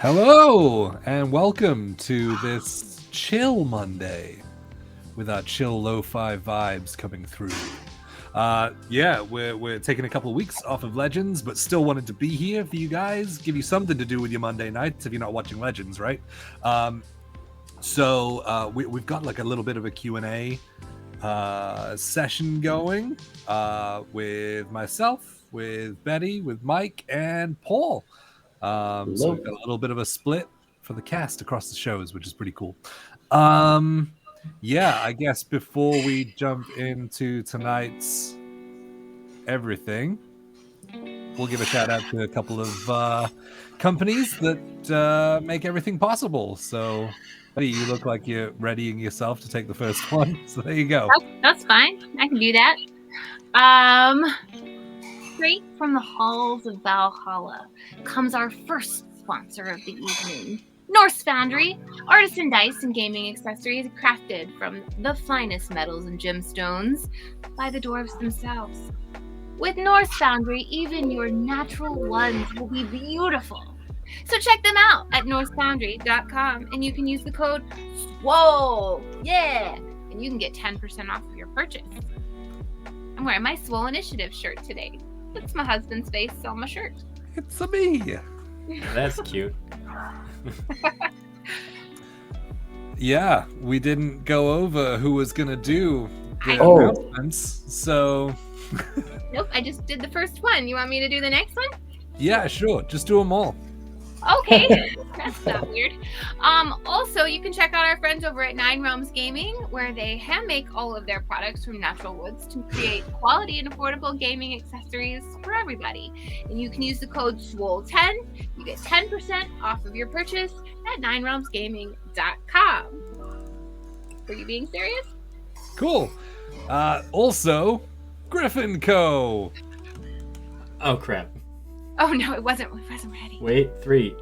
Hello, and welcome to this chill Monday with our chill lo-fi vibes coming through. We're taking a couple of weeks off of Legends, but still wanted to be here for you guys, give you something to do with your Monday nights if you're not watching Legends, right? We've got like a little bit of a Q&A session going with myself, with Betty, with Mike, and Paul. So we've got a little bit of a split for the cast across the shows, which is pretty cool. I guess before we jump into tonight's everything, we'll give a shout out to a couple of companies that make everything possible. So, Betty, you look like you're readying yourself to take the first one. So there you go. That's fine. I can do that. Straight from the halls of Valhalla comes our first sponsor of the evening, Norse Foundry, artisan dice and gaming accessories crafted from the finest metals and gemstones by the dwarves themselves. With Norse Foundry, even your natural ones will be beautiful. So check them out at norsefoundry.com, and you can use the code SWOLE. Yeah! And you can get 10% off of your purchase. I'm wearing my Swole Initiative shirt today. It's my husband's face on my shirt. It's a me. That's cute. Yeah, we didn't go over who was going to do the announcements, so... Nope, I just did the first one. You want me to do the next one? Yeah, sure. Just do them all. Okay, that's not weird. Also, you can check out our friends over at Nine Realms Gaming, where they hand make all of their products from natural woods to create quality and affordable gaming accessories for everybody. And you can use the code SWOLE10. You get 10% off of your purchase at ninerealmsgaming.com. Were you being serious? Cool. Also, Griffin Co. Oh crap. Oh no, it wasn't ready. Wait, 3.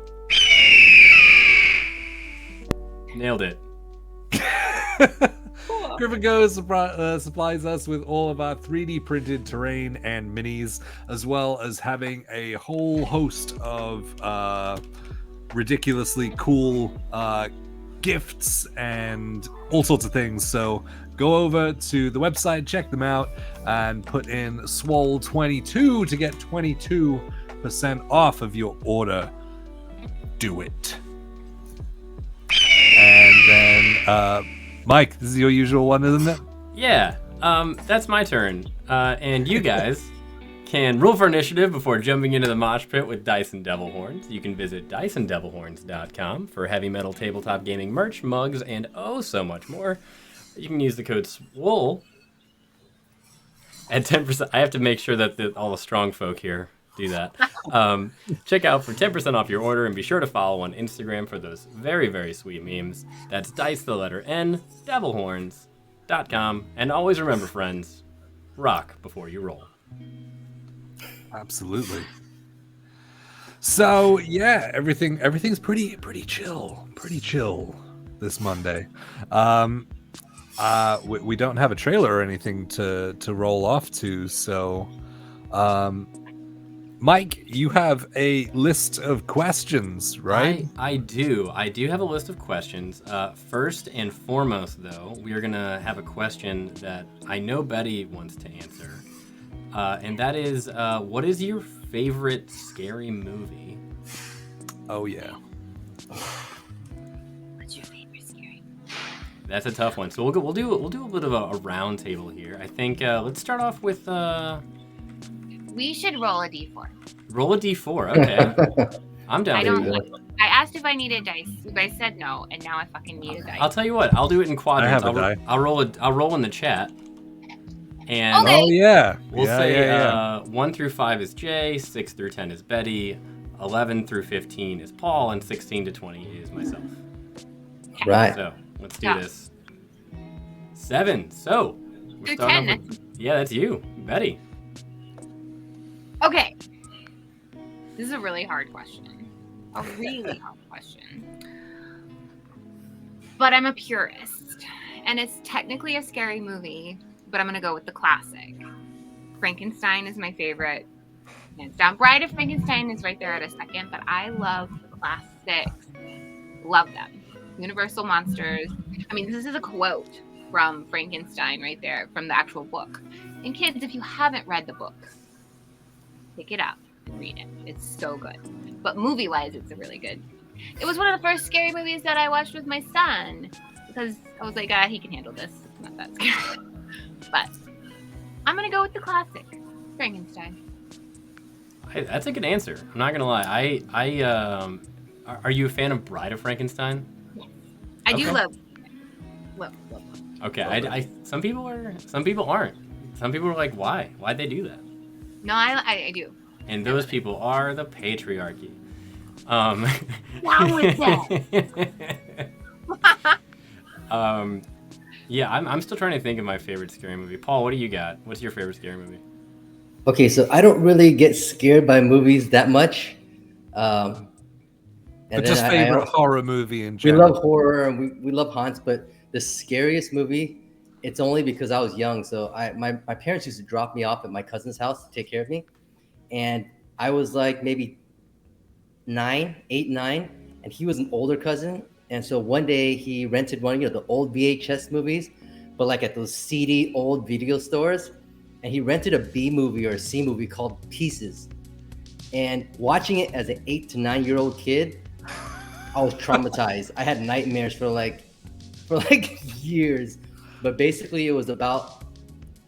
Nailed it. Cool. Griffin Co. supplies us with all of our 3D printed terrain and minis, as well as having a whole host of ridiculously cool gifts and all sorts of things. So go over to the website, check them out, and put in Swole22 to get 22% off of your order. Do it. And then, Mike, this is your usual one, isn't it? Yeah, that's my turn. And you guys can roll for initiative before jumping into the mosh pit with Dice and Devil Horns. You can visit diceanddevilhorns.com for heavy metal tabletop gaming merch, mugs, and oh so much more. You can use the code SWOLE at 10%. I have to make sure that all the strong folk here do that. Check out for 10% off your order, and be sure to follow on Instagram for those very, very sweet memes. That's Dice, the letter N, devilhorns.com. And always remember, friends, rock before you roll. Absolutely. So yeah, everything's pretty chill this Monday. We don't have a trailer or anything to roll off to, so Mike, you have a list of questions, right? I do have a list of questions. First and foremost, though, we are gonna have a question that I know Betty wants to answer, and that is, what is your favorite scary movie? Oh yeah. What's your favorite scary movie? That's a tough one. So we'll do a bit of a round table here. I think let's start off with We should roll a d4. roll a d4. Okay, I'm down. I asked if I needed dice. You guys said no, and now I fucking need a dice. I'll tell you what. I'll do it in quadrants. I have a die. I'll roll in the chat. And Okay. Oh yeah. we'll say 1 through 5 is Jay, 6 through 10 is Betty, 11 through 15 is Paul, and 16 to 20 is myself. Right. So let's do this. 7. So we're Through starting 10, off with, yeah, that's you, Betty. Okay. This is a really hard question. A really hard question. But I'm a purist. And it's technically a scary movie, but I'm going to go with the classic. Frankenstein is my favorite. Hands down. Bride of Frankenstein is right there at a second, but I love the classic. 6. Love them. Universal monsters. I mean, this is a quote from Frankenstein right there, from the actual book. And kids, if you haven't read the book, pick it up, read it. It's so good. But movie-wise, it's really good. It was one of the first scary movies that I watched with my son because I was like, he can handle this. It's not that scary. But I'm gonna go with the classic, Frankenstein. Hey, that's a good answer. I'm not gonna lie. Are you a fan of Bride of Frankenstein? Yes. I do love. Okay, some people aren't. Some people are like, why? Why'd they do that? No, I do. And those people are the patriarchy. Down with that. Yeah, I'm still trying to think of my favorite scary movie. Paul, what do you got? What's your favorite scary movie? Okay, so I don't really get scared by movies that much. But just favorite horror movie in We general. love horror and we love haunts, but the scariest movie, it's only because I was young. So my parents used to drop me off at my cousin's house to take care of me. And I was like maybe 8, 9, and he was an older cousin. And so one day he rented one, the old VHS movies, but like at those seedy old video stores. And he rented a B movie or a C movie called Pieces. And watching it as an 8 to 9-year-old kid, I was traumatized. I had nightmares for like years. But basically it was about,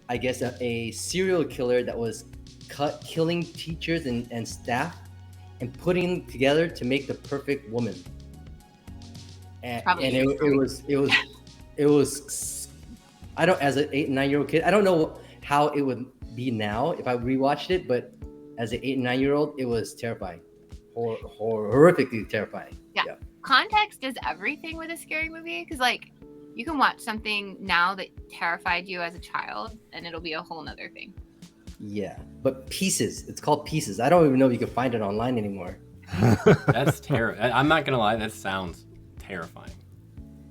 I guess, a serial killer that was killing teachers and staff and putting them together to make the perfect woman. And it was I don't, as an 8 and 9-year-old kid, I don't know how it would be now if I rewatched it, but as an 8 and 9-year-old, it was terrifying, horrifically terrifying. Yeah. Context is everything with a scary movie, because like you can watch something now that terrified you as a child, and it'll be a whole nother thing. Yeah, but Pieces. It's called Pieces. I don't even know if you can find it online anymore. That's terrible. I'm not gonna lie. That sounds terrifying.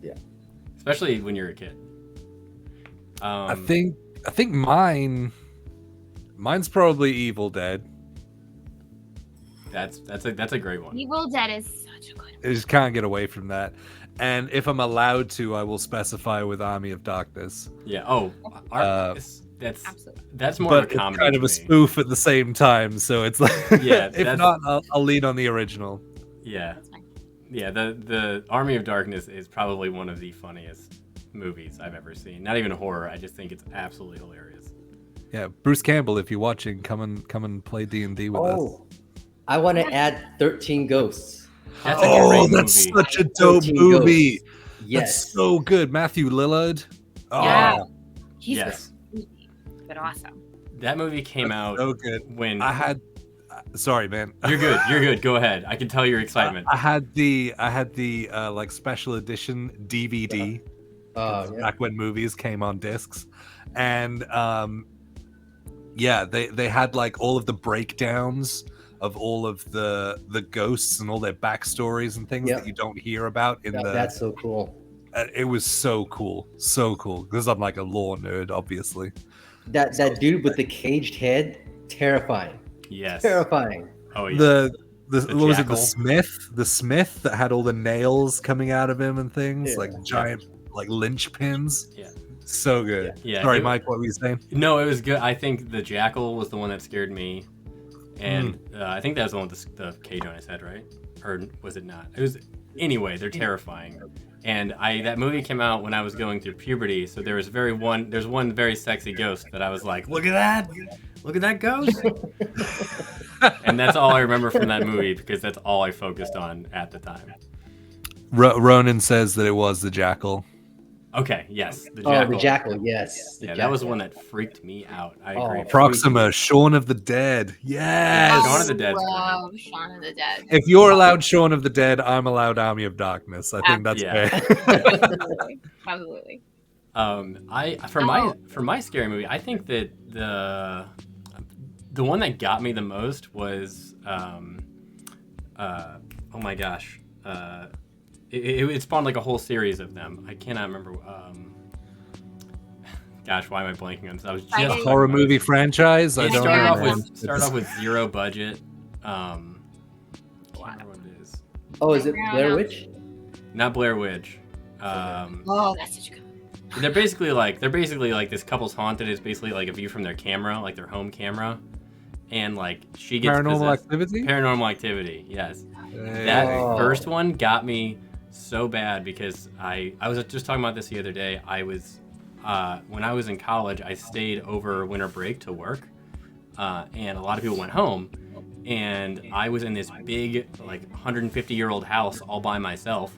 Yeah, especially when you're a kid. I think mine's probably Evil Dead. That's a great one. Evil Dead is such a good one. I just can't get away from that. And if I'm allowed to, I will specify with Army of Darkness. Yeah. Oh, Absolutely. that's more but of a comedy. It's kind of a spoof at the same time, so it's like yeah. if not, I'll lean on the original. Yeah. Yeah. The Army of Darkness is probably one of the funniest movies I've ever seen. Not even horror. I just think it's absolutely hilarious. Yeah, Bruce Campbell, if you're watching, come and play D&D with us. I want to add 13 Ghosts. That's a great that's movie. such a dope movie. Ghosts. Yes, That's so good. Matthew Lillard. Oh, Yeah. He's Yes. good, but awesome. That movie came out so good. when I had. Sorry, man. You're good. You're good. Go ahead. I can tell your excitement. I had the like special edition DVD back when movies came on discs, and they had like all of the breakdowns of all of the ghosts and all their backstories and things that you don't hear about in that's so cool. It was so cool because I'm like a lore nerd, obviously. That dude with the caged head, terrifying. Yes. Terrifying. Oh yeah. What was it? The Smith that had all the nails coming out of him and things like giant like lynch pins. Yeah. So good. Yeah. Sorry, Mike. What were you saying? No, it was good. I think the Jackal was the one that scared me, and I think that was the one with the cage on his head, right? Or was it not? It was. Anyway, they're terrifying. And that movie came out when I was going through puberty, so there's one very sexy ghost that I was like, look at that ghost. And that's all I remember from that movie because that's all I focused on at the time. Ronan says that it was the Jackal. Okay, yes, the Jackal. Jackal. The Jackal, yes. Yeah, that was the one that freaked me out. I agree. Proxima, Shaun of the Dead. Yes. Shaun of the Dead. Love Shaun of the Dead. If you're allowed Shaun of the Dead, I'm allowed Army of Darkness. I think that's fair. Absolutely. For my scary movie, I think that the one that got me the most was oh my gosh. It spawned like a whole series of them. I cannot remember. Gosh, why am I blanking on this? I was just a horror movie franchise. It started off with zero budget. Wow. What it is. Oh, is it No, Blair no. Witch? Not Blair Witch. Oh, that's such a good one. They're basically like this couple's haunted. It's basically like a view from their camera, like their home camera, and like she gets Paranormal possessed. Activity? Paranormal Activity, yes. Hey. That Oh. first one got me so bad because I was just talking about this the other day. I was when I was in college, I stayed over winter break to work, and a lot of people went home, and I was in this big like 150-year-old house all by myself,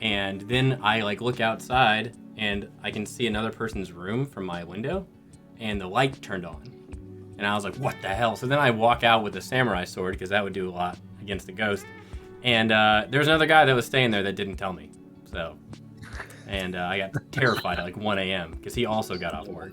and then I like look outside and I can see another person's room from my window, and the light turned on, and I was like, what the hell? So then I walk out with a samurai sword because that would do a lot against the ghost. And there's another guy that was staying there that didn't tell me. So, and I got terrified at like 1 a.m. because he also got off work.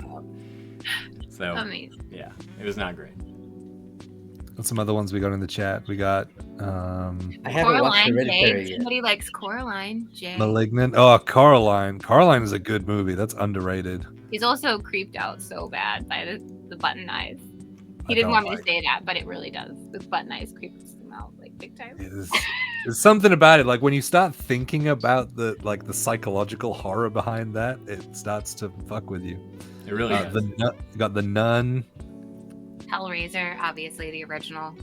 So, Amazing. yeah, it was not great. And some other ones we got in the chat. We got I haven't watched Coraline, Hereditary Jay. yet. Somebody likes Coraline, Jay. Malignant. Oh, Coraline. Coraline is a good movie. That's underrated. He's also creeped out so bad by the button eyes. He I didn't don't want me to like say that, but it really does. The button eyes creeps him out like big time. There's something about it. Like when you start thinking about the psychological horror behind that, it starts to fuck with you. It really does. You got The Nun, Hellraiser, obviously the original.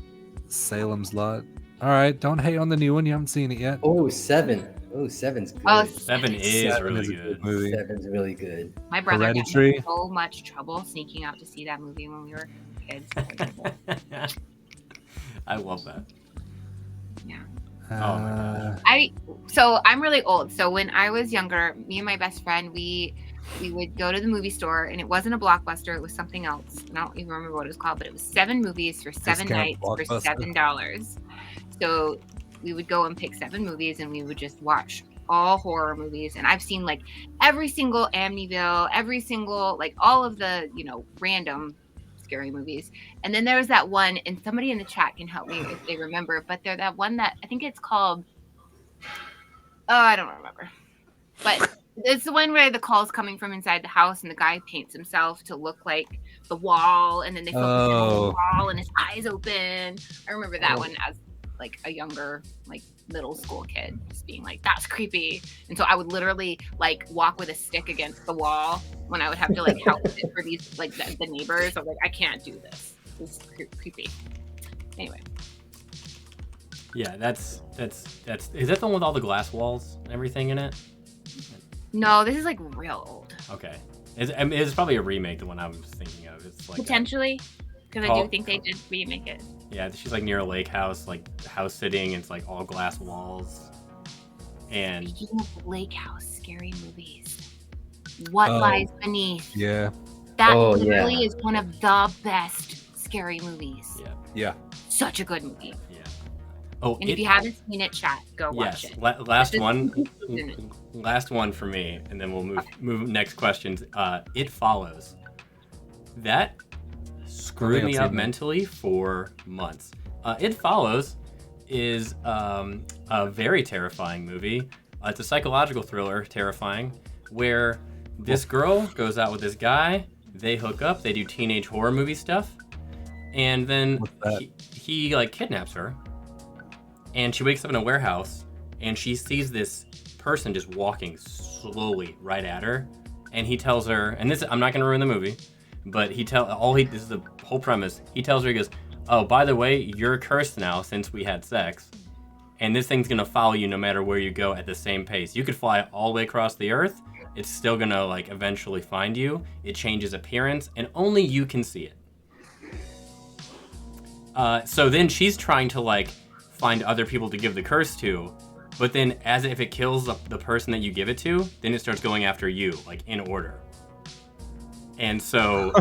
Salem's Lot. All right, don't hate on the new one. You haven't seen it yet. Oh, Seven. Oh, Seven's good. Oh, Seven is Seven really is a good. movie. Seven's really good. My brother got Hereditary. in so much trouble sneaking out to see that movie when we were kids. I love that. Yeah. Uh, So I'm really old. So when I was younger, me and my best friend, we would go to the movie store, and it wasn't a Blockbuster, it was something else. I don't even remember what it was called, but it was 7 movies for 7 Discount nights for Blockbuster. $7. So we would go and pick 7 movies, and we would just watch all horror movies. And I've seen like every single Amityville, every single, like all of the, random scary movies. And then there was that one, and somebody in the chat can help me if they remember, but they're that one that I think it's called, I don't remember, but it's the one where the call's coming from inside the house and the guy paints himself to look like the wall, and then they focus in on the wall and his eyes open. I remember that one as like a younger, like middle school kid, just being like, that's creepy. And so I would literally like walk with a stick against the wall when I would have to like house it for these like the neighbors. I was like, I can't do this. It's creepy. Anyway. Yeah, that's is that the one with all the glass walls and everything in it? No, this is like real old. Okay. It's probably a remake, the one I was thinking of. It's like Potentially, because I do think they did remake it. Yeah, she's like near a lake house, like house sitting. It's like all glass walls. And Speaking of lake house scary movies, What Lies Beneath? yeah. That Oh, literally yeah. is one of the best scary movies. Yeah. Such a good movie. yeah. Oh, And if you haven't seen it, chat, go watch yes. it. Last This one. is in it. Last one for me, and then we'll move next questions. It Follows. That screwed me up mentally for months. It Follows is a very terrifying movie. It's a psychological thriller, terrifying, where this girl goes out with this guy. They hook up. They do teenage horror movie stuff, and then he like kidnaps her, and she wakes up in a warehouse, and she sees this person just walking slowly right at her, and he tells her, and this, I'm not going to ruin the movie, but this is the whole premise. He tells her, he goes, oh, by the way, you're cursed now since we had sex, and this thing's going to follow you no matter where you go at the same pace. You could fly all the way across the earth. It's still going to like eventually find you. It changes appearance, and only you can see it. So then she's trying to like find other people to give the curse to, but then as if it kills the person that you give it to, then it starts going after you, like in order. And so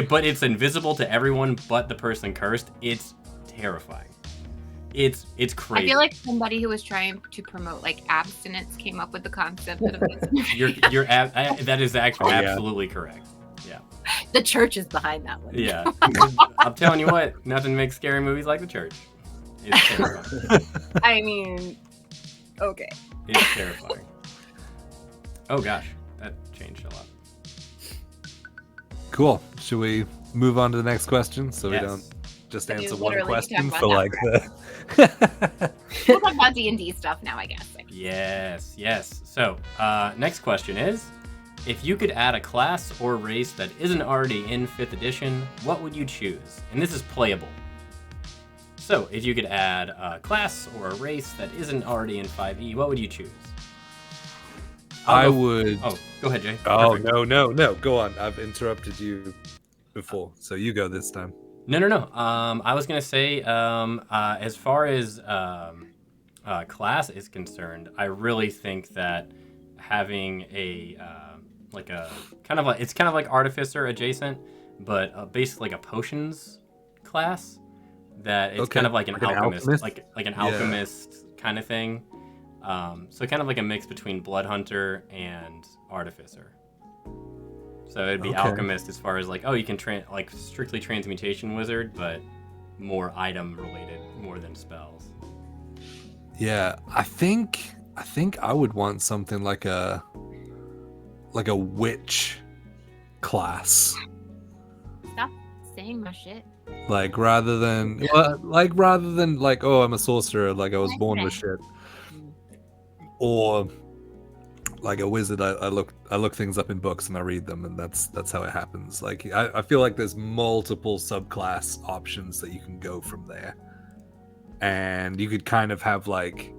but it's invisible to everyone but the person cursed. It's terrifying. It's crazy. I feel like somebody who was trying to promote like abstinence came up with the concept of this. That is actually absolutely correct. Yeah. The church is behind that one. Yeah. I'm telling you what, nothing makes scary movies like the church. It's terrifying. I mean, okay. It's terrifying. Oh gosh, that changed a lot. Cool. Should we move on to the next question so we don't just So we answer would one literally be question talking for about like the. We'll talk about D&D stuff now, I guess. Yes. So, next question is, if you could add a class or race that isn't already in 5th edition, what would you choose? And this is playable. So, if you could add a class or a race that isn't already in 5e, what would you choose? Would. Oh, go ahead, Jay. Oh, Perfect. no. Go on. I've interrupted you before, so you go this time. No. I was gonna say, as far as class is concerned, I really think that having a it's kind of like artificer adjacent, but basically like a potions class that it's kind of like an alchemist, like an alchemist kind of thing. So kind of like a mix between blood hunter and artificer. So it'd be alchemist as far as like, you can like strictly transmutation wizard, but more item related more than spells. Yeah, I think I would want something like a witch class. Stop saying my shit. Like rather than oh, I'm a sorcerer, like I was born with shit. Or like a wizard, I look things up in books and I read them, and that's how it happens. Like I feel like there's multiple subclass options that you can go from there, and you could kind of have like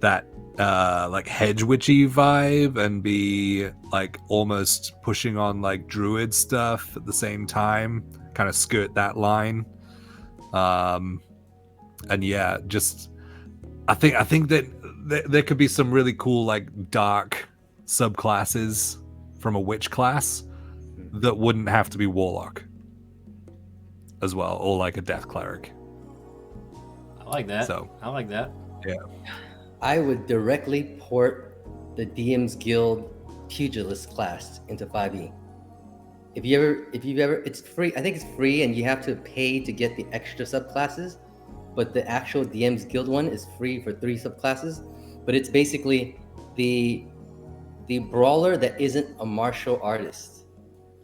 that like hedge witchy vibe and be like almost pushing on like druid stuff at the same time, kind of skirt that line. And yeah, just I think that there could be some really cool like dark subclasses from a witch class that wouldn't have to be warlock as well, or like a death cleric. I like that. So I like that. Yeah. I would directly port the DM's Guild Pugilist class into 5e. If you've ever, it's free. I think it's free, and you have to pay to get the extra subclasses. But the actual DM's Guild one is free for 3 subclasses. But it's basically the brawler that isn't a martial artist,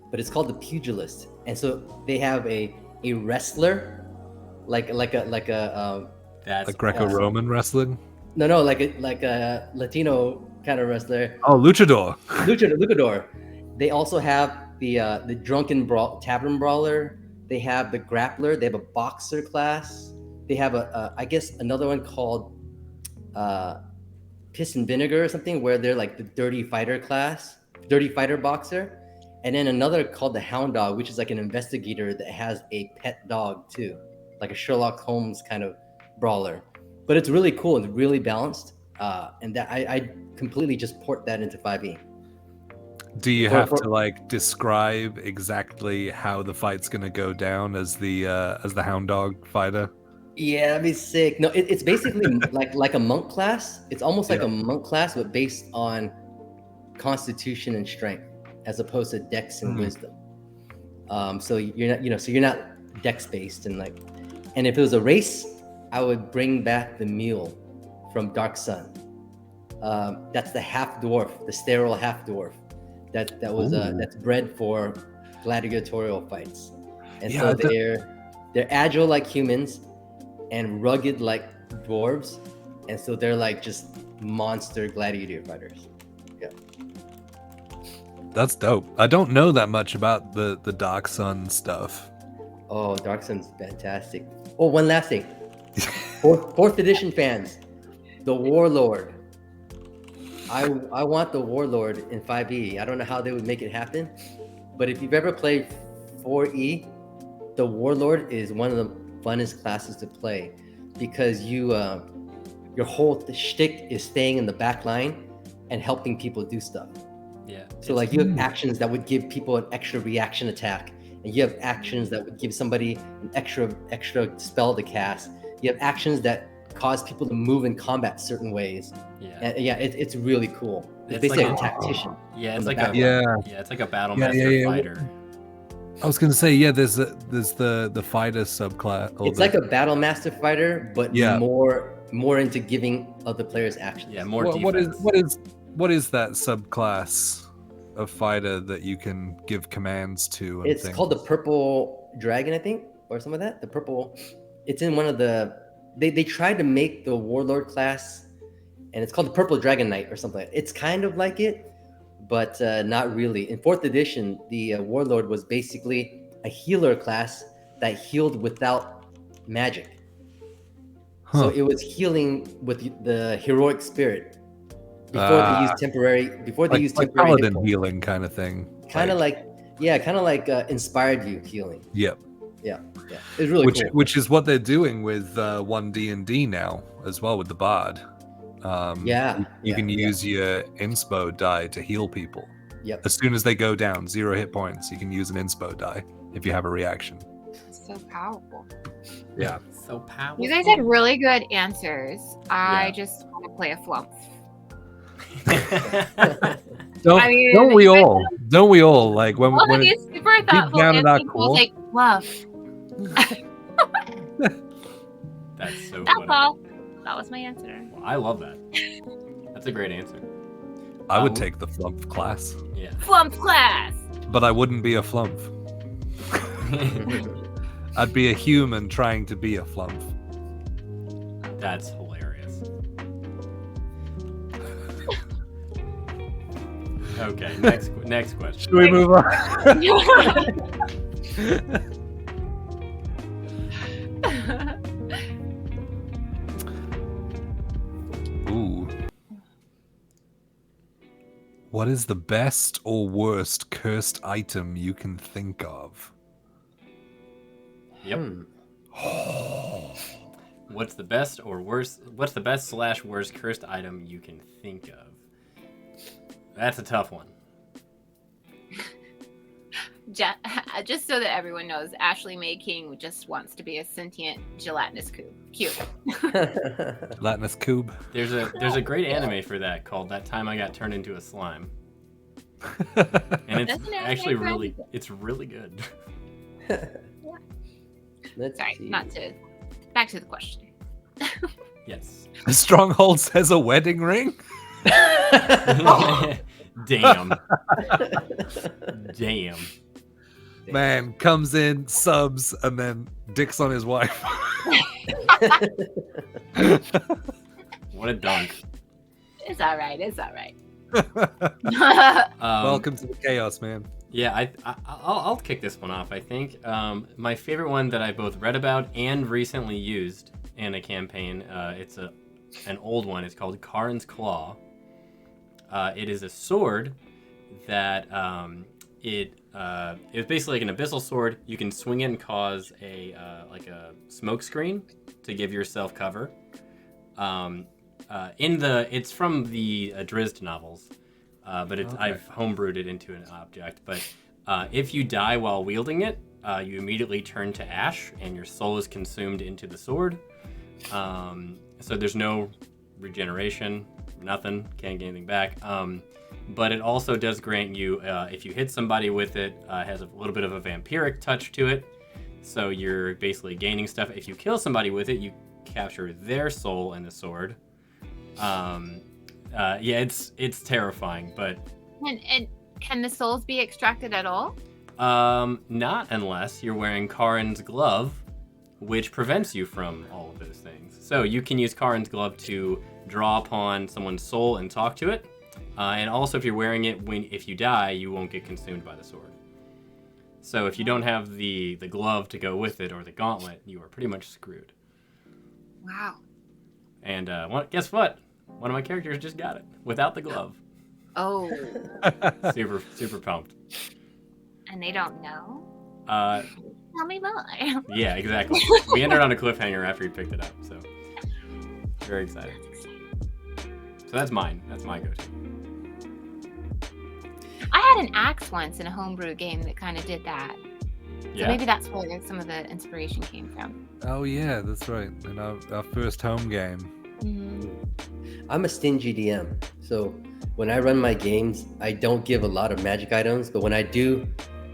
but it's called the pugilist. And so they have a wrestler, like a Greco-Roman wrestling. No, like a Latino kind of wrestler. Oh, luchador. Luchador. They also have the drunken tavern brawler. They have the grappler. They have a boxer class. They have I guess another one called Piss and Vinegar or something, where they're like the dirty fighter class, dirty fighter boxer. And then another called the Hound Dog, which is like an investigator that has a pet dog too, like a Sherlock Holmes kind of brawler. But it's really cool and really balanced. And that I completely just port that into 5e. Do you have to like describe exactly how the fight's gonna go down as the Hound Dog fighter? Yeah, that'd be sick. No, it's basically like a monk class. It's almost like a monk class, but based on constitution and strength, as opposed to dex and wisdom. So you're not dex based, and if it was a race, I would bring back the mule from Dark Sun. That's the half dwarf, the sterile half dwarf. That's bred for gladiatorial fights, and so they're agile like humans and rugged like dwarves, and so they're like just monster gladiator fighters. Yeah, that's dope. I don't know that much about the Dark Sun stuff. Oh, Dark Sun's fantastic. Oh, one last thing. Fourth edition fans, the Warlord. I want the Warlord in 5e. I don't know how they would make it happen, but if you've ever played 4e, the Warlord is one of the funnest classes to play, because your whole shtick is staying in the back line and helping people do stuff. Yeah. So like you have actions that would give people an extra reaction attack, and you have actions that would give somebody an extra spell to cast. You have actions that cause people to move in combat certain ways. Yeah, it's really cool. It's basically like a tactician. Yeah, it's like a battle master fighter. I was gonna say, there's the fighter subclass. It's like a battle master fighter, but more into giving other players actions. Yeah, more defense. What is that subclass of fighter that you can give commands to? It's called the Purple Dragon, I think. or some of that. The purple, it's in one of the. They tried to make the warlord class, and it's called the Purple Dragon Knight or something. It's kind of like it, but not really. In 4th edition, the warlord was basically a healer class that healed without magic. So it was healing with the heroic spirit before they used temporary. Before they used temporary hit paladin points. healing kind of thing. Kind of like inspired you healing. Yep. Yeah. It's really cool. Which is what they're doing with 1D&D now as well with the bard. You can use your inspo die to heal people. Yep. As soon as they go down 0 hit points, you can use an inspo die if you have a reaction. So powerful. Yeah. So powerful. You guys had really good answers. I just want to play a flump. Don't we all? Like when it's super thoughtful. down in our And core. like love. That's so That's funny. all. That was my answer. Well, I love that. That's a great answer. I would take the flump class, Yeah. Flump class. but I wouldn't be a flump. I'd be a human trying to be a flump. That's hilarious. Okay, next question. Should we move on? Ooh. What is the best or worst cursed item you can think of? Yep. What's the best or worst? What's the best / worst cursed item you can think of? That's a tough one. Just so that everyone knows, Ashley Mae King just wants to be a sentient gelatinous cube. Latinus Cube. There's a great anime for that called That Time I Got Turned Into a Slime, and it's That's an anime actually for really everything. it's really good. Let's Sorry, see. back to the question. Yes. Stronghold says a wedding ring? Damn. Damn. Man comes in, subs, and then dicks on his wife. What a dunk. It's all right. It's all right. Welcome to the chaos, man. Yeah, I'll kick this one off. I think my favorite one that I both read about and recently used in a campaign. It's an old one. It's called Karin's Claw. It is a sword that it's basically like an abyssal sword. You can swing it and cause a smoke screen to give yourself cover. It's from the Drizzt novels, but I've homebrewed it into an object. But if you die while wielding it, you immediately turn to ash, and your soul is consumed into the sword. So there's no regeneration, nothing, can't get anything back. But it also does grant you, if you hit somebody with it, has a little bit of a vampiric touch to it. So you're basically gaining stuff. If you kill somebody with it, you capture their soul in the sword. It's terrifying, but And can the souls be extracted at all? not unless you're wearing Karin's glove, which prevents you from all of those things. So you can use Karin's glove to draw upon someone's soul and talk to it. And also, if you're wearing it, if you die, you won't get consumed by the sword. So if you don't have the glove to go with it or the gauntlet, you are pretty much screwed. Wow. And guess what? One of my characters just got it without the glove. Oh. Super pumped. And they don't know? Tell me more. Yeah, exactly. We ended on a cliffhanger after he picked it up, so very excited. So that's mine. That's my go-to. I had an axe once in a homebrew game that kind of did that. So Yeah. maybe that's where some of the inspiration came from. Oh yeah, that's right. In our first home game. Mm-hmm. I'm a stingy DM, so when I run my games, I don't give a lot of magic items, but when I do,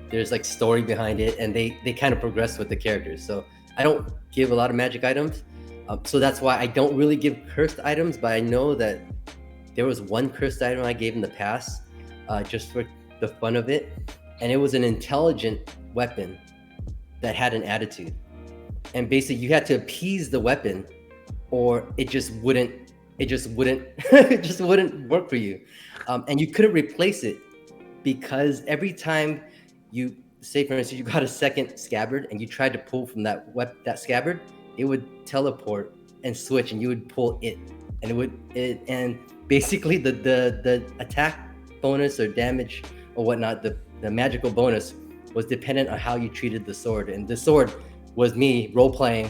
there's like story behind it, and they kind of progress with the characters. So I don't give a lot of magic items, so that's why I don't really give cursed items. But I know that there was one cursed item I gave in the past, just for the fun of it, and it was an intelligent weapon that had an attitude, and basically you had to appease the weapon, or it just wouldn't it just wouldn't work for you, and you couldn't replace it because every time you say, for instance, you got a second scabbard and you tried to pull from that scabbard, it would teleport and switch, and you would pull it, and and basically the attack bonus or damage or whatnot, the magical bonus was dependent on how you treated the sword, and the sword was me role playing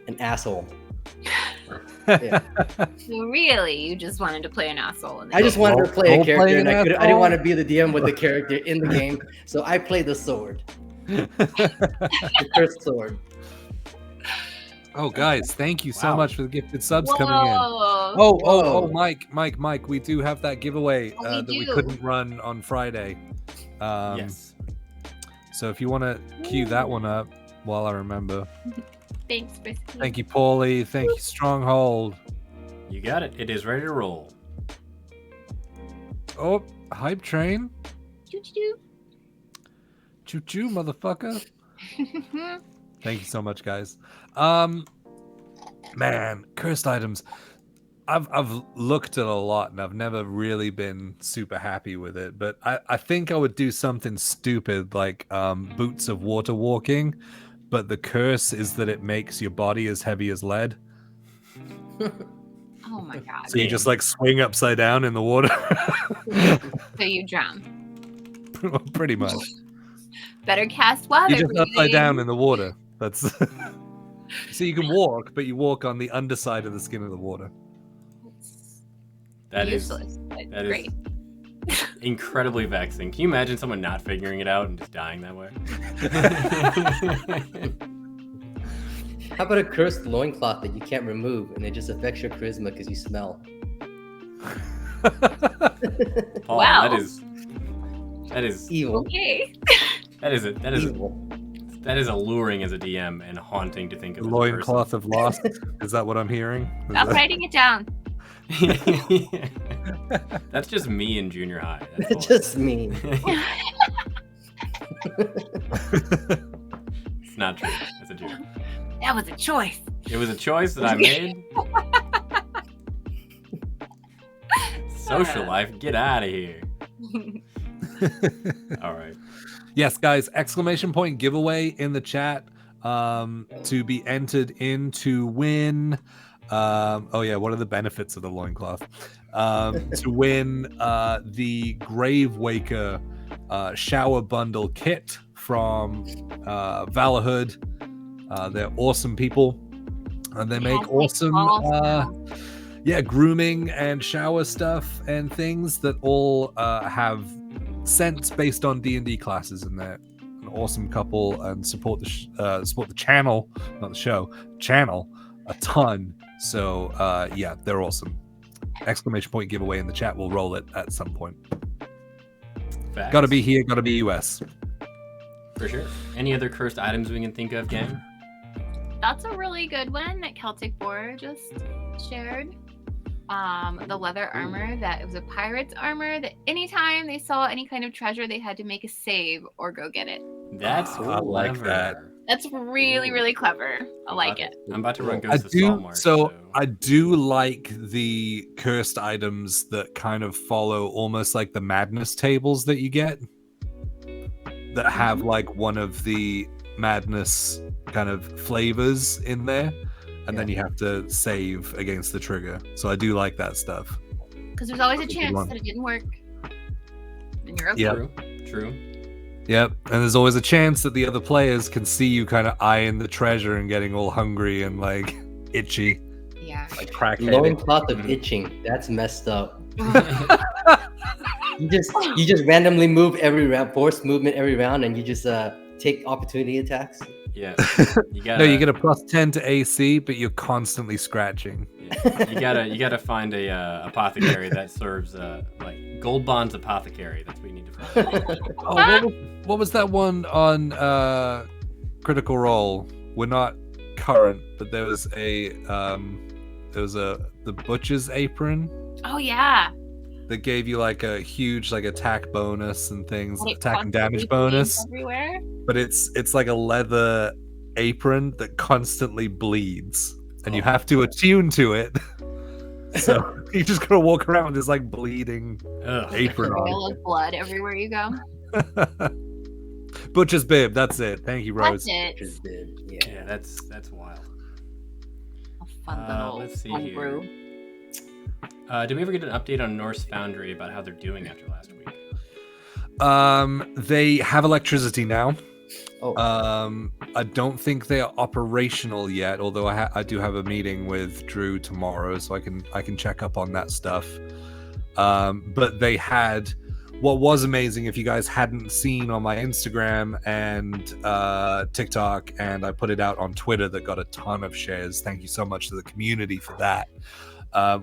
an asshole. Yeah. So really, you just wanted to play an asshole. In the I just game. wanted to play a character, and I Role-playing didn't want to be the DM with the character in the game, so I played the sword, the cursed sword. Oh, guys, thank you so Wow. much for the gifted subs Whoa. coming in. Oh, Whoa. Mike, we do have that giveaway Oh, we that we do. couldn't run on Friday. Yes. So if you want to cue that one up while I remember. Thanks, Frisky. Thank you, Paulie. Thank you, Stronghold. You got it. It is ready to roll. Oh, hype train. Choo-choo. Choo-choo, motherfucker. Thank you so much, guys. Man, cursed items. I've looked at a lot and I've never really been super happy with it, but I think I would do something stupid like boots of water walking, but the curse is that it makes your body as heavy as lead. Oh my god. So you just like swing upside down in the water. So you drown. Pretty much. Better cast water. You're just upside breathing. down in the water. That's so you can walk, but you walk on the underside of the skin of the water. That is useless, but that is- great. incredibly vexing. Can you imagine someone not figuring it out and just dying that way? How about a cursed loincloth that you can't remove, and it just affects your charisma because you smell? Paul, Wow. that is Evil. Okay. that is Evil. alluring as a DM and haunting to think of. as a Loincloth of lost. Is that what I'm hearing? Is I'm that- writing it down. person. That's just me in junior high. That's all. Just me. It's not true. It's a joke. That was a choice. It was a choice that I made. Social life, get out of here. All right. Yes, guys, exclamation point giveaway in the chat to be entered in to win. Oh yeah, what are the benefits of the loincloth? To win the Grave Waker shower bundle kit from Valorhood. They're awesome people, and they make awesome grooming and shower stuff and things that all have scents based on D&D classes, and they're an awesome couple and support the channel, not the show, channel a ton. So yeah, they're awesome. Exclamation point giveaway in the chat. We'll roll it at some point. Facts. Gotta be here, gotta be US. For sure. Any other cursed items we can think of, gang? That's a really good one that Celtic Boar just shared. The leather armor, that it was a pirate's armor that anytime they saw any kind of treasure, they had to make a save or go get it. That's I like clever. that. That's really, really clever. I like it. I'm about to run I Ghost of Saltmarsh. so I do like the cursed items that kind of follow almost like the madness tables that you get, that have like one of the madness kind of flavors in there, and then you have to save against the trigger. So I do like that stuff. Because there's always a Good chance one. that it didn't work. And you're okay. Yep. True. Yep, and there's always a chance that the other players can see you kind of eyeing the treasure and getting all hungry and like itchy, Yeah. like crackhead. Loincloth of itching. That's messed up. You just randomly move every round, force movement every round, and you just take opportunity attacks. Yeah. You gotta, No, you get a +10 to AC, but you're constantly scratching. yeah, you gotta find a apothecary that serves like Gold Bond's apothecary. That's what you need to find. Oh, what was that one on Critical Role? We're not current, but there was the butcher's apron. Oh, yeah. that gave you like a huge like attack bonus and things, But it attack and damage constantly bleeds bonus. everywhere. But it's like a leather apron that constantly bleeds, and you Oh. have to attune to it. So you just gotta walk around with this like bleeding Ugh. apron Trail on. of blood everywhere you go. Butcher's bib. That's it. Thank you, Rose. That's it. Just did. Yeah. Yeah, that's wild. A fun little Let's see homebrew. Did we ever get an update on Norse Foundry about how they're doing after last week? They have electricity now. Oh, I don't think they are operational yet, although I do have a meeting with Drew tomorrow, so I can check up on that stuff. But they had what was amazing, if you guys hadn't seen on my Instagram and TikTok, and I put it out on Twitter that got a ton of shares. Thank you so much to the community for that.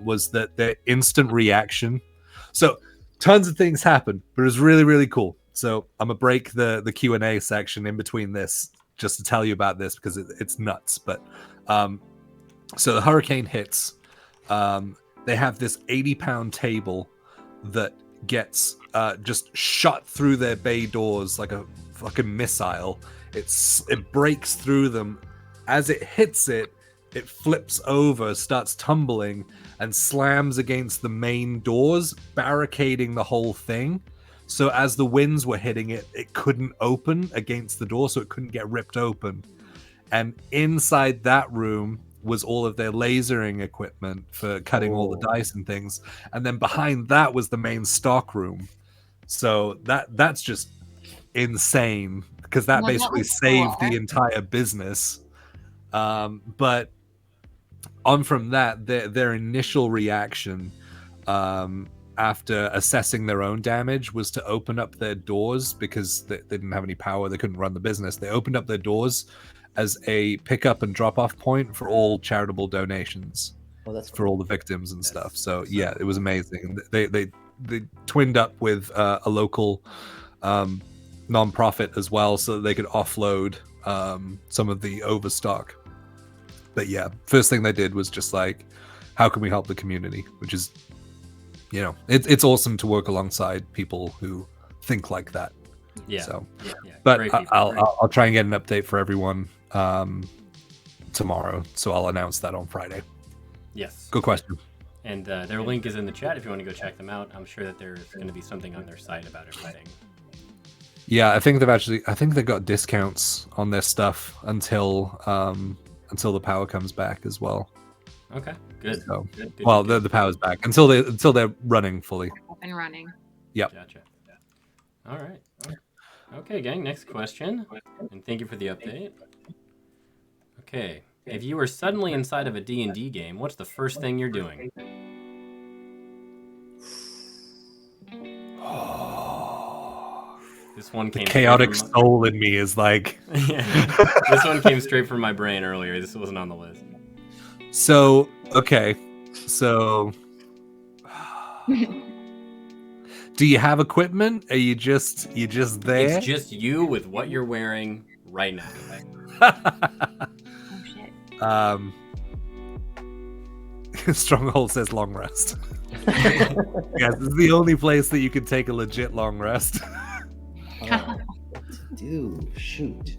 Was that their instant reaction? So tons of things happened, but it was really, really cool. So I'm gonna break the Q&A section in between this just to tell you about this because it's nuts. But so the hurricane hits. They have this 80-pound table that gets just shot through their bay doors like a fucking missile. It breaks through them. As it hits it, it flips over, starts tumbling, and slams against the main doors, barricading the whole thing. So as the winds were hitting it, it couldn't open against the door, so it couldn't get ripped open. And inside that room was all of their lasering equipment for cutting all the dice and things. And then behind that was the main stock room. So that's just insane because that basically saved the entire business. But on from that, their initial reaction after assessing their own damage was to open up their doors because they didn't have any power. They couldn't run the business. They opened up their doors as a pickup and drop-off point for all charitable donations for all the victims and stuff. So yeah, it was amazing. They twinned up with a local non-profit as well, so that they could offload some of the overstock. But yeah, first thing they did was just like, how can we help the community? Which is, you know, it's awesome to work alongside people who think like that. Yeah. So, yeah. but I'll try and get an update for everyone tomorrow. So I'll announce that on Friday. Yes. Good question. And their link is in the chat if you want to go check them out. I'm sure that there's going to be something on their site about everything. Yeah, I think they've got discounts on their stuff until the power comes back as well. Okay, good. So, good. Well, the power's back until they're running fully. Up and running. Yep. Gotcha. All right. Okay, gang. Next question, and thank you for the update. Okay, if you were suddenly inside of a D&D game, what's the first thing you're doing? This one came. Chaotic soul in me is like. This one came straight from my brain earlier. This wasn't on the list. So okay, so. Do you have equipment? Are you just there? It's just you with what you're wearing right now. Oh shit. Stronghold says long rest. Yes, this is the only place that you can take a legit long rest. Dude, shoot.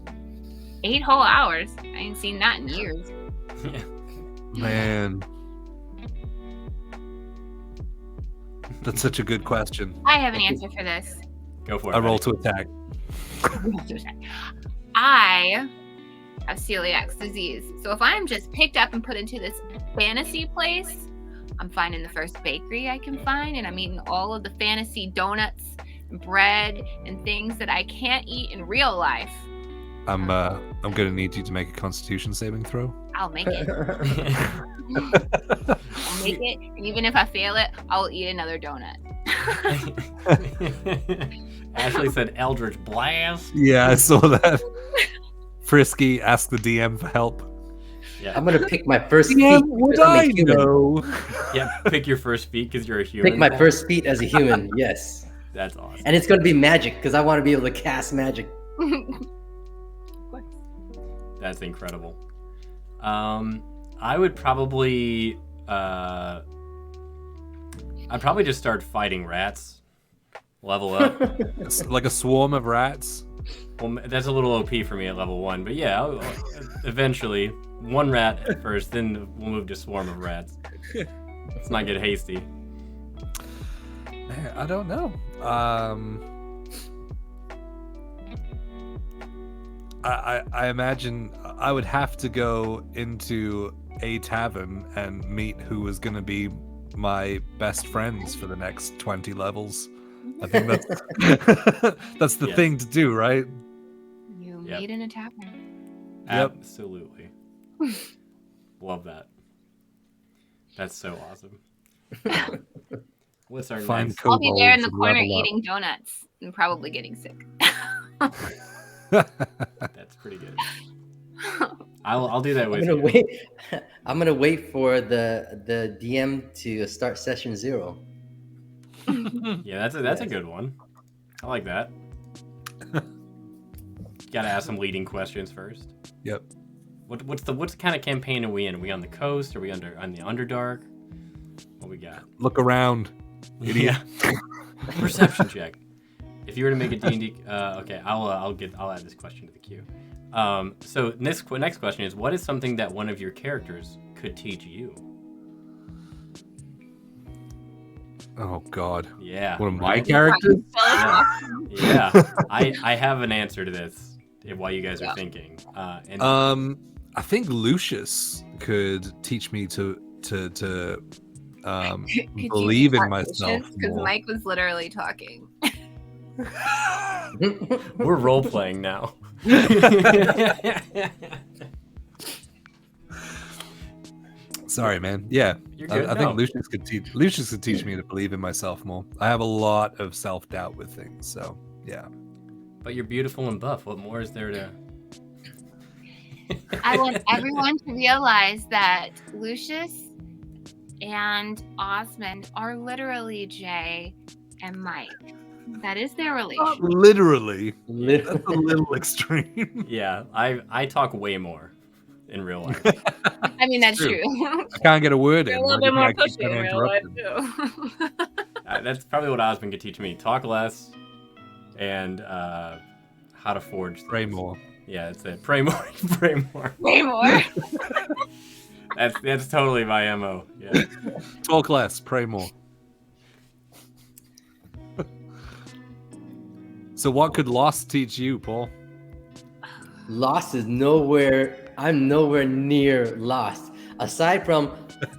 8 whole hours. I ain't seen that in years. Man. That's such a good question. I have an answer for this. Go for it. I roll to attack. I have celiac disease. So if I'm just picked up and put into this fantasy place, I'm finding the first bakery I can find, and I'm eating all of the fantasy donuts and bread and things that I can't eat in real life. I'm gonna need you to make a Constitution saving throw. I'll make it. I'll make it. And even if I fail it, I'll eat another donut. Ashley said Eldritch Blast. Yeah, I saw that. Frisky, ask the DM for help. Yeah. I'm gonna pick my first DM, feat. would because I'm a I human. know? Yeah, pick your first feat because you're a human. Pick my first feat as a human. Yes, That's awesome. and it's gonna be magic because I want to be able to cast magic. That's incredible. I would probably I'd probably just start fighting rats. Level up. It's like a swarm of rats. Well, that's a little OP for me at level 1, but yeah, I'll eventually, 1 rat at first, then we'll move to swarm of rats. Let's not get hasty. Man, I don't know. I imagine I would have to go into a tavern and meet who was going to be my best friends for the next 20 levels. I think that's that's the thing to do, right? You meet in a tavern. Yep. Absolutely. Love that. That's so awesome. What's our Find next? I'll be there in kobolds the and corner level up. eating donuts and probably getting sick. That's pretty good. I'll do that with you. I'm gonna wait for the DM to start session 0. Yeah, that's a good one. I like that. Gotta ask some leading questions first. Yep. What's kind of campaign are we in? Are we on the coast? Are we on the Underdark? What we got? Look around, idiot. Yeah. Perception check. If you were to make a D&D, okay, I'll add this question to the queue. So next question is, what is something that one of your characters could teach you? Oh God. Yeah. One of my characters? Yeah. I have an answer to this while you guys are thinking. I think Lucius could teach me to believe in myself because more. Mike was literally talking. We're role playing now. Sorry, man. Yeah, You're good. I think Lucius could teach me to believe in myself more. I have a lot of self-doubt with things, so yeah. But you're beautiful and buff. What more is there to? I want everyone to realize that Lucius and Osmond are literally Jay and Mike. That is their relationship. Literally. That's a little extreme. Yeah, I talk way more in real life. I mean, that's true. I can't get a word in. You're a little Why do bit you more think I keep pushy in getting real life, interrupted? too. That's probably what Osmond could teach me. Talk less and how to forge. Pray things. more. Yeah, that's it. Pray more. Pray more. Way more. That's totally my MO. Yeah. Talk less, pray more. So what could Lost teach you, Paul? Lost is nowhere. I'm nowhere near Lost. Aside from,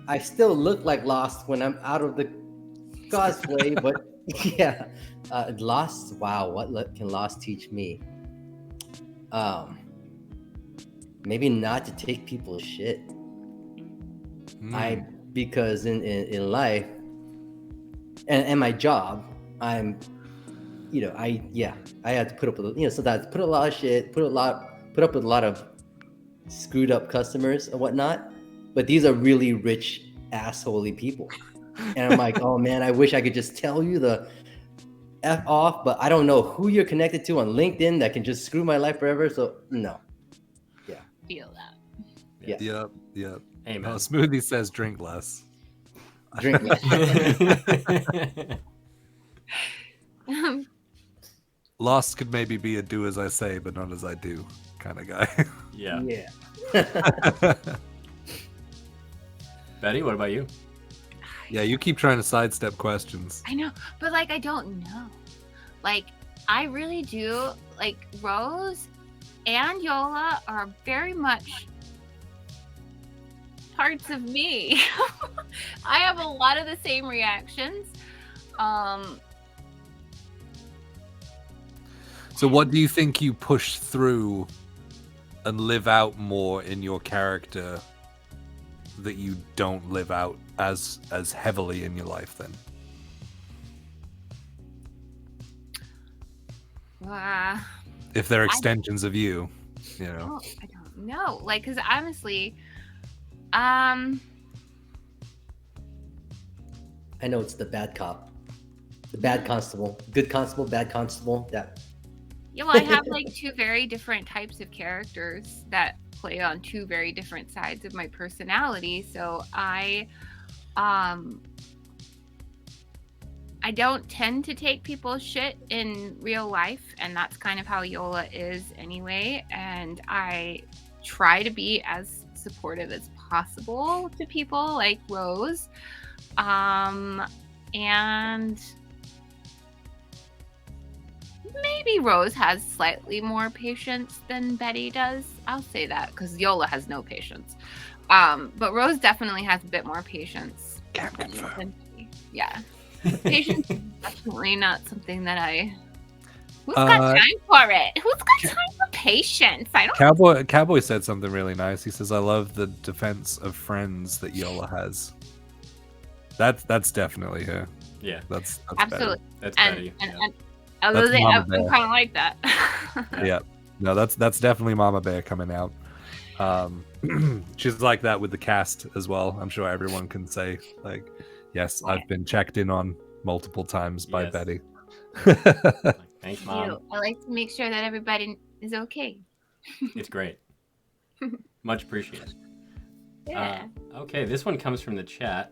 I still look like Lost when I'm out of the cosplay. But yeah, Lost. Wow, what can Lost teach me? Maybe not to take people's shit. Because in life and my job, I'm. I had to put up with, sometimes put a lot of shit, put up with a lot of screwed up customers and whatnot. But these are really rich, assholey people. And I'm like, oh man, I wish I could just tell you the F off, but I don't know who you're connected to on LinkedIn that can just screw my life forever. So no. Yeah. Feel that. Yeah. Yep. Amen. Smoothie says drink less. Drink less. Lost could maybe be a do as I say, but not as I do kind of guy. Yeah. Yeah. Betty, what about you? Yeah, you keep trying to sidestep questions. I know, but I don't know. I really do. Rose and Yola are very much parts of me. I have a lot of the same reactions. So what do you think you push through and live out more in your character that you don't live out as heavily in your life then? If they're extensions of you, I don't know. Because honestly, I know it's the bad cop, the bad constable, good constable, bad constable. Yeah, well, I have two very different types of characters that play on two very different sides of my personality. So I I don't tend to take people's shit in real life, and that's kind of how Yola is anyway. And I try to be as supportive as possible to people like Rose. And maybe Rose has slightly more patience than Betty does. I'll say that because Yola has no patience. But Rose definitely has a bit more patience. Can't confirm. Yeah. Patience is definitely not something that I. Who's got time for it? Who's got time for patience? I don't. Cowboy said something really nice. He says, "I love the defense of friends that Yola has." That's definitely her. Yeah, that's absolutely. Betty. That's Betty. And I'm kind of like that. Yeah, no, that's definitely Mama Bear coming out. She's like that with the cast as well. I'm sure everyone can say like, yes, I've been checked in on multiple times by Betty. Thanks, Mom. I like to make sure that everybody is okay. It's great. Much appreciated. Yeah. Okay, this one comes from the chat.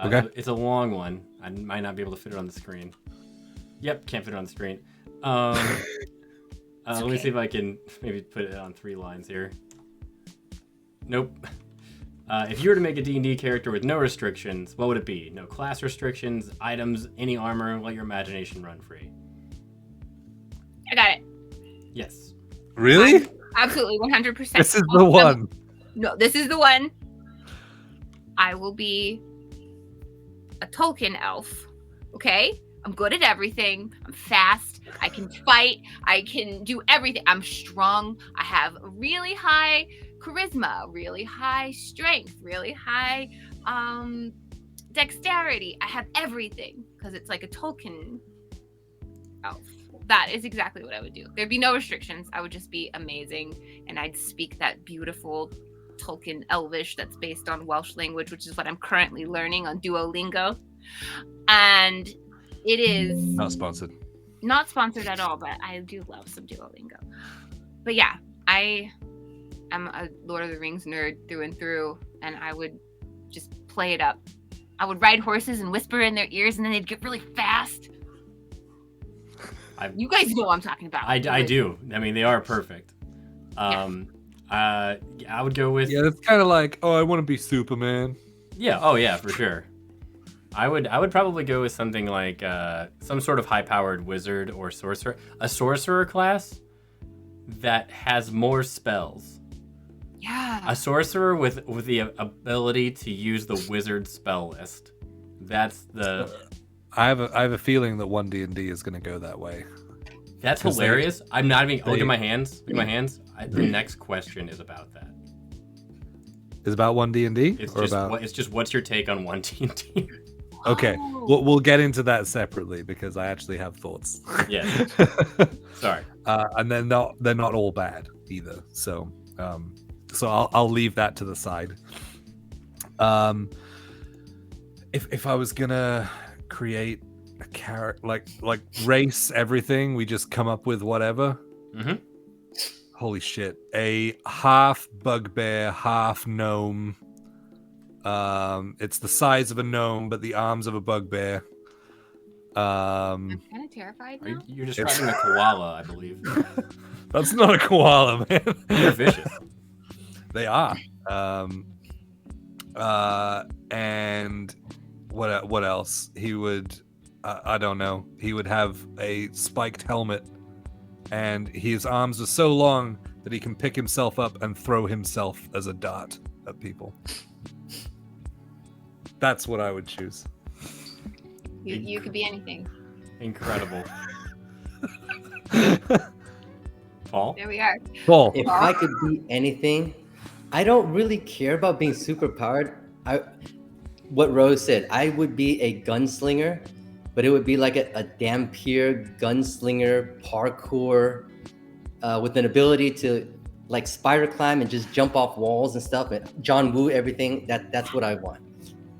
Okay. It's a long one. I might not be able to fit it on the screen. Yep, can't fit it on the screen. Let me see if I can maybe put it on 3 lines here. Nope. If you were to make a D&D character with no restrictions, what would it be? No class restrictions, items, any armor, let your imagination run free. I got it. Yes. Really? Absolutely, 100%. This is the one. No, this is the one. I will be a Tolkien elf. Okay? I'm good at everything. I'm fast. I can fight. I can do everything. I'm strong. I have really high charisma, really high strength, really high dexterity. I have everything because it's like a Tolkien elf. That is exactly what I would do. There'd be no restrictions. I would just be amazing, and I'd speak that beautiful Tolkien Elvish that's based on Welsh language, which is what I'm currently learning on Duolingo. And it is not sponsored. Not sponsored at all, but I do love some Duolingo. But yeah, I am a Lord of the Rings nerd through and through, and I would just play it up. I would ride horses and whisper in their ears, and then they'd get really fast. You guys know what I'm talking about. I do. I mean, they are perfect. I would go with... Yeah, it's kind of like, oh, I want to be Superman. Yeah, oh yeah, for sure. I would probably go with something like some sort of high-powered wizard or sorcerer. A sorcerer class that has more spells. Yeah. A sorcerer with the ability to use the wizard spell list. That's the... I have a feeling that 1D&D is going to go that way. That's hilarious. I'm not even... Look at my hands. Look at my hands. The next question is about that. Is about 1D&D? It's just what's your take on 1D&D? Okay, we'll get into that separately because I actually have thoughts. Yeah. Sorry. And they're not all bad either. So I'll leave that to the side. If I was gonna create a character like race everything, we just come up with whatever. Mm-hmm. Holy shit! A half bugbear, half gnome. It's the size of a gnome, but the arms of a bugbear. I'm kind of terrified now. You're describing a koala, I believe. That's not a koala, man. They're vicious. They are. And what else? He would, I don't know. He would have a spiked helmet, and his arms are so long that he can pick himself up and throw himself as a dart at people. That's what I would choose. You could be anything. Incredible. Paul? There we are. Paul. If I could be anything, I don't really care about being super powered. What Rose said, I would be a gunslinger, but it would be like a Dampier gunslinger parkour with an ability to like spider climb and just jump off walls and stuff. And John Woo everything. That's what I want.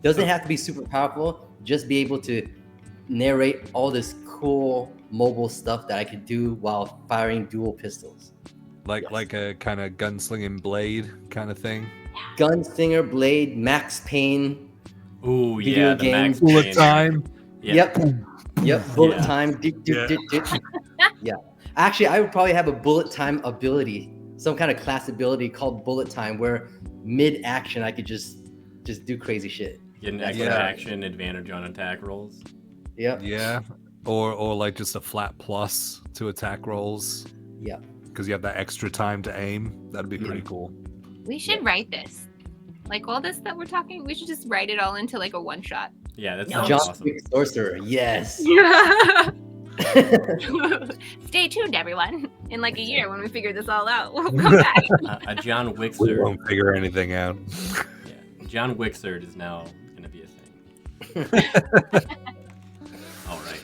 Doesn't have to be super powerful. Just be able to narrate all this cool mobile stuff that I could do while firing dual pistols. Like a kind of gunslinging blade kind of thing. Gunslinger, Blade, Max Payne. Ooh, Video yeah, the games. Max Bullet Payne. time. Yeah. Yep. Bullet Yeah. time. Yeah. Yeah. Actually, I would probably have a bullet time ability, some kind of class ability called bullet time, where mid action I could just do crazy shit. Get an That's extra what I- action advantage on attack rolls. Yep. Yeah. Or like just a flat plus to attack rolls. Yeah. Because you have that extra time to aim. That'd be pretty Mhm. cool. We should write this. Like all this that we're talking, we should just write it all into like a one shot. Yeah, that No. sounds John awesome. Wick Sorcerer. Yes. Stay tuned, everyone. In like a year when we figure this all out, we'll come back. A John We Wickser. won't figure anything out. Yeah, John Wickser is now going to be a thing. All right.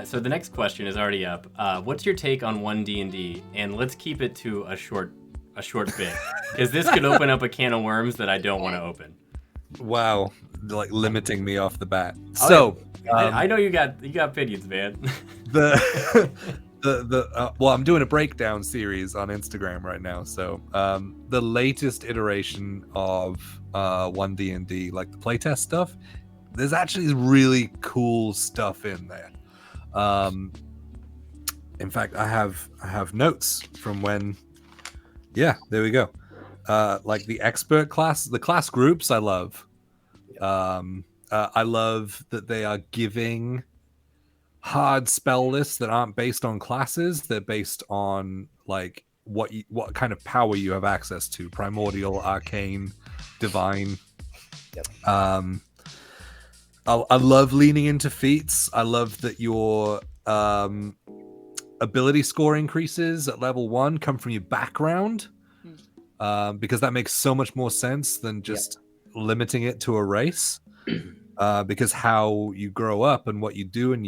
So the next question is already up. What's your take on 1D&D? And let's keep it to a short bit, because this could open up a can of worms that I don't want to open. Wow. Like limiting me off the bat. Oh, So I know you got opinions, man. the well, I'm doing a breakdown series on Instagram right now. So the latest iteration of 1D&D, like the playtest stuff, there's actually really cool stuff in there. In fact, I have notes from when. Yeah, there we go. Like the expert class, the class groups, I love. I love that they are giving hard spell lists that aren't based on classes. They're based on like what kind of power you have access to: primordial, arcane, divine. Yep. I love leaning into feats. I love that your ability score increases at level 1 come from your background, because that makes so much more sense than just limiting it to a race. Because how you grow up and what you do and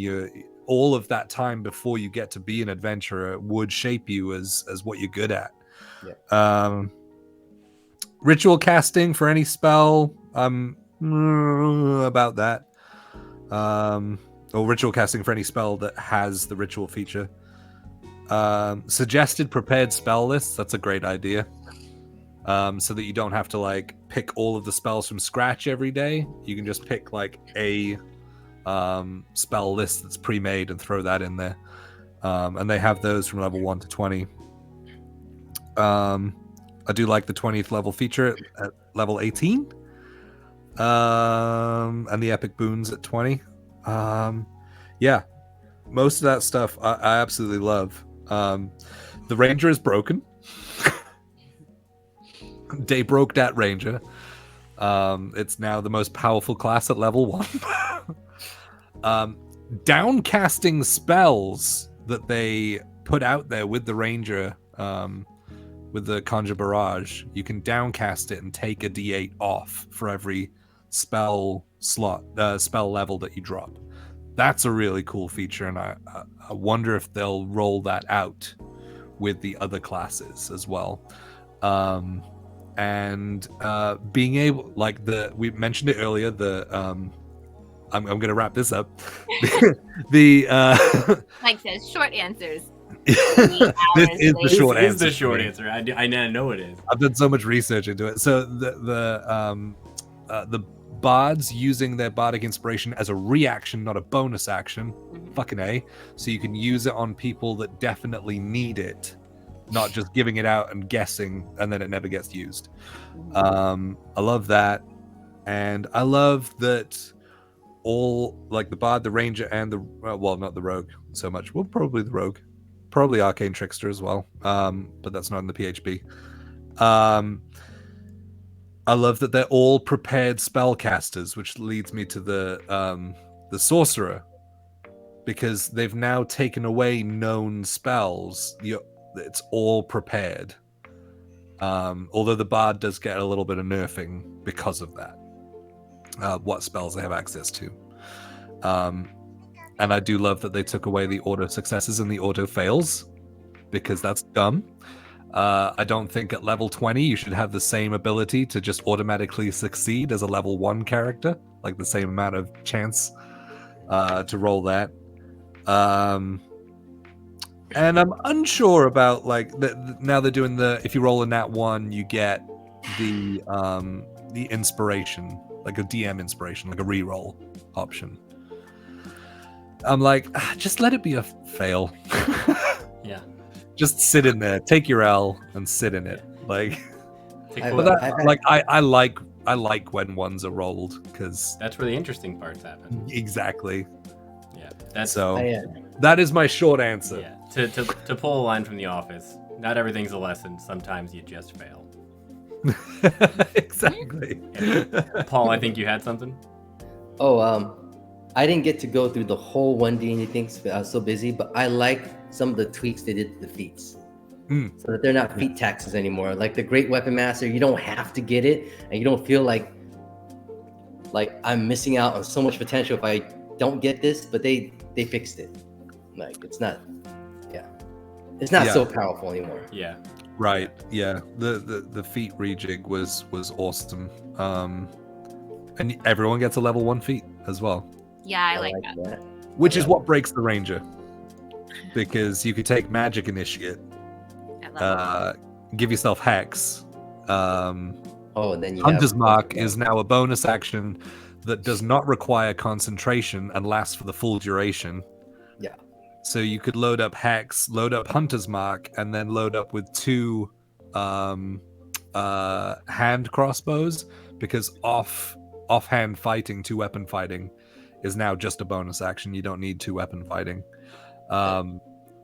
all of that time before you get to be an adventurer would shape you as what you're good at. Ritual casting for any spell, about that. Or ritual casting for any spell that has the ritual feature. Suggested prepared spell lists, that's a great idea. So that you don't have to like pick all of the spells from scratch every day. You can just pick like a spell list that's pre-made and throw that in there. And they have those from level 1 to 20. I do like the 20th level feature at level 18. And the epic boons at 20. Yeah, most of that stuff I absolutely love. The ranger is broken. They broke that ranger. It's now the most powerful class at level 1. Downcasting spells that they put out there with the ranger, with the conjure barrage, you can downcast it and take a d8 off for every spell level that you drop. That's a really cool feature, and I wonder if they'll roll that out with the other classes as well. And being able, like we mentioned it earlier, I'm going to wrap this up. Mike says short answers. This is the short This is answer. the short answer. I know it is. I've done so much research into it. So the bards using their bardic inspiration as a reaction, not a bonus action. Fucking A. So you can use it on people that definitely need it, not just giving it out and guessing and then it never gets used. I love that. And I love that all, like the bard, the ranger, and well, not the rogue so much. Well, probably the rogue. Probably arcane trickster as well. But that's not in the PHP. I love that they're all prepared spellcasters, which leads me to the sorcerer, because they've now taken away known spells. It's all prepared. Although the bard does get a little bit of nerfing because of that. What spells they have access to. And I do love that they took away the auto successes and the auto fails, because that's dumb. I don't think at level 20 you should have the same ability to just automatically succeed as a level 1 character, like the same amount of chance to roll that. And I'm unsure about like now they're doing if you roll a nat 1 you get the inspiration, like a DM inspiration, like a reroll option. I'm like, just let it be a fail. Yeah. Just sit in there, take your L, and sit in it. Like, Take I- full- but that, I've had- like, I like when ones are rolled because that's where the interesting parts happen. exactly. Yeah. That's So I, that is my short answer. yeah. To pull a line from The Office, not everything's a lesson. Sometimes you just fail. Exactly. Paul, I think you had something. I didn't get to go through the whole 1D anything. I was so busy, but I like some of the tweaks they did to the feats. So that they're not feat taxes anymore. Like the Great Weapon Master, you don't have to get it, and you don't feel like I'm missing out on so much potential if I don't get this. But they fixed it. Like it's not so powerful anymore. Yeah. Right. Yeah. The feat rejig was awesome. And everyone gets a level 1 feat as well, Yeah, I like that. which is what breaks the ranger, because you could take magic initiate, At level give yourself hex. And then you Hunter's have Mark is now a bonus action that does not require concentration and lasts for the full duration. Yeah. So you could load up Hex, load up Hunter's Mark, and then load up with 2 hand crossbows, because offhand fighting, 2-weapon fighting is now just a bonus action. You don't need 2-weapon fighting.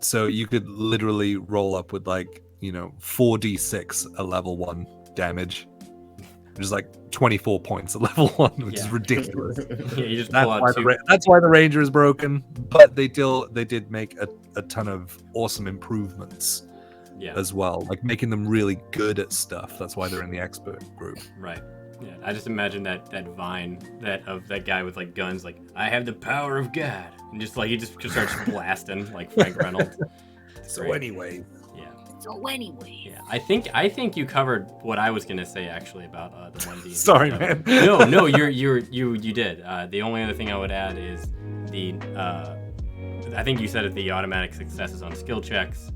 So you could literally roll up with 4d6 a level 1 damage, which is like 24 points at level 1, which is Yeah. ridiculous. Yeah, you just That's pull why, out two. that's why the Ranger is broken, but they did make a ton of awesome improvements Yeah. as well, like making them really good at stuff. That's why they're in the expert group. Right. Yeah. I just imagine that vine of that guy with like guns, like I have the power of God, and just like he just starts blasting like Frank Reynolds. So Great. anyway, Yeah. So anyway. Yeah. I think you covered what I was gonna say actually about the 1D. sorry, man. No, you did. The only other thing I would add is the I think you said it, the automatic successes on skill checks.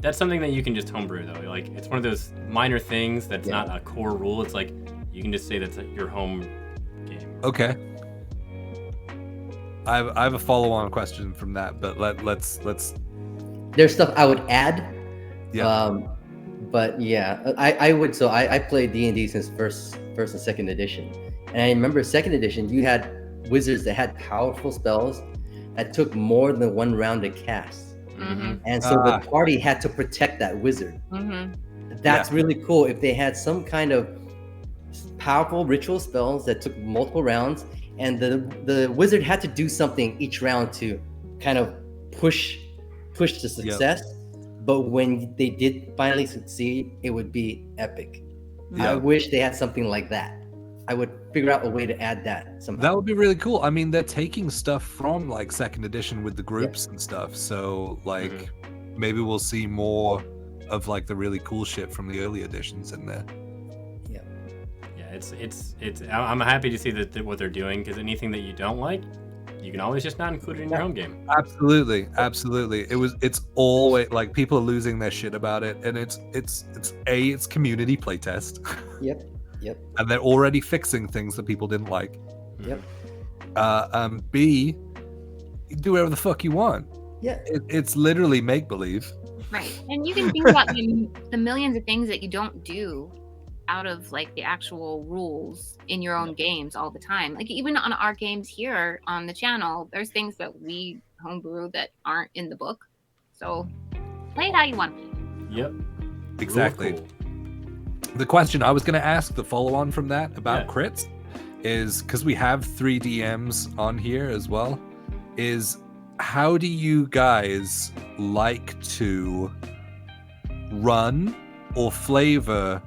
That's something that you can just homebrew though. Like it's one of those minor things that's not a core rule. It's like you can just say that's your home game. Okay. I have a follow-on question from that, but let's There's stuff I would add. yeah. But yeah, I would. So I played D&D since first and second edition, and I remember second edition you had wizards that had powerful spells that took more than 1 round to cast, Mm-hmm. and so the party had to protect that wizard. Mm-hmm. That's really cool. If they had some kind of powerful ritual spells that took multiple rounds, and the wizard had to do something each round to kind of push to success. But when they did finally succeed, it would be epic. Yeah. I wish they had something like that. I would figure out a way to add that somehow. That would be really cool. I mean, they're taking stuff from like second edition with the groups and stuff. So like maybe we'll see more of like the really cool shit from the early editions in there. Yeah, it's. I'm happy to see that what they're doing, because anything that you don't like, you can always just not include it in your home game. Absolutely. It's always like people are losing their shit about it, and it's community playtest. Yep. And they're already fixing things that people didn't like. Yep. B, you do whatever the fuck you want. Yeah. It's literally make believe. Right. And you can think about the millions of things that you don't do out of like the actual rules in your own games all the time. Like even on our games here on the channel, there's things that we homebrew that aren't in the book. So play it how you want to. Yep. Exactly. Real cool. The question I was going to ask, the follow on from that about crits, is because we have 3 DMs on here as well, is how do you guys like to run or flavor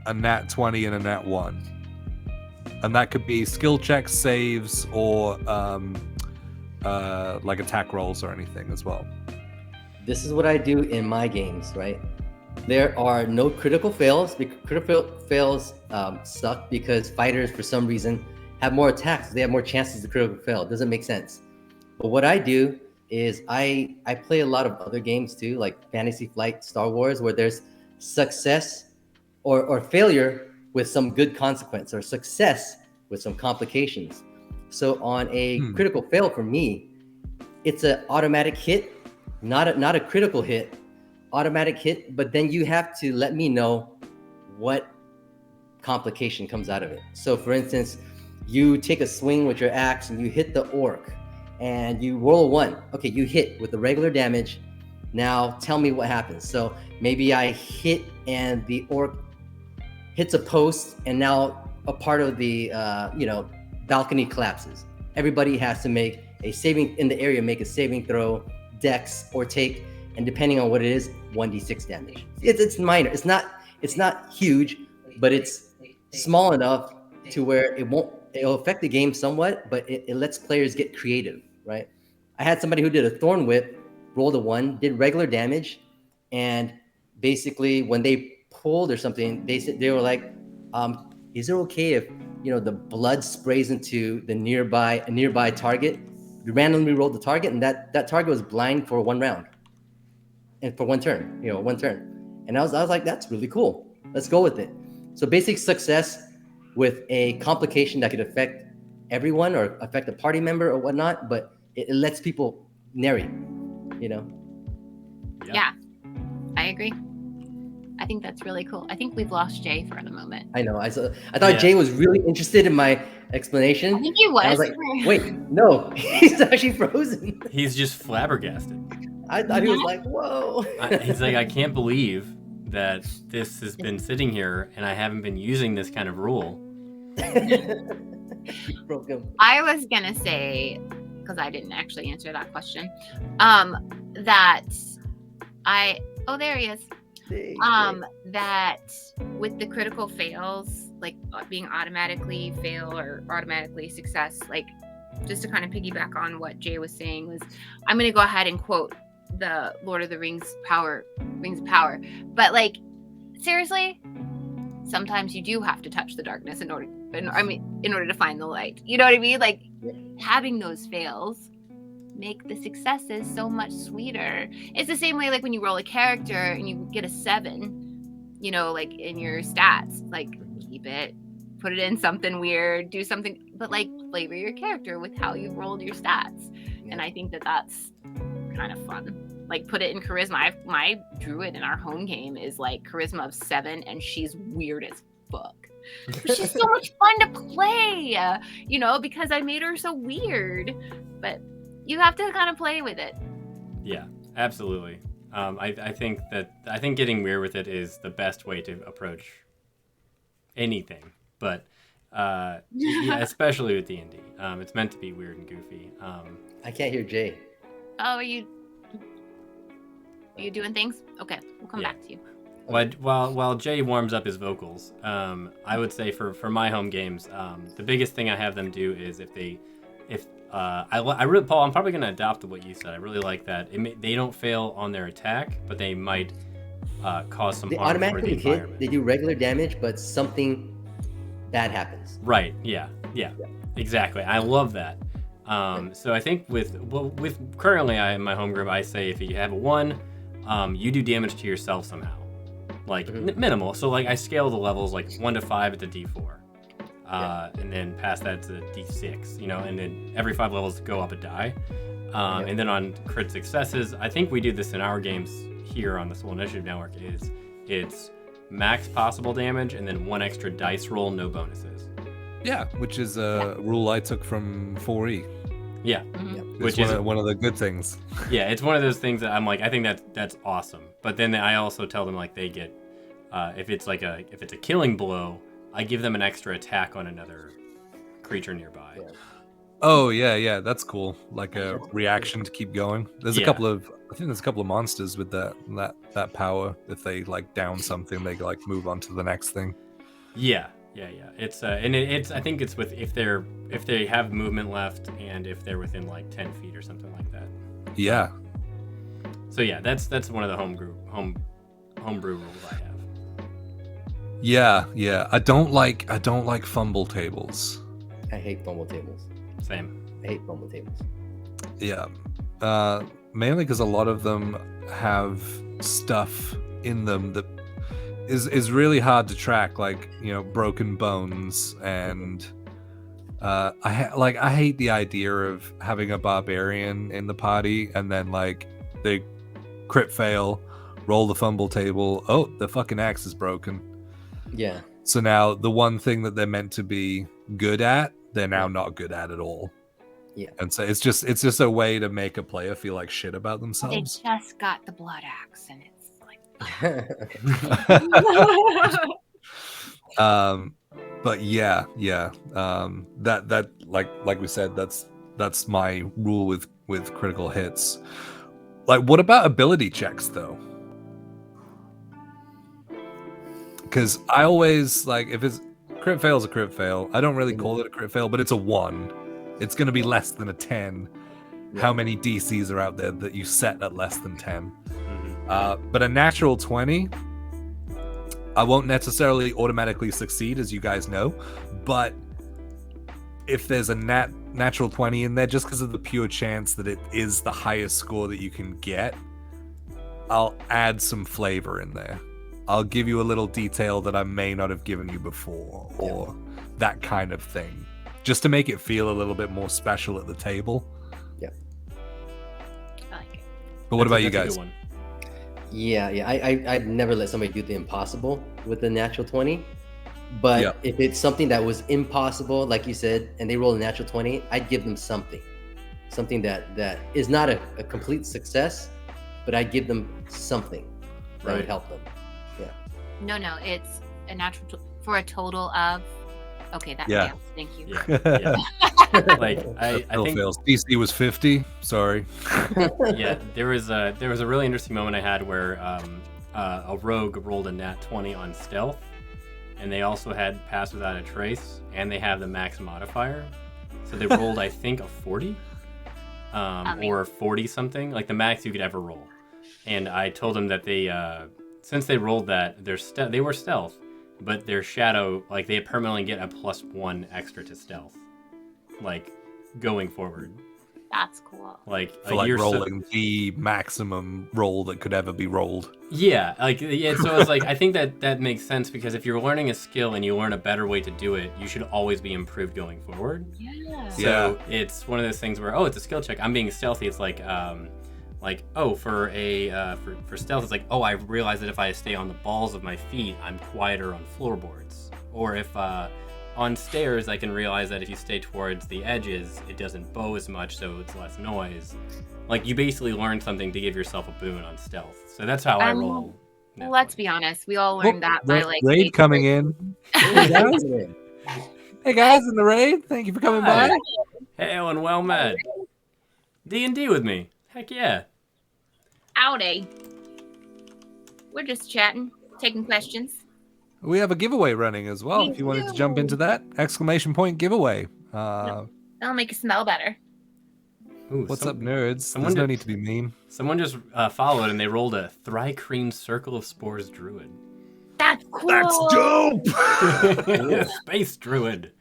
a nat 20 and a nat 1? And that could be skill checks, saves, or like attack rolls or anything as well. This is what I do in my games, right? There are no critical fails. Critical fails suck because fighters, for some reason, have more attacks. They have more chances to critical fail. It doesn't make sense. But what I do is I play a lot of other games too, like Fantasy Flight, Star Wars, where there's success or failure with some good consequence, or success with some complications. So on a critical fail for me, it's an automatic hit, not a critical hit, automatic hit. But then you have to let me know what complication comes out of it. So, for instance, you take a swing with your axe and you hit the orc, and you roll a 1. Okay, you hit with the regular damage. Now tell me what happens. So maybe I hit and the orc hits a post, and now a part of the balcony collapses. Everybody has to make a saving in the area, make a saving throw, dex, or take, and depending on what it is, 1d6 damage. It's minor. It's not huge, but it's small enough to where it'll affect the game somewhat, but it lets players get creative, right? I had somebody who did a thorn whip, rolled a 1, did regular damage, and basically when they pulled or something, they were like, is it okay if the blood sprays into the nearby target? We randomly rolled the target, and that target was blind for 1 round, and for 1 turn, 1 turn. And I was like, that's really cool. Let's go with it. So basic success with a complication that could affect everyone or affect a party member or whatnot, but it lets people narrate, Yeah, I agree. I think that's really cool. I think we've lost Jay for the moment. I know. I thought Jay was really interested in my explanation. I think he was. I was like, wait, no, he's actually frozen. He's just flabbergasted. I thought he was like, whoa. He's like, I can't believe that this has been sitting here and I haven't been using this kind of rule. Broke him. I was gonna say, because I didn't actually answer that question, that there he is. That with the critical fails, like being automatically fail or automatically success, like just to kind of piggyback on what Jay was saying, was I'm going to go ahead and quote the Lord of the Rings Rings of Power. But like, seriously, sometimes you do have to touch the darkness in order to find the light. You know what I mean? Like having those fails make the successes so much sweeter. It's the same way like when you roll a character and you get a 7, like in your stats, like keep it, put it in something weird, do something, but like flavor your character with how you rolled your stats. And I think that that's kind of fun. Like put it in charisma. My druid in our home game is like charisma of 7, and she's weird as fuck. But she's so much fun to play, because I made her so weird. But you have to kind of play with it. Yeah, absolutely. I think getting weird with it is the best way to approach anything, but especially with D&D. It's meant to be weird and goofy. I can't hear Jay. Oh, are you doing things? Okay, we'll come back to you. While Jay warms up his vocals, I would say for my home games, the biggest thing I have them do is Paul, I'm probably going to adopt what you said. I really like that. They don't fail on their attack, but they might cause some harm for the environment. Hit. They do regular damage, but something bad happens. Right. Yeah. Exactly. I love that. So I think with currently in my home group, I say if you have a 1, you do damage to yourself somehow, like minimal. So like I scale the levels like 1 to 5 at the D4. And then past that to D6, and then every 5 levels go up a die. And then on crit successes, I think we do this in our games here on the Swole Initiative Network, it's max possible damage and then 1 extra dice roll, no bonuses. Yeah, which is a rule I took from 4E. Yeah. Which is one of the good things. Yeah, it's one of those things that I'm like, I think that's awesome. But then I also tell them like they get, if it's a killing blow, I give them an extra attack on another creature nearby. Yeah. Oh yeah, that's cool. Like a reaction to keep going. There's a couple of monsters with that power. If they like down something, they like move on to the next thing. Yeah. It's I think it's with if they have movement left and if they're within like 10 feet or something like that. Yeah. So yeah, that's one of the homebrew rules I have. Yeah. I don't like fumble tables. I hate fumble tables. Same. I hate fumble tables. Yeah. Mainly because a lot of them have stuff in them that is really hard to track, like broken bones and I hate the idea of having a barbarian in the party and then like they crit fail, roll the fumble table. Oh, the fucking axe is broken. Yeah. So now the one thing that they're meant to be good at, they're now not good at all. Yeah. And so it's just a way to make a player feel like shit about They themselves. just got the blood axe, and it's like. But yeah. That like we said, that's my rule with critical hits. Like, what about ability checks though? Because I always like, if it's crit fail is a crit fail. I don't really call it a crit fail, but it's a 1. It's going to be less than a 10. How many DCs are out there that you set at less than 10? But a natural 20, I won't necessarily automatically succeed, as you guys know. But if there's a natural 20 in there, just because of the pure chance that it is the highest score that you can get, I'll add some flavor in there. I'll give you a little detail that I may not have given you before, or that kind of thing, just to make it feel a little bit more special at the table. Yeah. I like it. But what about you That's a guys? good one. Yeah. I'd never let somebody do the impossible with the natural 20. But if it's something that was impossible, like you said, and they roll a natural 20, I'd give them something that is not a complete success, but I'd give them something that would help them. No, it's a natural for a total of. Okay, that Yeah. fails. Thank you. Yeah. Like I Still think fails. DC was 50. Sorry. yeah, there was a really interesting moment I had where a rogue rolled a nat 20 on stealth, and they also had pass without a trace, and they have the max modifier, so they rolled I think a 40, or 40 something, like the max you could ever roll. And I told them that they since they rolled that, they were stealth, but their shadow, like they permanently get a +1 extra to stealth, like going forward. That's cool. Like For like rolling the maximum roll that could ever be rolled. Yeah, like so it's like I think that makes sense, because if you're learning a skill and you learn a better way to do it, you should always be improved going forward. Yeah. So it's one of those things where it's a skill check. I'm being stealthy. It's like for stealth, it's like I realize that if I stay on the balls of my feet, I'm quieter on floorboards. Or if on stairs, I can realize that if you stay towards the edges, it doesn't bow as much, so it's less noise. Like, you basically learn something to give yourself a boon on stealth. So that's how I roll. Let's be honest, we all learned that by like raid coming in. Hey guys in the raid, thank you for coming by. Hail and well met. D&D with me. Heck yeah. Howdy. We're just chatting, taking questions. We have a giveaway running as well. If you wanted to jump into that, ! Giveaway. That'll make it smell better. Ooh, What's up, nerds? There's no need to be mean. Someone just followed and they rolled a Thry-Kreen Circle of Spores Druid. That's cool. That's dope! Space Druid.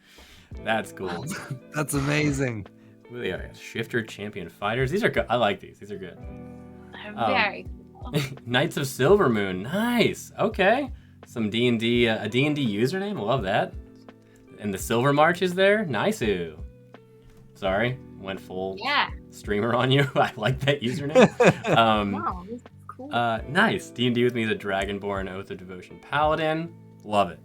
That's cool. That's amazing. Ooh, they are Shifter Champion Fighters. These are good. I like these. These are good. Very cool. Knights of Silvermoon. Nice. Okay. Some D&D, a D&D username. Love that. And the Silver March is there. Nice-oo. Sorry. Went full streamer on you. I like that username. Wow, this is cool. Nice. D&D with me is a Dragonborn Oath of Devotion Paladin. Love it.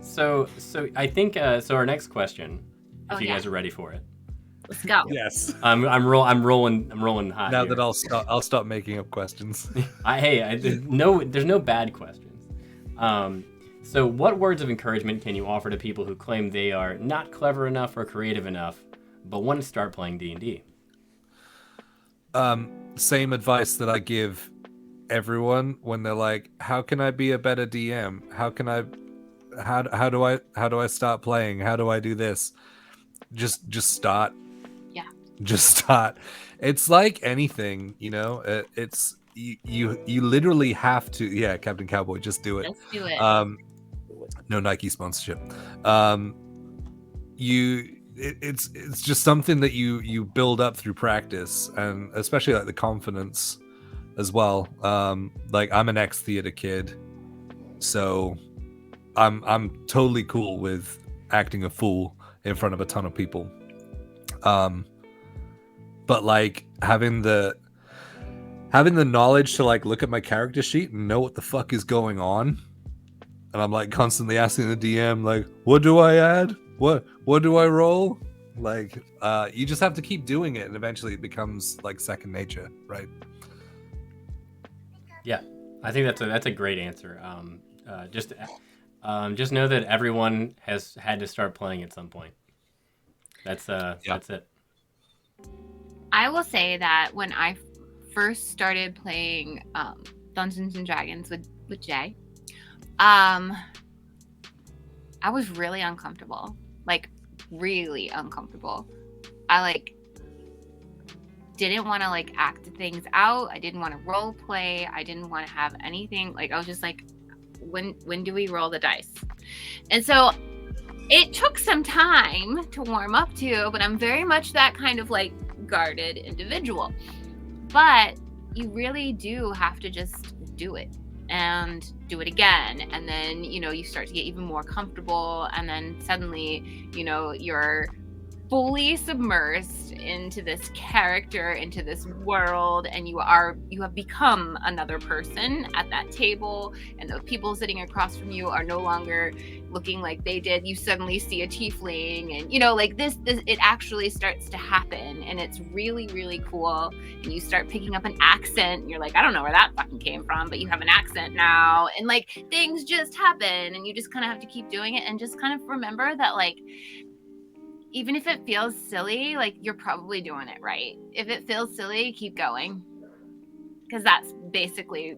So I think so. Our next question, if you guys are ready for it. Let's go. Yes. I'm rolling hot. Now here. that I'll stop making up questions. There's no bad questions. So what words of encouragement can you offer to people who claim they are not clever enough or creative enough, but want to start playing D&D? Same advice that I give everyone when they're like, "How can I be a better DM? How do I start playing? How do I do this?" Just start. Yeah. Just start. It's like anything, it's you literally have to. Yeah, Captain Cowboy, just do it. Let's do it. No Nike sponsorship. It's just something that you build up through practice, and especially like the confidence as well. Like, I'm an ex-theater kid, so I'm totally cool with acting a fool in front of a ton of people. But like having the knowledge to like look at my character sheet and know what the fuck is going on, and I'm like constantly asking the DM like, what do I add? What do I roll? Like, you just have to keep doing it, and eventually it becomes like second nature, right? Yeah, I think that's a great answer. Just know that everyone has had to start playing at some point. That's it. I will say that when I first started playing Dungeons and Dragons with Jay, I was really uncomfortable, like really uncomfortable. I like didn't want to like act things out. I didn't want to role play. I didn't want to have anything. Like I was just like, when do we roll the dice? And so it took some time to warm up to, but I'm very much that kind of like guarded individual. But you really do have to just do it and do it again. And then, you start to get even more comfortable. And then suddenly, you're fully submersed into this character, into this world, and you have become another person at that table, and the people sitting across from you are no longer looking like they did. You suddenly see a tiefling, and like this it actually starts to happen, and it's really, really cool. And you start picking up an accent, and you're like, I don't know where that fucking came from, but you have an accent now, and like things just happen, and you just kind of have to keep doing it, and just kind of remember that like even if it feels silly, like you're probably doing it right. If it feels silly, keep going. Because that's basically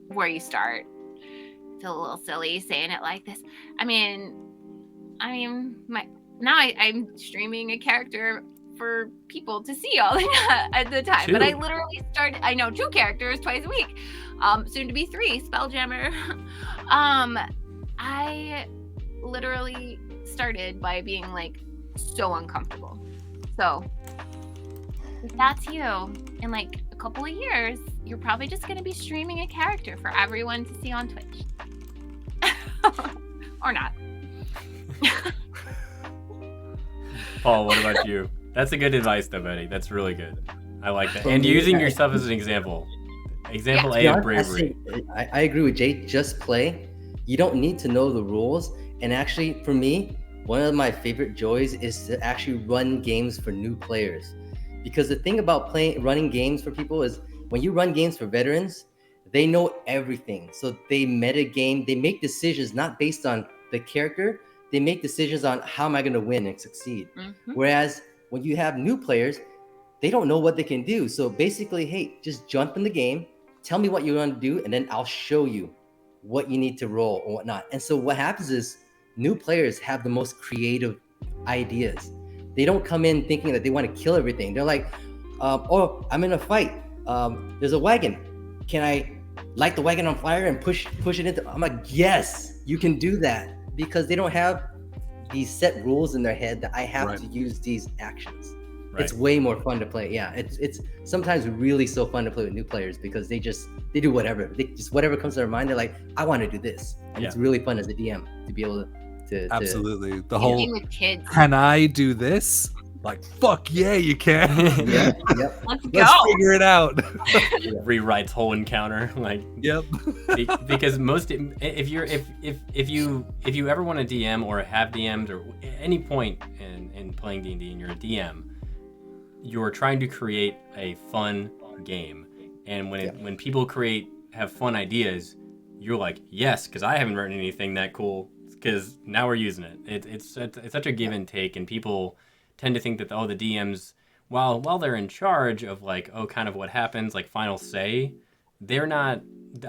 where you start. Feel a little silly saying it like this. I'm streaming a character for people to see all at the time. 2. But I literally started, 2 characters twice a week. Soon to be 3, Spelljammer. I literally started by being like, so uncomfortable. So if that's you, in like a couple of years, you're probably just going to be streaming a character for everyone to see on Twitch. Or not. Paul, what about you? That's a good advice though, buddy. That's really good. I like that. And using yourself as an example. Example A of bravery. I agree with Jay. Just play. You don't need to know the rules. And actually, for me, one of my favorite joys is to actually run games for new players. Because the thing about running games for people is when you run games for veterans, they know everything. So they meta game, they make decisions not based on the character, they make decisions on how am I going to win and succeed. Mm-hmm. Whereas when you have new players, they don't know what they can do. So basically, hey, just jump in the game, tell me what you want to do, and then I'll show you what you need to roll or whatnot. And so what happens is new players have the most creative ideas. They don't come in thinking that they want to kill everything. They're like, oh, I'm in a fight. There's a wagon. Can I light the wagon on fire and push it into? I'm like, yes, you can do that, because they don't have these set rules in their head that I have to use these actions. Right. It's way more fun to play. Yeah, it's sometimes really so fun to play with new players because they do whatever. They just whatever comes to their mind. They're like, I want to do this, and it's really fun as a DM to be able to absolutely the whole with kids. Can I do this? Like, fuck yeah, you can. Yep. Let's figure it out. Rewrites whole encounter, like. Yep. Because if you ever want to DM or have DM'd or any point in playing D&D and you're a DM, you're trying to create a fun game, and when people have fun ideas, you're like, yes, because I haven't written anything that cool. Because now we're using it. It's such a give and take, and people tend to think that the DMs, while they're in charge of like kind of what happens, like final say, they're not.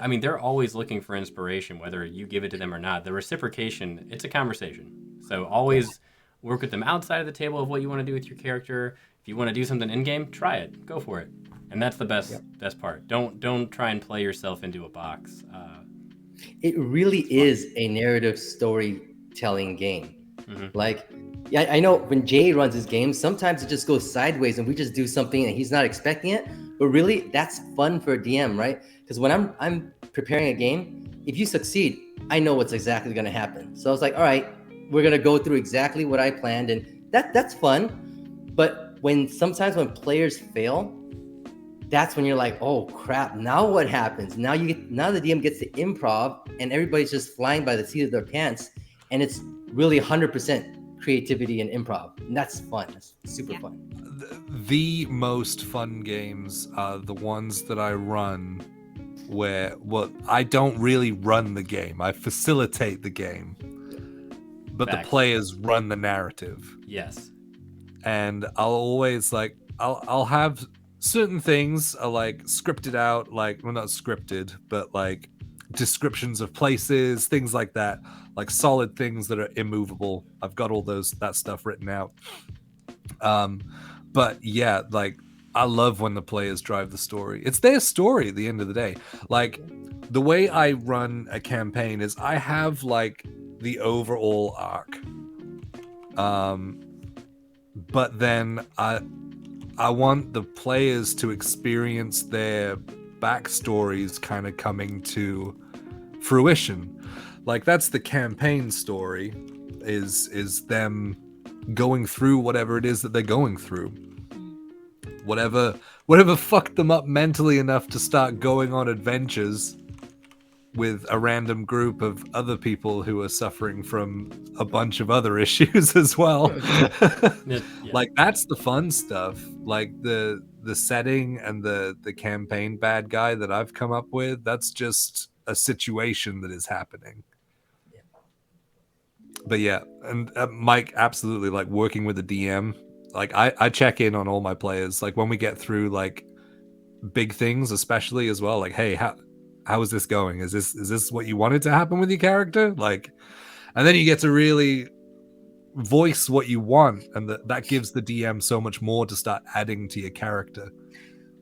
I mean, they're always looking for inspiration, whether you give it to them or not. The reciprocation, it's a conversation. So always work with them outside of the table of what you want to do with your character. If you want to do something in game, try it, go for it, and that's the best part. Don't try and play yourself into a box. It really is a narrative storytelling game. Mm-hmm. Like, yeah, I know when Jay runs his games, sometimes it just goes sideways and we just do something and he's not expecting it. But really, that's fun for a DM, right? Because when I'm preparing a game, if you succeed, I know what's exactly going to happen. So I was like, all right, we're gonna go through exactly what I planned, and that's fun. But sometimes when players fail, that's when you're like, oh crap, now what happens? Now the DM gets to improv, and everybody's just flying by the seat of their pants, and it's really 100% creativity and improv, and that's fun. That's super fun. The most fun games are the ones that I run where, well, I don't really run the game. I facilitate the game. But Facts. the players run the narrative. Yes. And I'll always I'll have certain things are like scripted out, like, well, not scripted, but like descriptions of places, things like that, like solid things that are immovable. I've got all that stuff written out. But yeah, like, I love when the players drive the story. It's their story at the end of the day. Like, the way I run a campaign is I have like the overall arc. But then I want the players to experience their backstories kind of coming to fruition. Like, that's the campaign story, is them going through whatever it is that they're going through. Whatever fucked them up mentally enough to start going on adventures with a random group of other people who are suffering from a bunch of other issues as well. Yeah. Like, that's the fun stuff. Like the setting and the campaign bad guy that I've come up with, that's just a situation that is happening. But yeah, and Mike, absolutely, like, working with the DM, like, I check in on all my players, like, when we get through like big things, especially as well, like, hey, how is this going? Is this what you wanted to happen with your character? Like, and then you get to really voice what you want, and that gives the DM so much more to start adding to your character.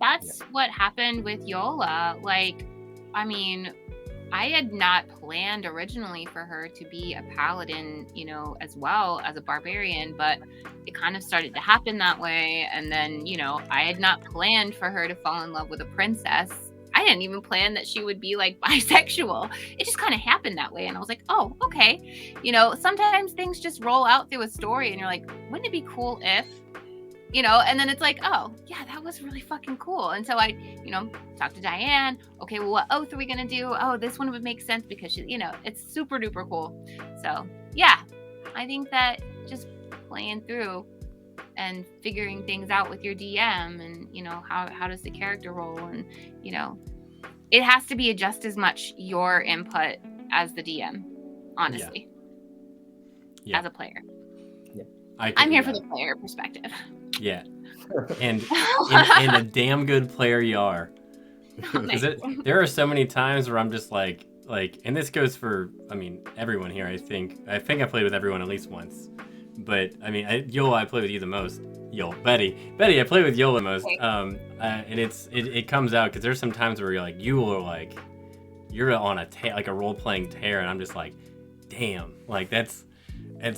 That's what happened with Yola. Like, I mean, I had not planned originally for her to be a paladin, you know, as well as a barbarian, but it kind of started to happen that way. And then, you know, I had not planned for her to fall in love with a princess. I didn't even plan that she would be like bisexual. It just kind of happened that way. And I was like, oh, okay. You know, sometimes things just roll out through a story and you're like, wouldn't it be cool if, you know, and then it's like, oh yeah, that was really fucking cool. And so I, you know, talked to Diane. Okay, well, what oath are we gonna do? Oh, this one would make sense because she, you know, it's super duper cool. So yeah, I think that just playing through and figuring things out with your DM, and you know, how does the character roll, and you know, it has to be just as much your input as the DM, honestly. Yeah. As a player. Yeah. I'm here for the player perspective. Yeah. And a damn good player you are. Nice. There are so many times where I'm just like, and this goes for, I mean, everyone here. I think I played with everyone at least once, but I mean, Yola, I played with you the most. Betty, I played with Yola the most. And it comes out because there's some times where you're on a role playing tear, and I'm just like, damn, like it's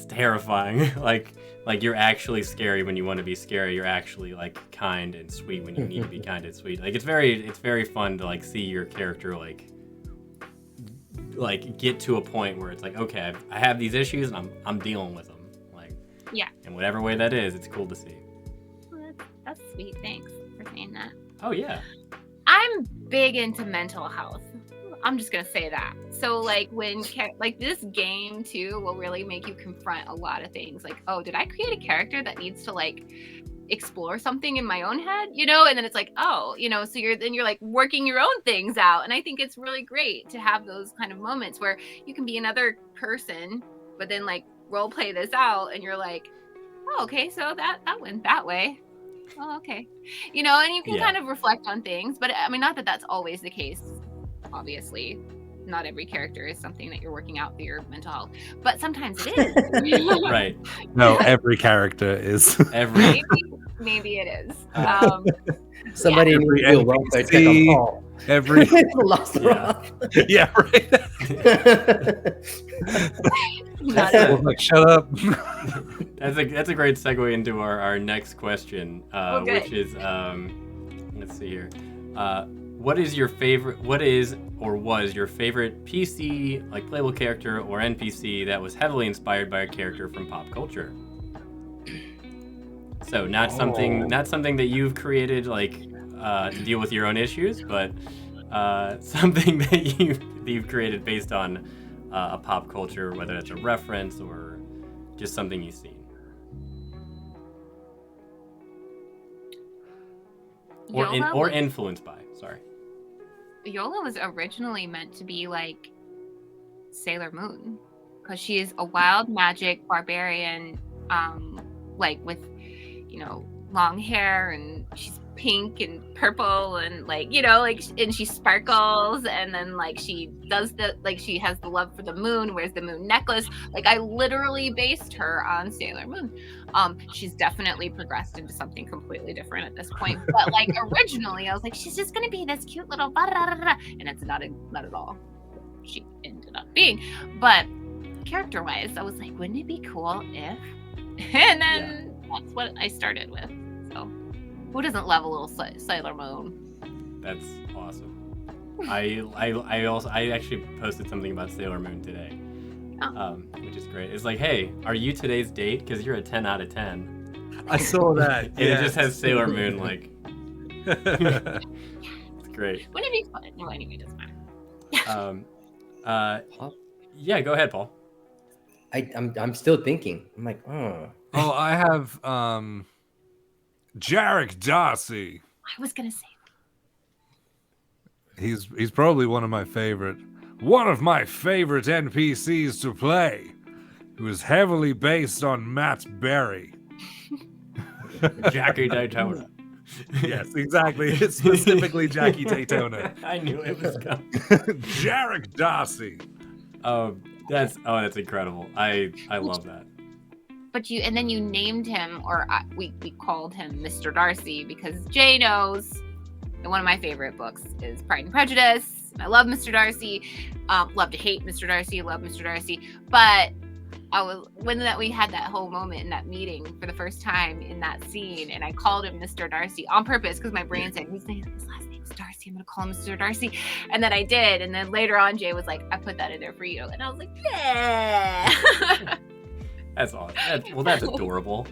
terrifying. like you're actually scary when you want to be scary. You're actually like kind and sweet when you need to be kind and sweet. Like it's very fun to like see your character like get to a point where it's like, okay, I have these issues and I'm dealing with them. Like, yeah. In whatever way that is, it's cool to see. Well, that's sweet. Thanks for saying that. Oh yeah. I'm big into mental health. I'm just gonna say that. So like when this game too will really make you confront a lot of things. Like, oh, did I create a character that needs to like explore something in my own head, you know? And then it's like, oh, you know, so you're like working your own things out. And I think it's really great to have those kind of moments where you can be another person, but then like role play this out, and you're like, oh, okay, so that went that way. Oh, okay, you know, and you can kind of reflect on things. But I mean, not that that's always the case. Obviously, not every character is something that you're working out through your mental health, but sometimes it is. Right. No, every character is. Maybe it is. Somebody needs to do a welfare check on Paul. Every lost the rock. Yeah, right. Shut up. That's a great segue into our next question, which is let's see here. what is your favorite? What is or was your favorite PC like playable character or NPC that was heavily inspired by a character from pop culture? So not something that you've created like to deal with your own issues, but something that you've created based on a pop culture, whether it's a reference or just something you've seen. Or influenced by. Sorry. Yola was originally meant to be like Sailor Moon, because she is a wild magic barbarian, like with, long hair, and she's pink and purple, and and she sparkles, and then she does she has the love for the moon, wears the moon necklace. I literally based her on Sailor Moon. She's definitely progressed into something completely different at this point, but originally I was like, she's just gonna be this cute little and it's not at all she ended up being. But character wise, I was like, wouldn't it be cool if and then that's what I started with. So who doesn't love a little Sailor Moon? That's awesome. I actually posted something about Sailor Moon today, which is great. It's like, hey, are you today's date? Because you're a 10 out of 10. I saw that. And it just has Sailor Moon it's great. Wouldn't it be fun? No, anyway, it doesn't matter. Yeah, go ahead, Paul. I'm still thinking. I'm like, oh. Oh, I have Jarek Darcy. I was gonna say that. He's probably one of my favorite NPCs to play, who is heavily based on Matt Berry. Jackie Daytona. Yes, exactly. It's specifically Jackie Daytona. I knew it was coming. Jarek Darcy. That's incredible. I love that. But then you named him, or we called him Mr. Darcy, because Jay knows that one of my favorite books is Pride and Prejudice. I love Mr. Darcy. Love to hate Mr. Darcy. Love Mr. Darcy. But when we had that whole moment in that meeting for the first time in that scene, and I called him Mr. Darcy on purpose because my brain said, his last name is Darcy. I'm gonna call him Mr. Darcy, and then I did. And then later on, Jay was like, "I put that in there for you," and I was like, "Yeah." That's awesome. That's adorable.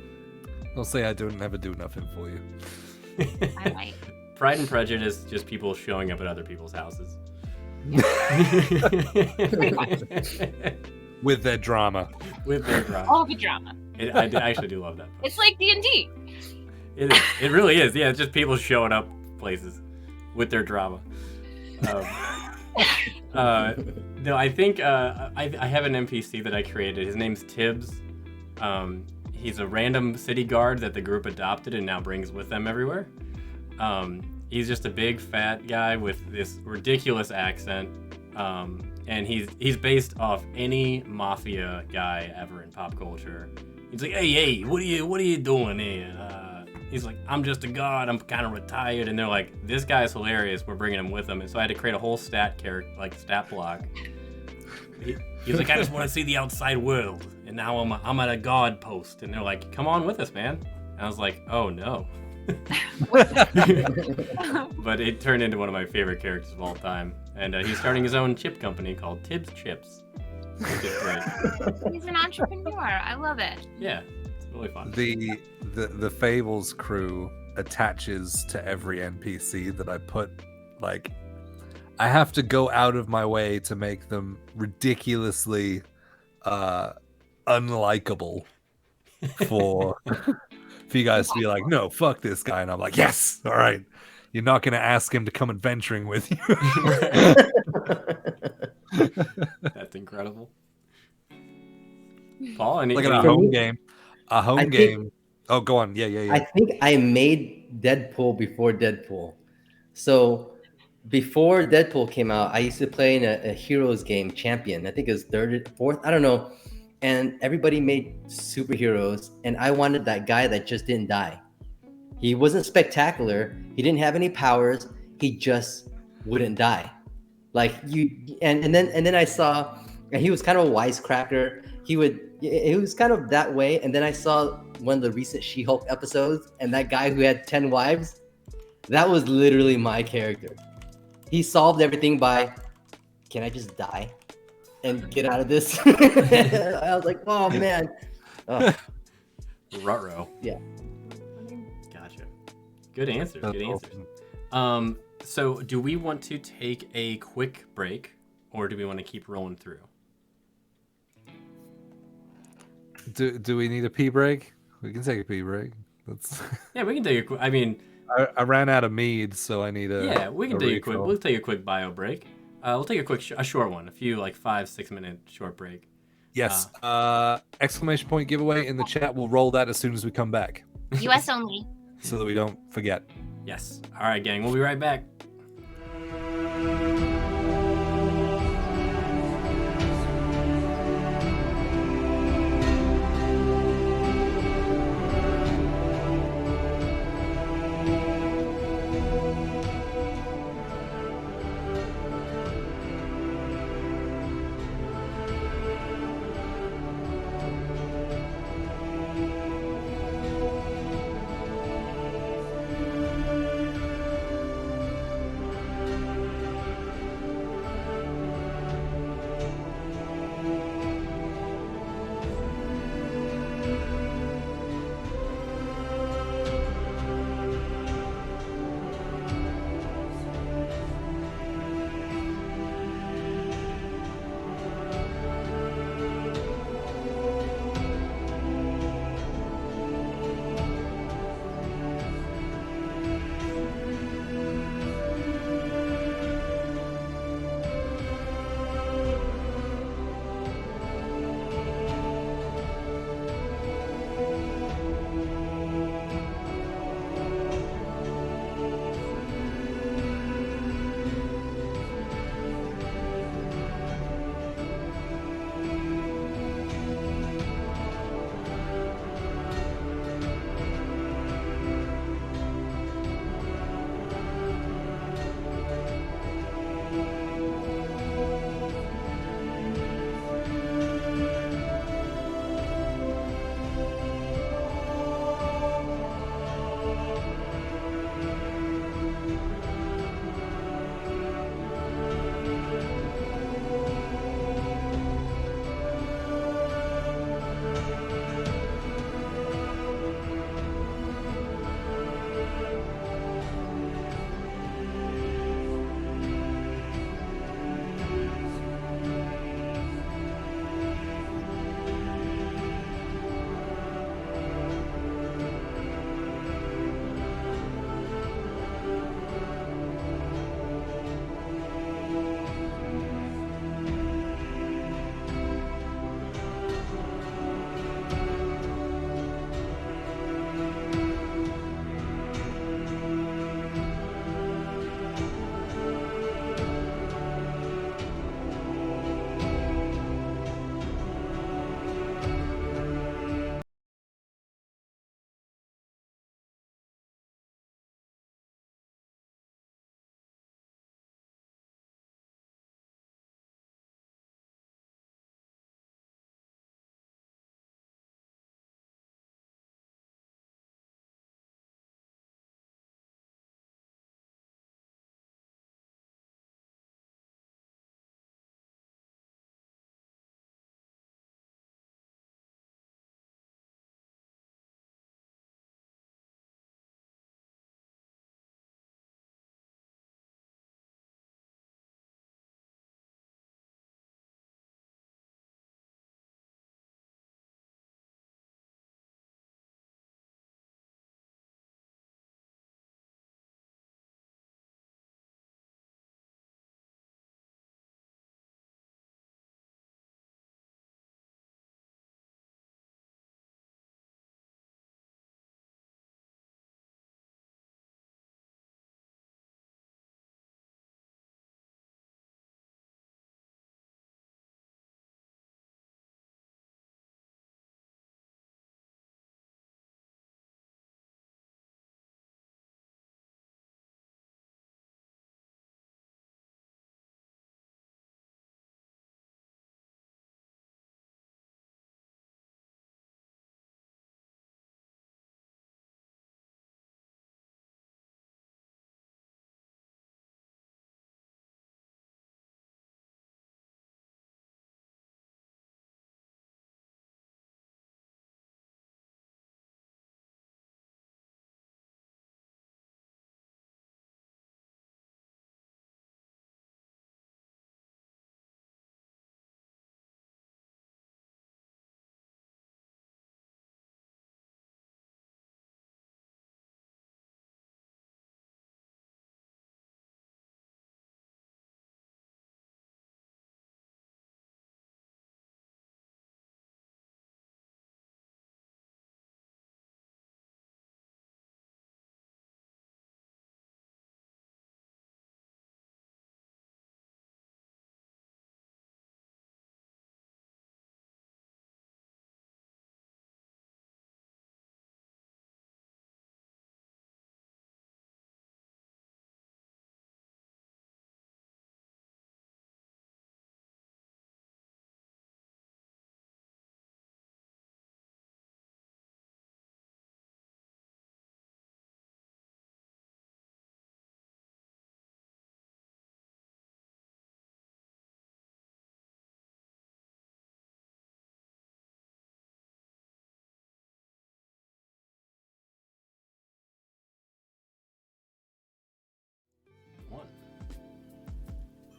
Don't say I don't never do nothing for you. I might. Pride and Prejudice, just people showing up at other people's houses. With their drama. All the drama. I actually do love that. It's like D&D. It is. It really is. Yeah, it's just people showing up places with their drama. No, I think I have an NPC that I created. His name's Tibbs. He's a random city guard that the group adopted and now brings with them everywhere. He's just a big fat guy with this ridiculous accent. And he's based off any mafia guy ever in pop culture. He's like, hey, what are you doing here? He's like, I'm just a god. I'm kind of retired. And they're like, this guy's hilarious. We're bringing him with them. And so I had to create a whole stat block. He's like, I just want to see the outside world. And now I'm at a god post. And they're like, come on with us, man. And I was like, oh no. But it turned into one of my favorite characters of all time. And he's starting his own chip company called Tibbs Chips. Which is great. He's an entrepreneur. I love it. Yeah, it's really fun. The Fables crew attaches to every NPC that I put. I have to go out of my way to make them ridiculously unlikable for you guys to be like, no, fuck this guy. And I'm like, yes, all right. You're not going to ask him to come adventuring with you. That's incredible. Paul, like a home game. Oh, go on. Yeah. I think I made Deadpool before Deadpool. So before Deadpool came out, I used to play in a Heroes game, Champion. I think it was third or fourth. I don't know. And everybody made superheroes. And I wanted that guy that just didn't die. He wasn't spectacular. He didn't have any powers. He just wouldn't die. And then I saw, and he was kind of a wisecracker. He was kind of that way. And then I saw one of the recent She-Hulk episodes, and that guy who had 10 wives, that was literally my character. he solved everything by, can I just die and get out of this? I was like, oh man. Ruh-roh. Yeah. Gotcha. Good answers. That's Good answers. awesome. So do we want to take a quick break, or do we want to keep rolling through? Do we need a pee break? We can take a pee break. That's. Yeah, we can take a quick. I mean, I ran out of mead, so I need a. yeah, we can a take a quick. refill. We'll take a quick bio break. We'll take a quick, a short one, a few like 5-6 minute short break. Yes. Exclamation point giveaway in the chat. We'll roll that as soon as we come back, US only. so that we don't forget. Yes. All right, gang. We'll be right back.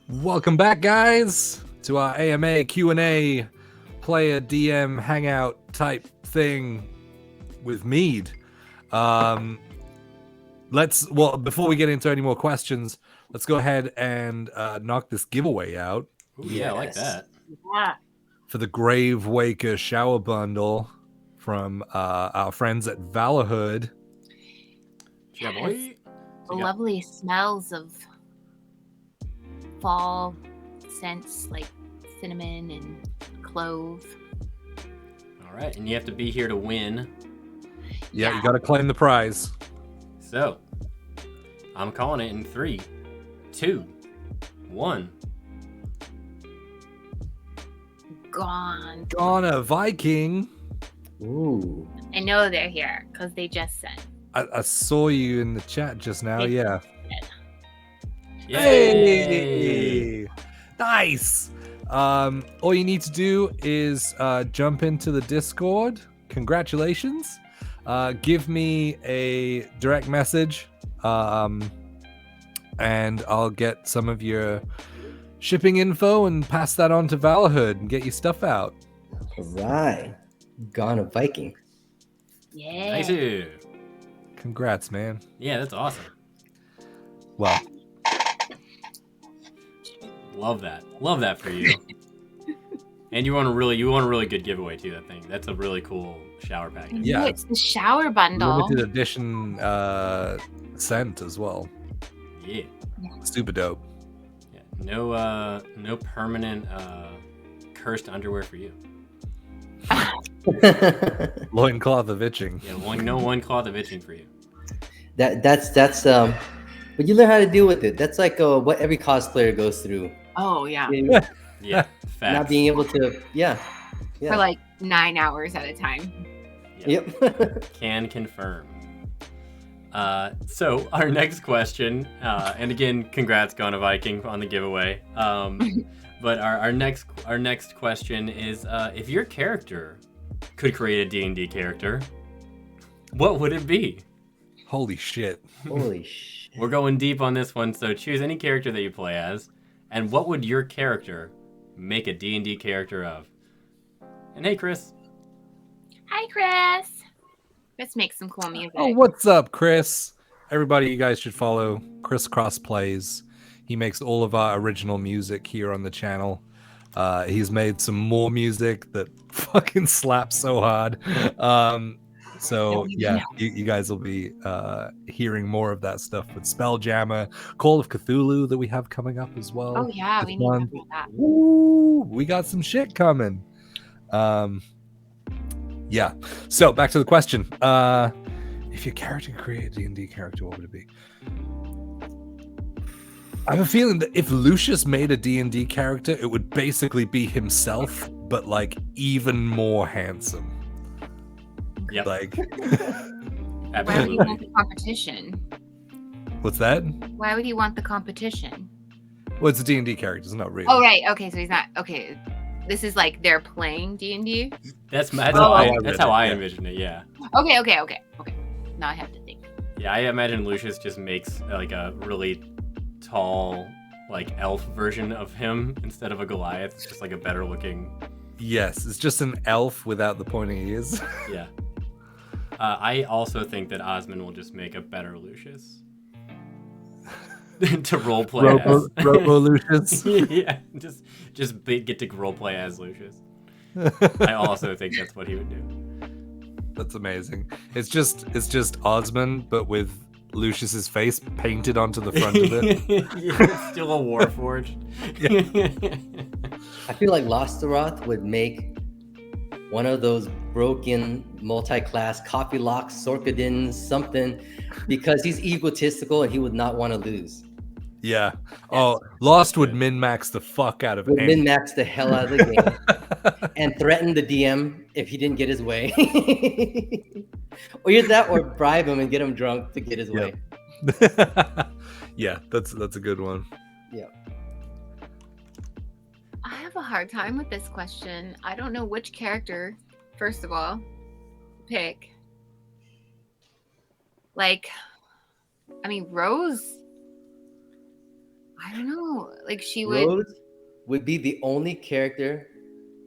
Welcome back, guys, to our AMA Q&A player DM hangout type thing with Mead. Before we get into any more questions, let's go ahead and knock this giveaway out. Ooh, yeah, I like Yes. that. Yeah. For the Grave Waker shower bundle from our friends at Valorhood. Yeah, boy. So you got- Lovely smells of fall scents like cinnamon and clove. all right, and you have to be here to win. Yeah, you got to claim the prize. So, I'm calling it in 3, 2, 1. Gone. Ghana Viking. Ooh. I know they're here because they just sent. I saw you in the chat just now. They Yeah. Yay! Hey! Nice. All you need to do is jump into the Discord. Congratulations. Give me a direct message, and I'll get some of your shipping info and pass that on to Valorhood and get your stuff out. All right. Gone a Viking. Yeah. Nice. Congrats, man. Yeah, that's awesome. Well, Love that. Love that for you. And you want a really good giveaway too. That thing. That's a really cool shower package. Yeah. Ooh, it's the shower bundle. limited edition scent as well. Yeah. Super dope. Yeah. No permanent cursed underwear for you. Loincloth of itching. Yeah, one cloth of itching for you. that's but you learn how to deal with it. That's like what every cosplayer goes through. Oh yeah. Yeah. Facts. Not being able to, yeah. For like 9 hours at a time. Yep. Can confirm. So our next question, and again, congrats, Gone a Viking, on the giveaway. But our next question is, if your character could create a D&D character, what would it be? Holy shit. Holy shit. We're going deep on this one, so choose any character that you play as, and what would your character make a D&D character of? And hey, Chris. Hi, Chris. Chris makes some cool music. Oh, what's up, Chris? Everybody, you guys should follow Chris Crossplays. He makes all of our original music here on the channel. He's made some more music that fucking slaps so hard. So yeah, you guys will be hearing more of that stuff with Spelljammer, Call of Cthulhu that we have coming up as well. Oh yeah, we need to do that. Woo, we got some shit coming. Yeah. So back to the question. If your character created a D&D character, what would it be? I have a feeling that if Lucius made a D&D character, it would basically be himself, but like even more handsome. Yep. Like, Why would you Absolutely. want the competition? what's that? Why would he want the competition? Well, it's a D&D character, it's not real. Oh right, okay, so he's not okay. This is like they're playing D&D. That's Oh, how I I read it, I yeah. envision it. Yeah. Okay. Now I have to think. Yeah, I imagine Lucius just makes like a really tall, like elf version of him instead of a Goliath. It's just like a better looking. Yes, it's just an elf without the pointy ears. Yeah. I also think that Osmond will just make a better Lucius to roleplay as. Robo Lucius. Yeah, get to roleplay as Lucius. I also think that's what he would do. That's amazing. It's just Osmond, but with Lucius's face painted onto the front of it. Yeah, it's still a Warforged. I feel like Lostaroth would make one of those broken multi-class coffee locks, Sorkadins, something, because he's egotistical and he would not want to lose. Yeah. Oh, Lost would min-max the fuck out of Would it. min-max the hell out of the game and threaten the DM if he didn't get his way. Or either that or bribe him and get him drunk to get his way. Yeah, that's a good one. Yeah. I have a hard time with this question. I don't know which character, first of all, to pick. Like, I mean, Rose. I don't know. Like she would. Rose would be the only character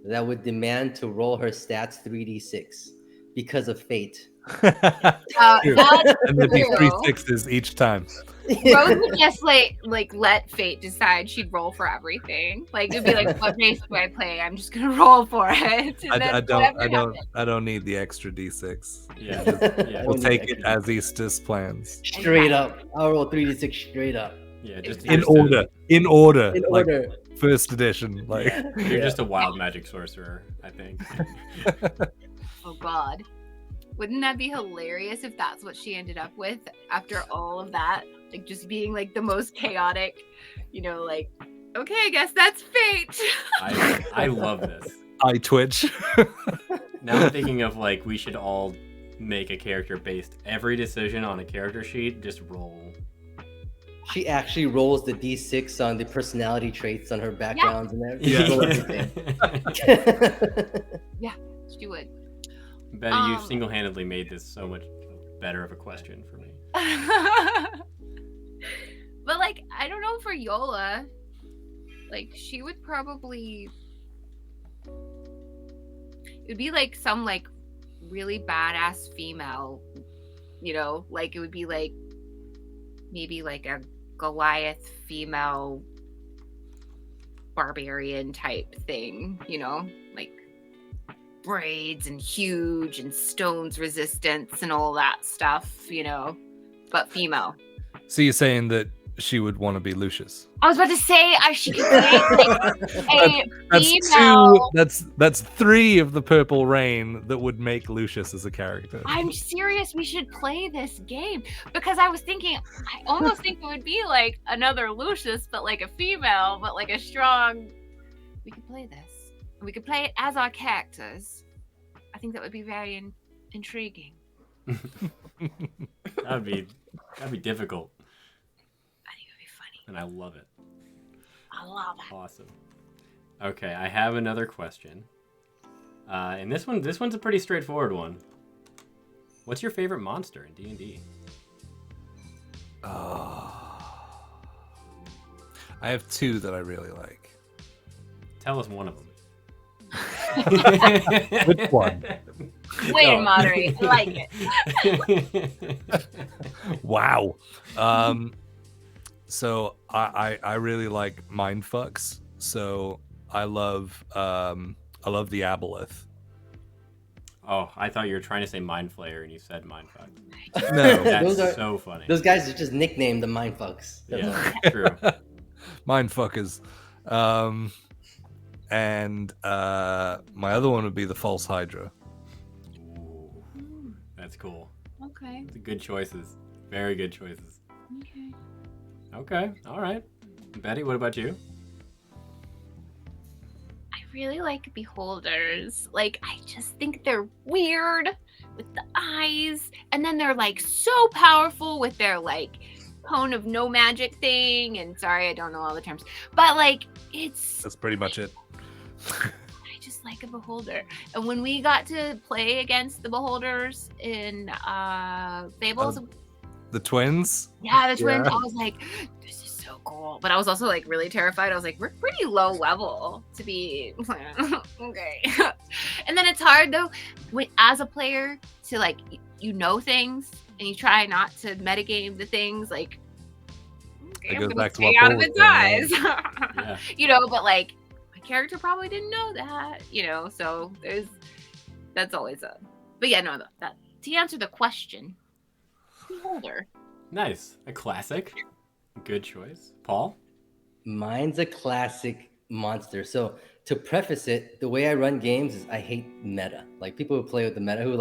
that would demand to roll her stats 3d6 because of fate. True. That's And there'd be true. 3 6s each time. Rose would just like let fate decide. She'd roll for everything. Like it'd be like, what race do I play? I'm just gonna roll for it. And then I don't need the extra d6. Yeah. Yeah. We'll take it as Easter's plans. Straight up. I'll roll 3d6 straight up. Yeah. Just In you're just order. In order. In Like order. first edition. Like You're just a wild magic sorcerer, I think. Oh God. Wouldn't that be hilarious if that's what she ended up with after all of that? Like just being like the most chaotic, like, okay, I guess that's fate. I love this. I twitch. Now I'm thinking of like we should all make a character based every decision on a character sheet. Just roll. She actually rolls the d6 on the personality traits on her backgrounds and everything. Yeah. She rolls everything. Yeah, she would. Betty, you single-handedly made this so much better of a question for me. But like, I don't know for Yola. Like, she would probably. It would be like some like really badass female, like it would be like maybe like a Goliath female barbarian type thing, like braids and huge and stones resistance and all that stuff, but female. So you're saying that she would want to be Lucius? I was about to say she could play like a That's female. That's 3 of the Purple Rain that would make Lucius as a character. I'm serious. We should play this game because I almost think it would be like another Lucius, but like a female, but like a strong. We could play this. We could play it as our characters. I think that would be very intriguing. That'd be difficult, I think it would be funny. and I love it. I love it. Awesome. Okay, I have another question, and this one's a pretty straightforward one. What's your favorite monster in D&D? I have 2 that I really like. Tell us one of them. Which one? Way to Oh. moderate. I like it. Wow. So I really like mindfucks. So I love the Aboleth. Oh, I thought you were trying to say Mind Flayer, and you said Mindfuck. No, That's Those are- so funny. Those guys are just nicknamed the Mindfucks. That's all. Yeah, true. mindfuckers. And my other one would be the False Hydra. Ooh, that's cool. Okay. Good choices. Very good choices. Okay. Okay, all right. Betty, what about you? I really like beholders. Like, I just think they're weird with the eyes. And then they're like so powerful with their like cone of no magic thing. And sorry, I don't know all the terms. But like, That's pretty much it. I just like a beholder. And when we got to play against the beholders in Fables, The twins. yeah, the twins, Yeah. I was like, this is so cool. But I was also like really terrified. I was like, we're pretty low level to be okay. And then it's hard though, as a player, to like things and you try not to metagame the things. Like, okay, It I'm goes gonna back to stay what out Paul of was its saying, eyes. Yeah. But like my character probably didn't know that. So that's always a. But yeah, no, that to answer the question. Beholder. Nice. A classic. Good choice. Paul? Mine's a classic monster. So to preface it, the way I run games is I hate meta. Like people who play with the meta who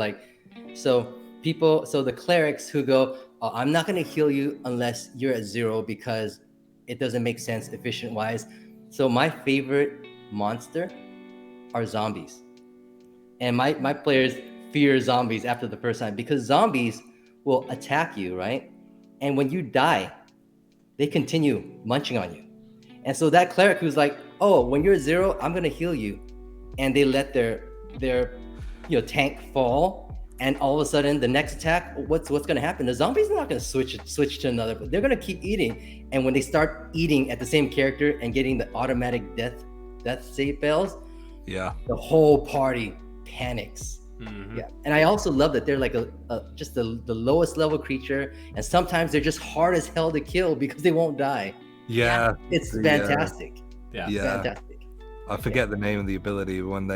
so the clerics who go, oh, I'm not going to heal you unless you're at 0 because it doesn't make sense efficient wise. So my favorite monster are zombies. And my players fear zombies after the first time because zombies will attack you, right? And when you die, they continue munching on you. And so that cleric who's like, oh, when you're 0, I'm gonna heal you. And they let their tank fall and all of a sudden the next attack, what's going to happen? The zombie's not going to switch to another, but they're going to keep eating. And when they start eating at the same character and getting the automatic death save fails, Yeah. the whole party panics. Mhm. Yeah, and I also love that they're like just the lowest level creature, and sometimes they're just hard as hell to kill because they won't die. Yeah. It's The, fantastic. Yeah. Yeah. Fantastic. I forget the name of the ability when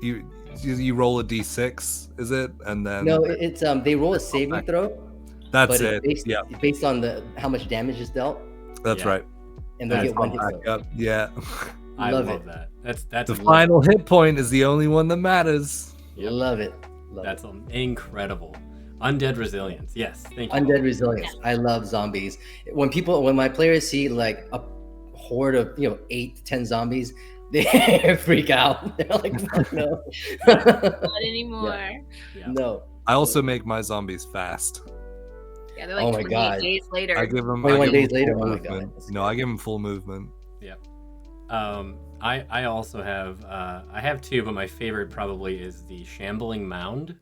you roll a d6, is it? And then No, it's they roll a saving throw, that's but it. it's Yeah, based on how much damage is dealt, that's Yeah. right. and they'll That's get one hit Back point. up. Yeah. I Love love it. that. That's The final hit point is the only one that matters. Yep. Love it. Love That's it. incredible. Undead resilience. Yes, thank you. Undead resilience. I love zombies. When my players see like a horde of 8 to 10 zombies, they freak out. They're like, oh, no, Not anymore. Yeah. no. I also make my zombies fast. Yeah, they're like Oh my 28 God. days later. I give them 21 days full later? Oh my movement. God. No, I give them full movement. I also have I have 2, but my favorite probably is the Shambling Mound.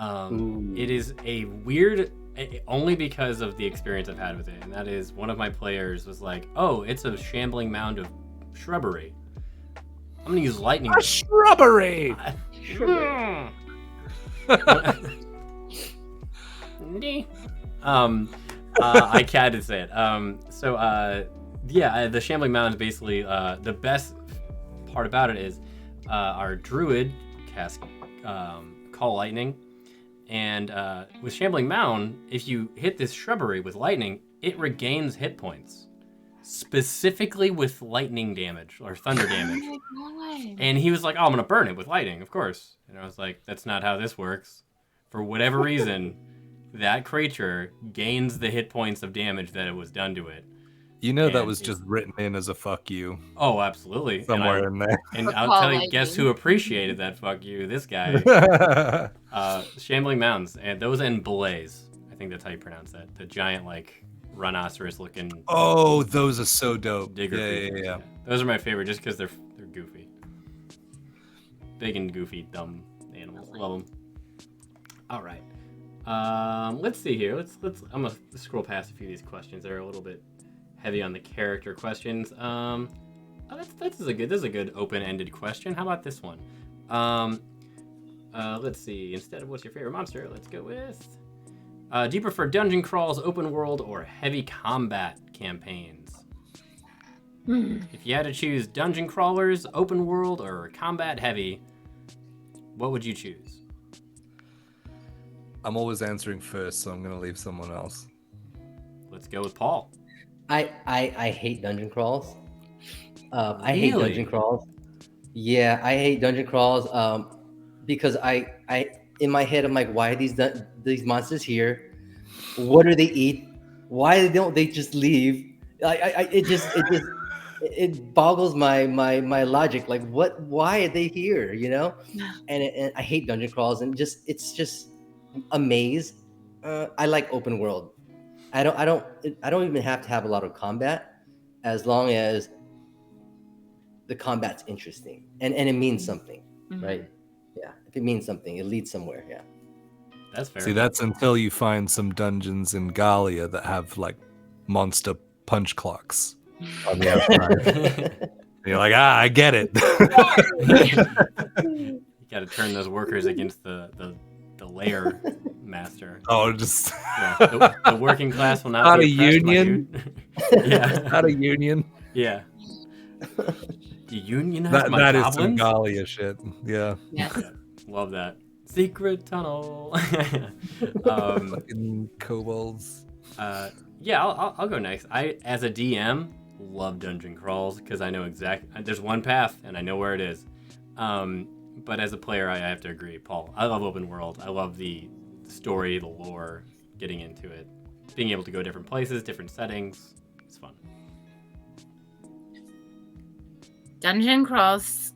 Ooh. It is a weird, only because of the experience I've had with it, and that is one of my players was like, "Oh, it's a shambling mound of shrubbery. I'm gonna use lightning." A shrubbery. I can't say it. The shambling mound is basically the best part about it is our druid cast call lightning, and with shambling mound, if you hit this shrubbery with lightning, it regains hit points, specifically with lightning damage or thunder damage. Oh my God. And he was like, "Oh, I'm gonna burn it with lightning, of course." And I was like, "That's not how this works. For whatever reason, that creature gains the hit points of damage that it was done to it." You know that And was just written in as a fuck you Oh, absolutely. somewhere in there. And I'll Call tell you, lightning. guess who appreciated that fuck you? This guy. Shambling Mounds, and those and Blaze. I think that's how you pronounce that. The giant, like, rhinoceros-looking Oh, those are so dope. digger Yeah, creatures. yeah. Those are my favorite, just because they're goofy, big and goofy, dumb animals. Love them. All right. Let's see here. Let's. I'm gonna scroll past a few of these questions. They're a little bit heavy on the character questions. This is a good open-ended question. How about this one? Let's see. Instead of what's your favorite monster, let's go with. Do you prefer dungeon crawls, open world, or heavy combat campaigns? If you had to choose dungeon crawlers, open world, or combat heavy, what would you choose? I'm always answering first, so I'm gonna leave someone else. Let's go with Paul. I hate dungeon crawls. I hate Really? dungeon crawls. Yeah, I hate dungeon crawls. Because I in my head I'm like, why are these monsters here? What do they eat? Why don't they just leave? It boggles my logic. Like, why are they here? And I hate dungeon crawls, and it's just a maze. I like open world. I don't even have to have a lot of combat, as long as the combat's interesting and it means something, right? Yeah, if it means something, it leads somewhere. Yeah. That's fair. See, that's until you find some dungeons in Galia that have like monster punch clocks on the outside. You're like, I get it. You got to turn those workers against the lair master. Oh, just Yeah, the working class will not Not be a oppressed, my union? dude. Yeah, not a union. yeah. You unionize my That is some goblins? Galia shit. Yeah. Yes. Yeah, love that. Secret tunnel. Fucking kobolds. Yeah, I'll go next. I, as a DM, love dungeon crawls because I know exactly. There's one path and I know where it is. But as a player, I have to agree, Paul. I love open world. I love the story, the lore, getting into it, being able to go different places, different settings. It's fun. Dungeon crawls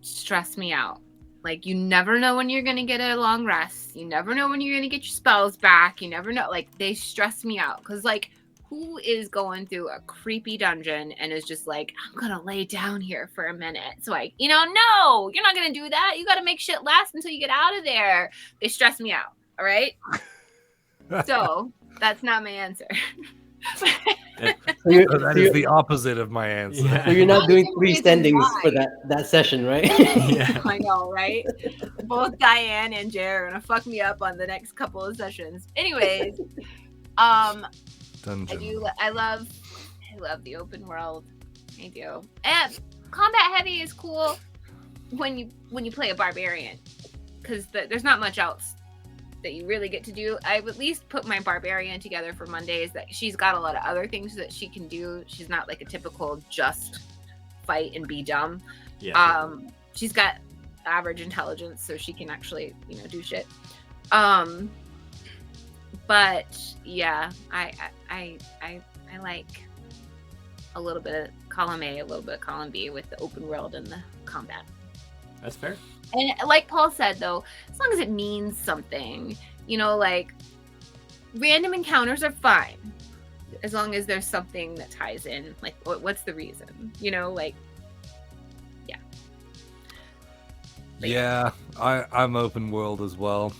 stress me out. Like, you never know when you're going to get a long rest. You never know when you're going to get your spells back. You never know. Like, they stress me out. Because, like, who is going through a creepy dungeon and is just like, I'm gonna lay down here for a minute. So like, no, you're not gonna do that. You gotta make shit last until you get out of there. They stress me out. All right. So that's not my answer. That is the opposite of my answer. Yeah. So you're not doing three Reason standings why. for that session, right? Yeah. I know, right? Both Diane and Jay are gonna fuck me up on the next couple of sessions. Anyways, Dungeon. I love the open world. I do. And combat heavy is cool when you play a barbarian, because there's not much else that you really get to do. I've at least put my barbarian together for Mondays. That she's got a lot of other things that she can do. She's not like a typical just fight and be dumb. Yeah. She's got average intelligence, so she can actually do shit. But yeah, I like a little bit of column A, a little bit of column B with the open world and the combat. That's fair. And like Paul said, though, as long as it means something, like random encounters are fine, as long as there's something that ties in. Like, what's the reason? Like, yeah. But Yeah, I'm open world as well.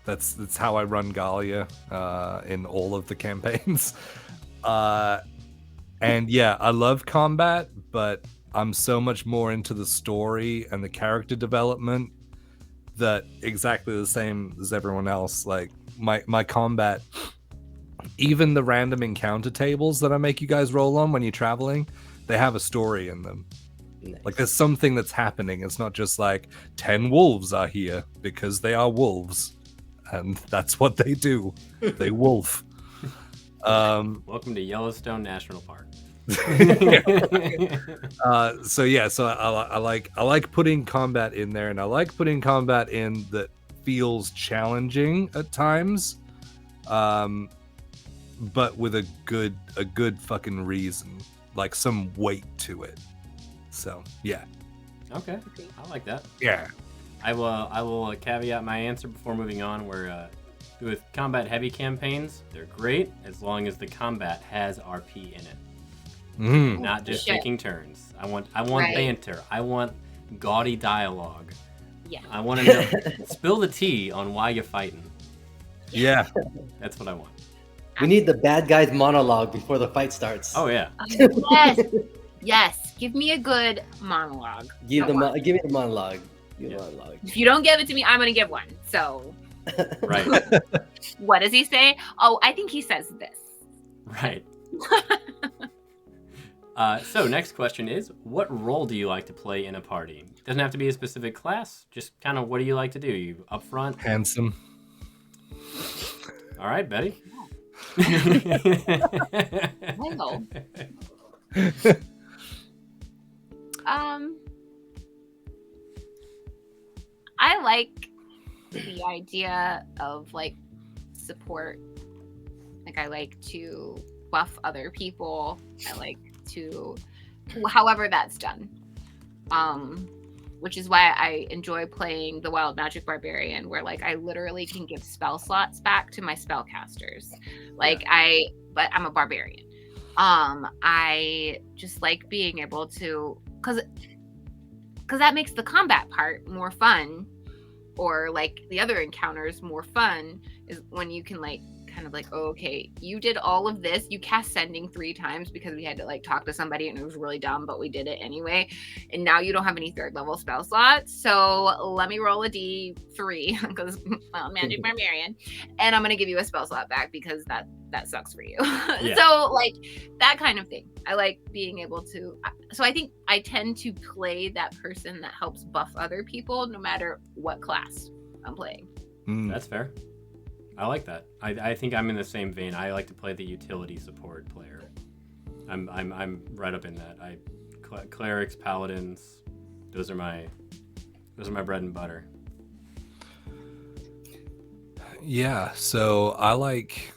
That's how I run Galia in all of the campaigns. And yeah, I love combat, but I'm so much more into the story and the character development that exactly the same as everyone else. Like my combat, even the random encounter tables that I make you guys roll on when you're traveling, they have a story in them. Nice. Like there's something that's happening. It's not just like 10 wolves are here because they are wolves. And that's what they do. They wolf. Welcome to Yellowstone National Park. So I like putting combat in there, and I like putting combat in that feels challenging at times, but with a good fucking reason, like some weight to it. So yeah. Okay, I like that. Yeah. I will caveat my answer before moving on. With combat heavy campaigns, they're great as long as the combat has RP in it. Mm. Not just Shit. taking turns. I want Right. banter. I want gaudy dialogue. Yeah. I want to know. Spill the tea on why you're fighting. Yeah. That's what I want. We need the bad guy's monologue before the fight starts. Oh yeah. Yes. Give me a good monologue. Give me the monologue. Give me the Yeah. monologue. If you don't give it to me, I'm gonna give one. So Right. what does he say? Oh, I think he says this. Right. So next question is, what role do you like to play in a party? Doesn't have to be a specific class. Just kind of what do you like to do? You up front? Handsome. All right, Betty. Well. I like the idea of like support. Like I like to buff other people. I like to, however that's done. Which is why I enjoy playing the Wild Magic Barbarian, where like I literally can give spell slots back to my spellcasters. Like but I'm a barbarian. I just like being able to, because that makes the combat part more fun, or like the other encounters more fun, is when you can like kind of like, oh, okay, you did all of this, you cast sending 3 times because we had to like talk to somebody and it was really dumb, but we did it anyway, and now you don't have any 3rd level spell slots, so let me roll a d3 because Magic Barbarian, and I'm gonna give you a spell slot back because that sucks for you. Yeah. So like that kind of thing, I like being able to, so I think I tend to play that person that helps buff other people no matter what class I'm playing. That's fair. I like that. I think I'm in the same vein. I like to play the utility support player. I'm right up in that. Clerics, paladins, those are my bread and butter. Yeah, so I like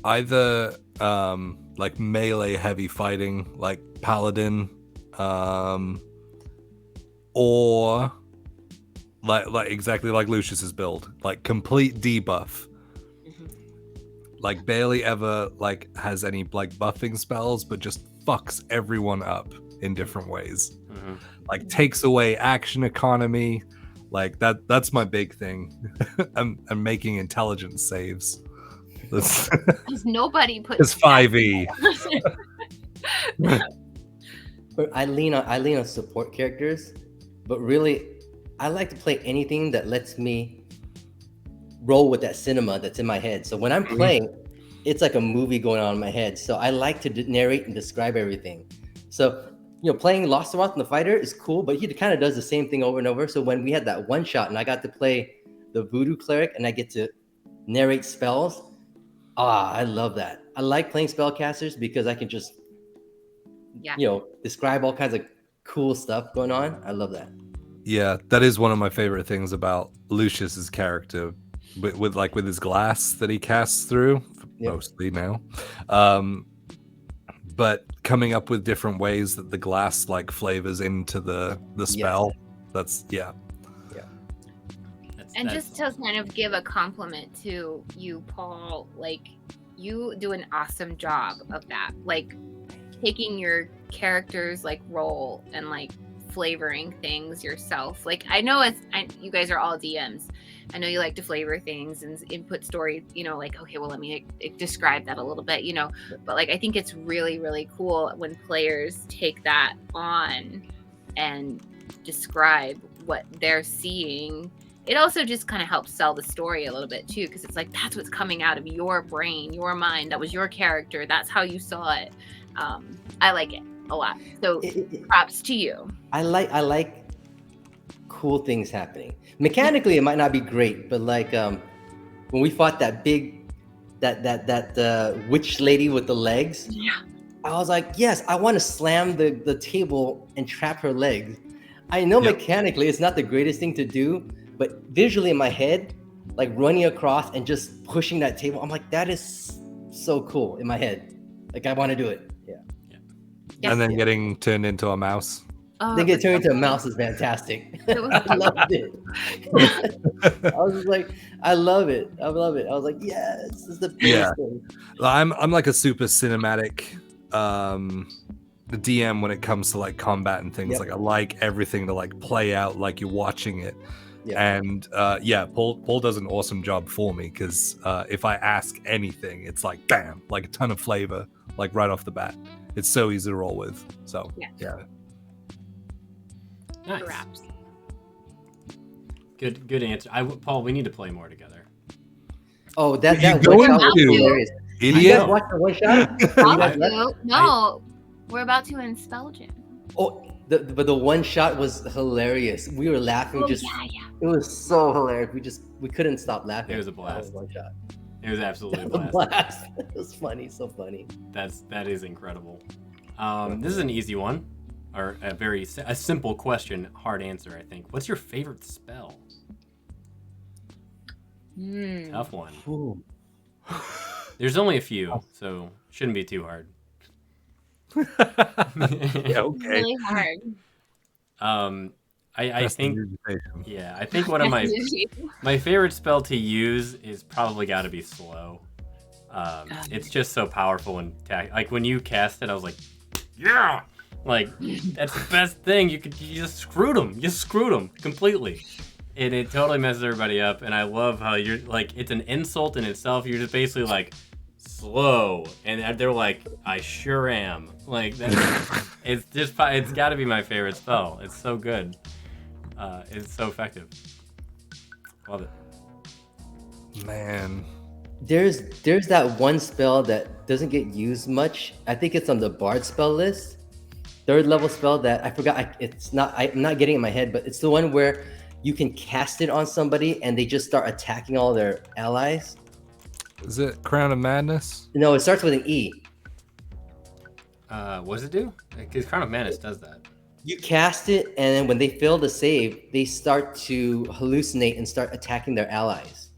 either like melee heavy fighting, like paladin, or like exactly like Lucius's build, like complete debuff. like barely ever like has any like buffing spells, but just fucks everyone up in different ways. Mm-hmm. Like takes away action economy. Like that's my big thing. I'm making intelligence saves. That's Because nobody puts. it's 5e. But I lean on support characters, but really, I like to play anything that lets me roll with that cinema that's in my head. So when I'm playing, it's like a movie going on in my head. So I like to narrate and describe everything. So playing Lostaroth and the Fighter is cool, but he kind of does the same thing over and over. So when we had that one shot and I got to play the Voodoo Cleric and I get to narrate spells, I love that. I like playing spellcasters because I can just, describe all kinds of cool stuff going on. I love that. Yeah, that is one of my favorite things about Lucius's character, with his glass that he casts through mostly now. But coming up with different ways that the glass like flavors into the spell. That's And just to kind of give a compliment to you, Paul, like you do an awesome job of that. Like taking your character's like role and like flavoring things yourself. Like I know you guys are all DMs. I know you like to flavor things and input story, like, okay, well, let me describe that a little bit, but like, I think it's really, really cool when players take that on and describe what they're seeing. It also just kind of helps sell the story a little bit too, because it's like, that's what's coming out of your brain, your mind. That was your character. That's how you saw it. I like it a lot. So props to you. I like cool things happening. Mechanically, it might not be great, but like when we fought that big, that witch lady with the legs, I was like, yes, I want to slam the table and trap her legs. I know mechanically it's not the greatest thing to do, but visually in my head, like running across and just pushing that table, I'm like, that is so cool in my head. Like I want to do it. Yeah. And then getting turned into a mouse. Then get turned into a mouse is fantastic. I loved it. I was just like, I love it. I was like, yes, this is the best thing. I'm like a super cinematic DM when it comes to like combat and things. Like I like everything to like play out like you're watching it. And Paul does an awesome job for me because if I ask anything, it's like bam, like a ton of flavor, like right off the bat. It's so easy to roll with. So yeah. Nice. Good answer. Paul, we need to play more together. Oh, that one shot was hilarious. Idiot. You guys watch the one shot? No, we're about to in Spelljam. Oh, but the one shot was hilarious. We were laughing. It was so hilarious. We couldn't stop laughing. It was a blast. One shot. It was absolutely a blast. It was funny, so funny. That is incredible. This is an easy one, or a simple question, hard answer. I think. What's your favorite spell? Tough one. Ooh. There's only a few, so shouldn't be too hard. Yeah, okay. Really hard. I think one of my favorite spell to use is probably got to be Slow. It's just so powerful and like when you cast it, I was like, yeah, like that's the best thing. You just screwed them completely. And it totally messes everybody up. And I love how you're like, it's an insult in itself. You're just basically like, slow, and they're like, I sure am. Like it's got to be my favorite spell. It's so good. It's so effective. Love it. Man, there's that one spell that doesn't get used much. I think it's on the Bard spell list. 3rd level spell that I forgot. I'm not getting it in my head, but it's the one where you can cast it on somebody and they just start attacking all their allies. Is it Crown of Madness? No, it starts with an E. What does it do? Because Crown of Madness does that. You cast it, and then when they fail to save, they start to hallucinate and start attacking their allies.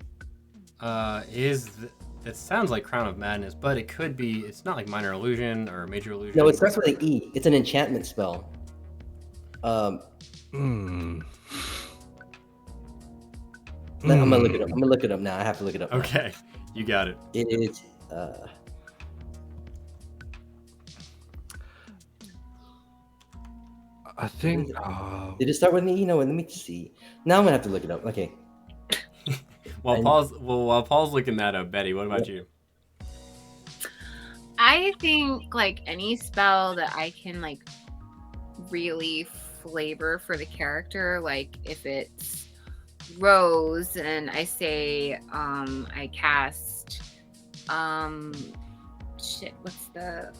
It sounds like Crown of Madness, but it could be. It's not like Minor Illusion or Major Illusion. No, it starts with an E. It's an enchantment spell. Hmm. I'm gonna look it up. I'm gonna look it up now. I have to look it up. Okay, you got it. It is I think. Did it start with me? You know, let me see. Now I'm gonna have to look it up. Okay. While Paul's looking that up, Betty, what about you? I think like any spell that I can like really flavor for the character, like if it's Rose and I say I cast what's the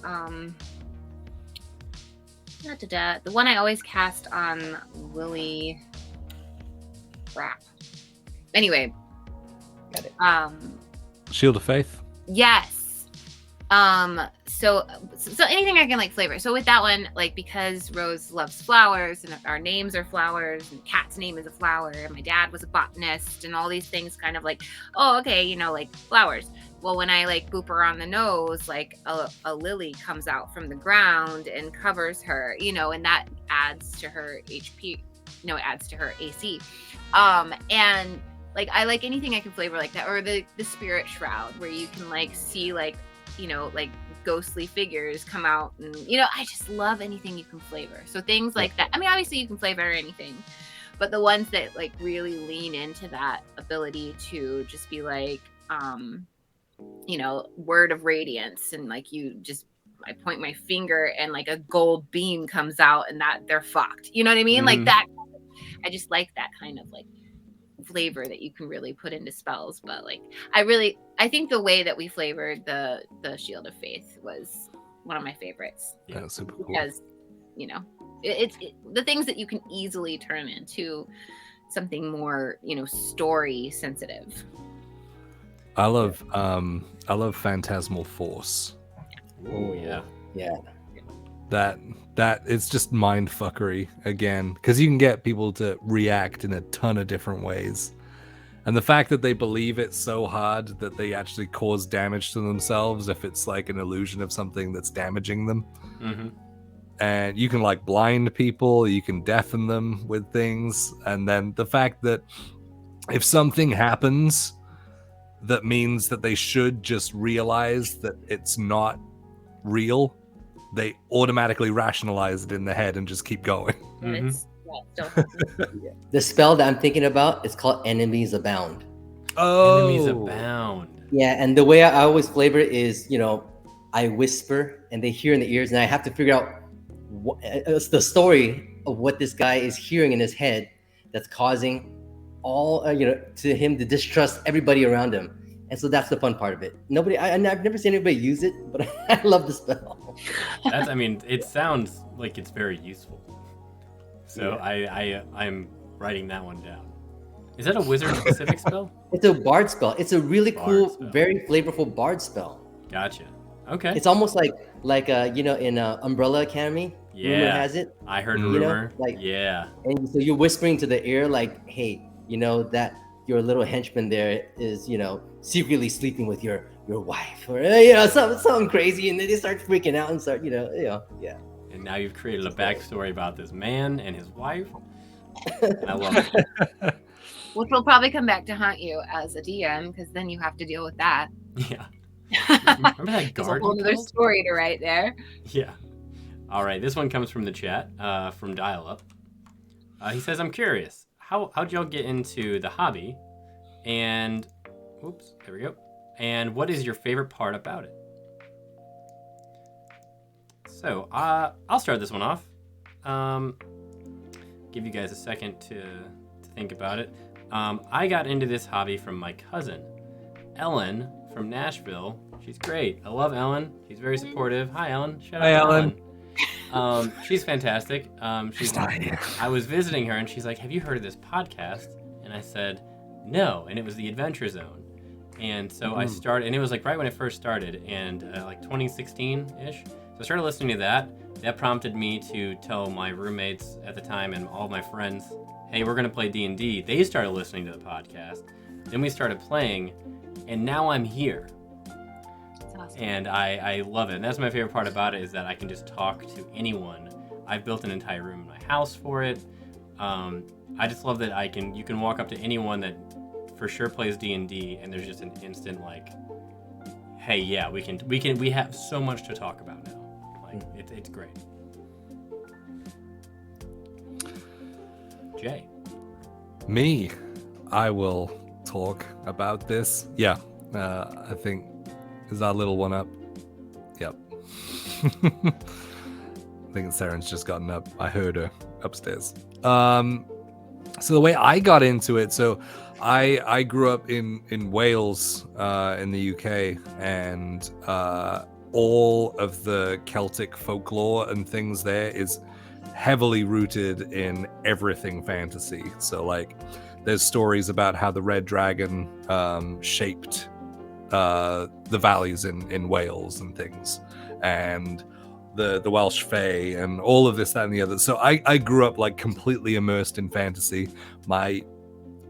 the one I always cast on Lily. Crap. Anyway. Got it. Shield of Faith. Yes. So anything I can like flavor. So with that one, like because Rose loves flowers and our names are flowers and Kat's name is a flower and my dad was a botanist and all these things kind of like, oh, okay, you know, like flowers. Well, when I like boop her on the nose, like a lily comes out from the ground and covers her, you know, and that adds to her HP, you know, it adds to her AC. And like I like anything I can flavor like that, or the spirit shroud where you can like see like, you know, like ghostly figures come out, and you know, I just love anything you can flavor. So things like that. I mean, obviously you can flavor anything, but the ones that like really lean into that ability to just be like, you know, word of radiance, and like I point my finger and like a gold beam comes out and that they're fucked. You know what I mean? Like that. I just like that kind of like flavor that you can really put into spells. But like I think the way that we flavored the Shield of Faith was one of my favorites. Yeah, super cool. Because you know, it's the things that you can easily turn into something more, you know, story sensitive. I love Phantasmal Force. Oh yeah. That it's just mind fuckery again, because you can get people to react in a ton of different ways, and the fact that they believe it so hard that they actually cause damage to themselves if it's like an illusion of something that's damaging them. And you can like blind people, you can deafen them with things, and then the fact that if something happens that means that they should just realize that it's not real, they automatically rationalize it in the head and just keep going. The spell that I'm thinking about is called Enemies Abound. Oh, Enemies Abound. Yeah, and the way I always flavor it is, you know, I whisper and they hear in the ears, and I have to figure out it's the story of what this guy is hearing in his head that's causing all you know, to him to distrust everybody around him. And so that's the fun part of it. I've never seen anybody use it, but I love the spell. I mean, it sounds like it's very useful. So yeah. I'm writing that one down. Is that a wizard specific spell? It's a bard spell. It's a really cool, very flavorful bard spell. Gotcha. Okay. It's almost like you know, in Umbrella Academy. Yeah. Rumor has it. I heard you rumor. Know, like, yeah. And so you're whispering to the ear, like, hey, you know, that your little henchman there is, you know, secretly sleeping with your wife, or you know, something crazy, and then they start freaking out and start, you know, yeah. And now you've created a backstory about this man and his wife. And I love it. Which will probably come back to haunt you as a DM, because then you have to deal with that. Yeah. Remember that guard? There's a whole other story to write there. Yeah. All right. This one comes from the chat, from Dial Up. He says, "I'm curious. How'd y'all get into the hobby? And oops, there we go. And what is your favorite part about it?" So I'll start this one off. Give you guys a second to think about it. I got into this hobby from my cousin, Ellen from Nashville. She's great. I love Ellen. She's very supportive. Hi, Ellen. Shout out to Ellen. She's fantastic. She's not here. I was visiting her and she's like, "Have you heard of this podcast?" And I said, "No." And it was the Adventure Zone. And so I started, and it was like right when it first started, and like 2016-ish. So I started listening to that. That prompted me to tell my roommates at the time and all my friends, "Hey, we're going to play D&D." They started listening to the podcast. Then we started playing, and now I'm here. That's awesome. And I love it. And that's my favorite part about it, is that I can just talk to anyone. I've built an entire room in my house for it. I just love that you can walk up to anyone that for sure plays D&D, and there's just an instant like, hey, yeah, we have so much to talk about now. Like, it's great. Jay. Me, I will talk about this. Yeah, I think, is our little one up? Yep. I think Saren's just gotten up. I heard her upstairs. So the way I got into it, so I grew up in Wales, in the UK, and all of the Celtic folklore and things there is heavily rooted in everything fantasy. So like, there's stories about how the Red Dragon shaped the valleys in Wales and things, and the Welsh Fae and all of this, that, and the other. So I grew up like completely immersed in fantasy. My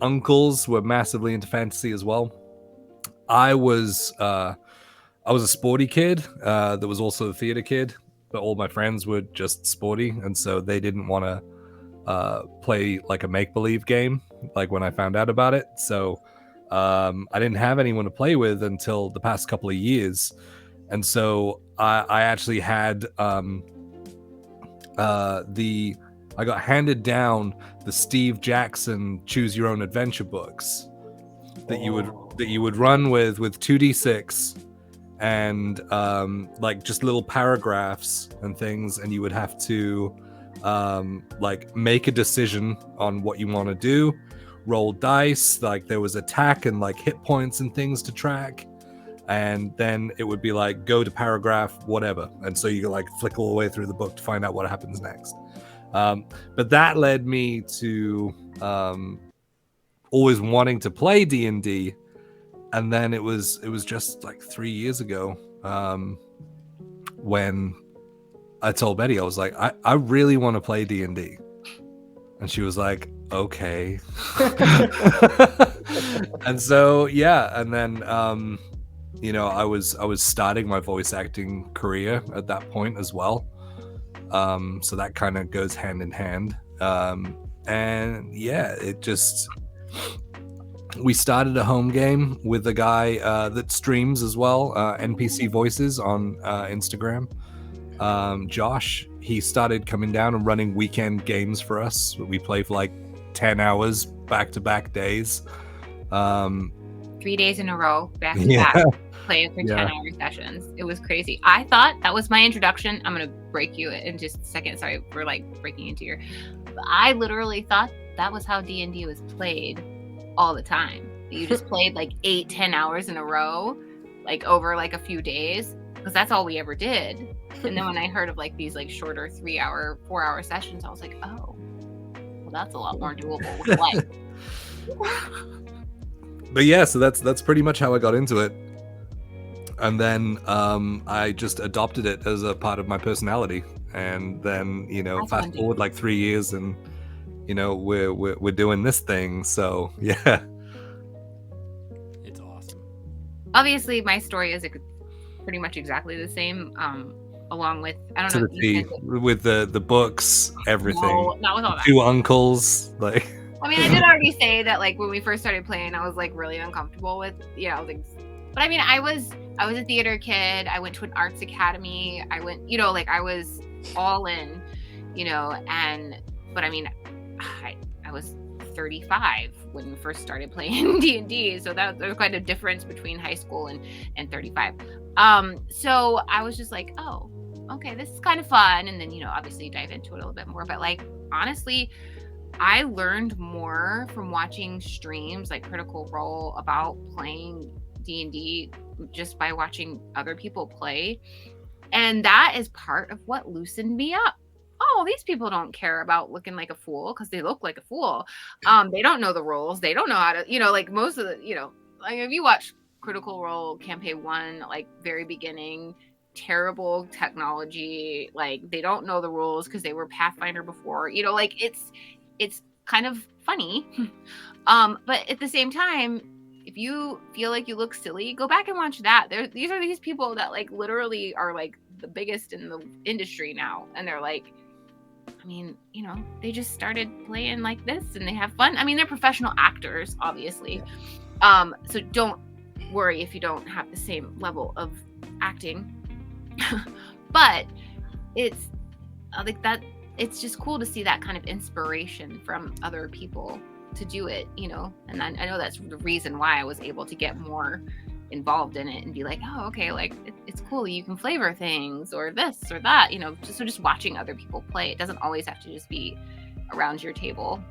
uncles were massively into fantasy as well. I was a sporty kid that was also a theater kid, but all my friends were just sporty, and so they didn't want to play like a make-believe game like when I found out about it. So I didn't have anyone to play with until the past couple of years, and so I actually had I got handed down the Steve Jackson Choose Your Own Adventure books that you would run with 2d6 and like just little paragraphs and things, and you would have to like make a decision on what you want to do, roll dice, like there was attack and like hit points and things to track, and then it would be like go to paragraph whatever, and so you like flick all the way through the book to find out what happens next. But that led me to always wanting to play D&D, and then it was just like 3 years ago when I told Betty, I was like, I really want to play D&D, and she was like, okay. And so yeah, and then you know, I was starting my voice acting career at that point as well, so that kind of goes hand in hand, and yeah, it just, we started a home game with a guy that streams as well, NPC Voices on Instagram. Josh, he started coming down and running weekend games for us. We play for like 10 hours back-to-back days. 3 days in a row, back to back, playing for 10-hour sessions. It was crazy. I thought that was my introduction. I'm gonna break you in just a second. Sorry for like breaking into your. I literally thought that was how D&D was played all the time. You just played like 8-10 hours in a row, like over like a few days, because that's all we ever did. And then when I heard of like these like shorter 3-hour, 4-hour sessions, I was like, oh, well, that's a lot more doable with life. But yeah, so that's pretty much how I got into it, and then I just adopted it as a part of my personality, and then, you know, That's fast forward like 3 years, and you know, we're doing this thing. So yeah, It's awesome. Obviously, my story is pretty much exactly the same. Along with, I don't to know, the T, with the books, everything. No, not with all that. 2 uncles, like. I mean, I did already say that, like, when we first started playing, I was like really uncomfortable with, you know, things. But I mean, I was a theater kid. I went to an arts academy. I went, you know, like I was all in, you know, but I mean, I was 35 when we first started playing D&D, so there's quite a difference between high school and 35. So I was just like, oh, okay, this is kind of fun, and then, you know, obviously dive into it a little bit more. But like, honestly, I learned more from watching streams like Critical Role about playing D&D just by watching other people play, and that is part of what loosened me up. Oh, these people don't care about looking like a fool because they look like a fool. They don't know the rules. They don't know how to, you know, like most of the, you know, like if you watch Critical Role Campaign 1, like very beginning, terrible technology, like they don't know the rules because they were Pathfinder before, you know, like it's kind of funny. But at the same time, if you feel like you look silly, go back and watch that. These are these people that like literally are like the biggest in the industry now, and they're like, I mean, you know, they just started playing like this and they have fun. I mean, they're professional actors, obviously. So don't worry if you don't have the same level of acting. But it's like that. It's just cool to see that kind of inspiration from other people to do it, you know. And I know that's the reason why I was able to get more involved in it and be like, oh, okay, like it's cool. You can flavor things or this or that, you know. Just watching other people play. It doesn't always have to just be around your table.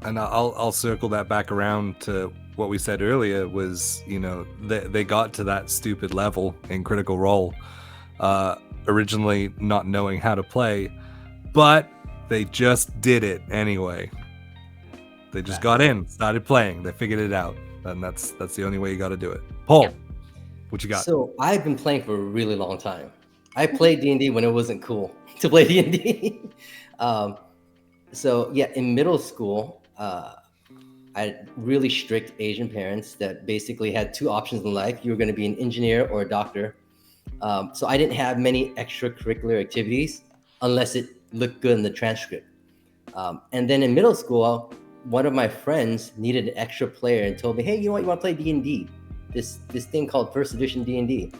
And I'll circle that back around to what we said earlier was, you know, they got to that stupid level in Critical Role, originally not knowing how to play, but they just did it anyway. They just got in, started playing, they figured it out, and that's the only way you got to do it. Paul, Yep. what you got? So I've been playing for a really long time. I played D&D when it wasn't cool to play D&D. So yeah, in middle school, I had really strict Asian parents that basically had two options in life. You were going to be an engineer or a doctor. So I didn't have many extracurricular activities unless it looked good in the transcript. And then in middle school, one of my friends needed an extra player and told me, hey, you know what, you want to play D&D? This thing called first edition D&D.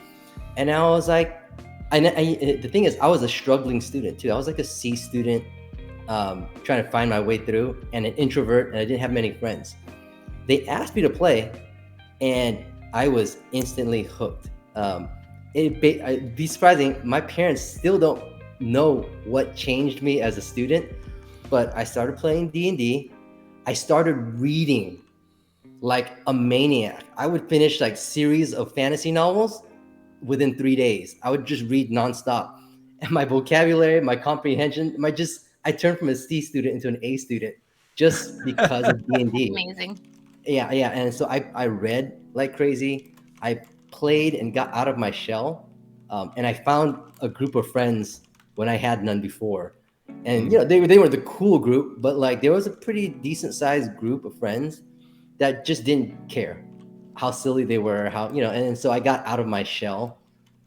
And I was like, the thing is, I was a struggling student too. I was like a C student, trying to find my way through, and an introvert, and I didn't have many friends. They asked me to play, and I was instantly hooked. It'd be surprising, my parents still don't know what changed me as a student, but I started playing D&D. I started reading like a maniac. I would finish like series of fantasy novels within 3 days. I would just read nonstop. And my vocabulary, my comprehension, I turned from a C student into an A student just because of D&D. Amazing. Yeah. And so I read like crazy. I played and got out of my shell. And I found a group of friends when I had none before. And, you know, they were the cool group, but like there was a pretty decent sized group of friends that just didn't care how silly they were, how, you know, and so I got out of my shell,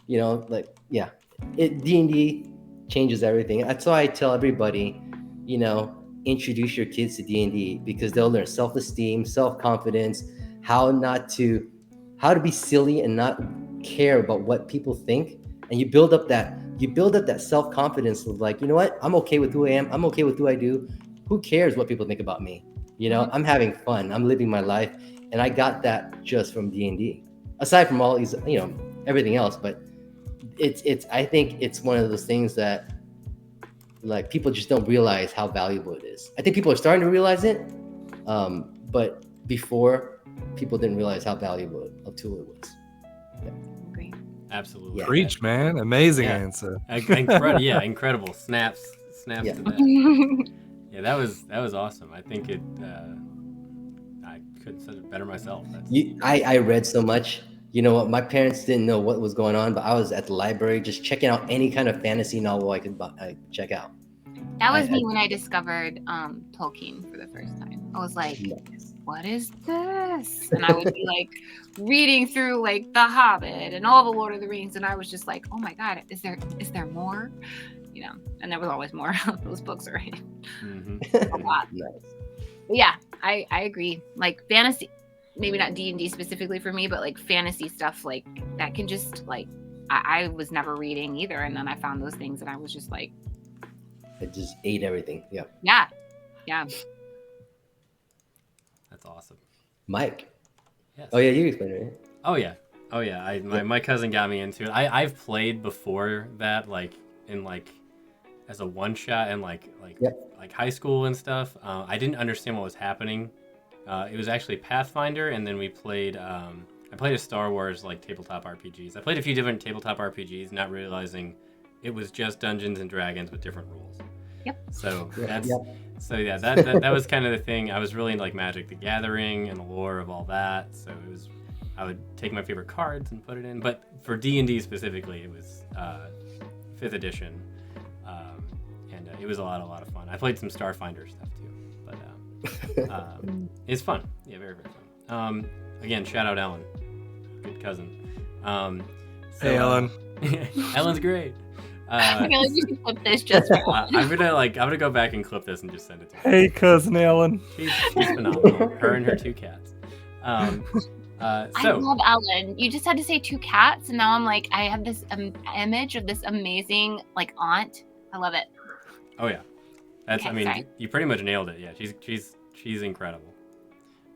you know, like, yeah, D&D changes everything. That's why I tell everybody, you know, introduce your kids to D&D because they'll learn self-esteem, self-confidence, how to be silly and not care about what people think. And you build up that self-confidence of like, you know what, I'm okay with who I am. I'm okay with who I do. Who cares what people think about me? You know, I'm having fun. I'm living my life. And I got that just from D&D. Aside from all these, you know, everything else, but I think it's one of those things that like people just don't realize how valuable it is. I think people are starting to realize it, but before, people didn't realize how valuable a tool it was. Yeah. Great. Absolutely. Yeah. Preach, man. Amazing Yeah. answer. Yeah, incredible. Snaps Yeah. to that. Yeah, that was awesome. I think I couldn't have said it better myself. I read so much. You know what? My parents didn't know what was going on, but I was at the library just checking out any kind of fantasy novel I could check out. That was me when I discovered Tolkien for the first time. I was like, what is this? And I would be like reading through like The Hobbit and all the Lord of the Rings, and I was just like, oh my God, is there more? You know, and there was always more. Those books are a lot. Nice. But yeah, I agree. Like fantasy, maybe not D&D specifically for me, but like fantasy stuff like that can just like I was never reading either, and then I found those things and I was just like, It just ate everything. Yeah. Yeah. That's awesome. Mike. Yes. Oh yeah, you explained it. Right? Oh yeah. My cousin got me into it. I've played before that, like in like as a one shot and like high school and stuff. I didn't understand what was happening. It was actually Pathfinder, and then we played. I played a Star Wars like tabletop RPGs. I played a few different tabletop RPGs, not realizing it was just Dungeons and Dragons with different rules. Yep. So that's Yep. so yeah, that was kind of the thing. I was really into like Magic the Gathering and the lore of all that. So it was, I would take my favorite cards and put it in. But for D&D specifically, it was 5th edition, and it was a lot of fun. I played some Starfinder stuff too, but it's fun. Yeah, very fun. Again, shout out Ellen, good cousin. Hey, Ellen. Ellen's great. I feel like you should clip this just for I'm gonna go back and clip this and just send it to her. Hey, cousin Ellen. She's phenomenal. Her and her 2 cats. I So, love Ellen. You just had to say 2 cats, and now I'm like, I have this image of this amazing like aunt. I love it. oh yeah, that's. Okay, I mean, sorry. you pretty much nailed it. Yeah, she's incredible.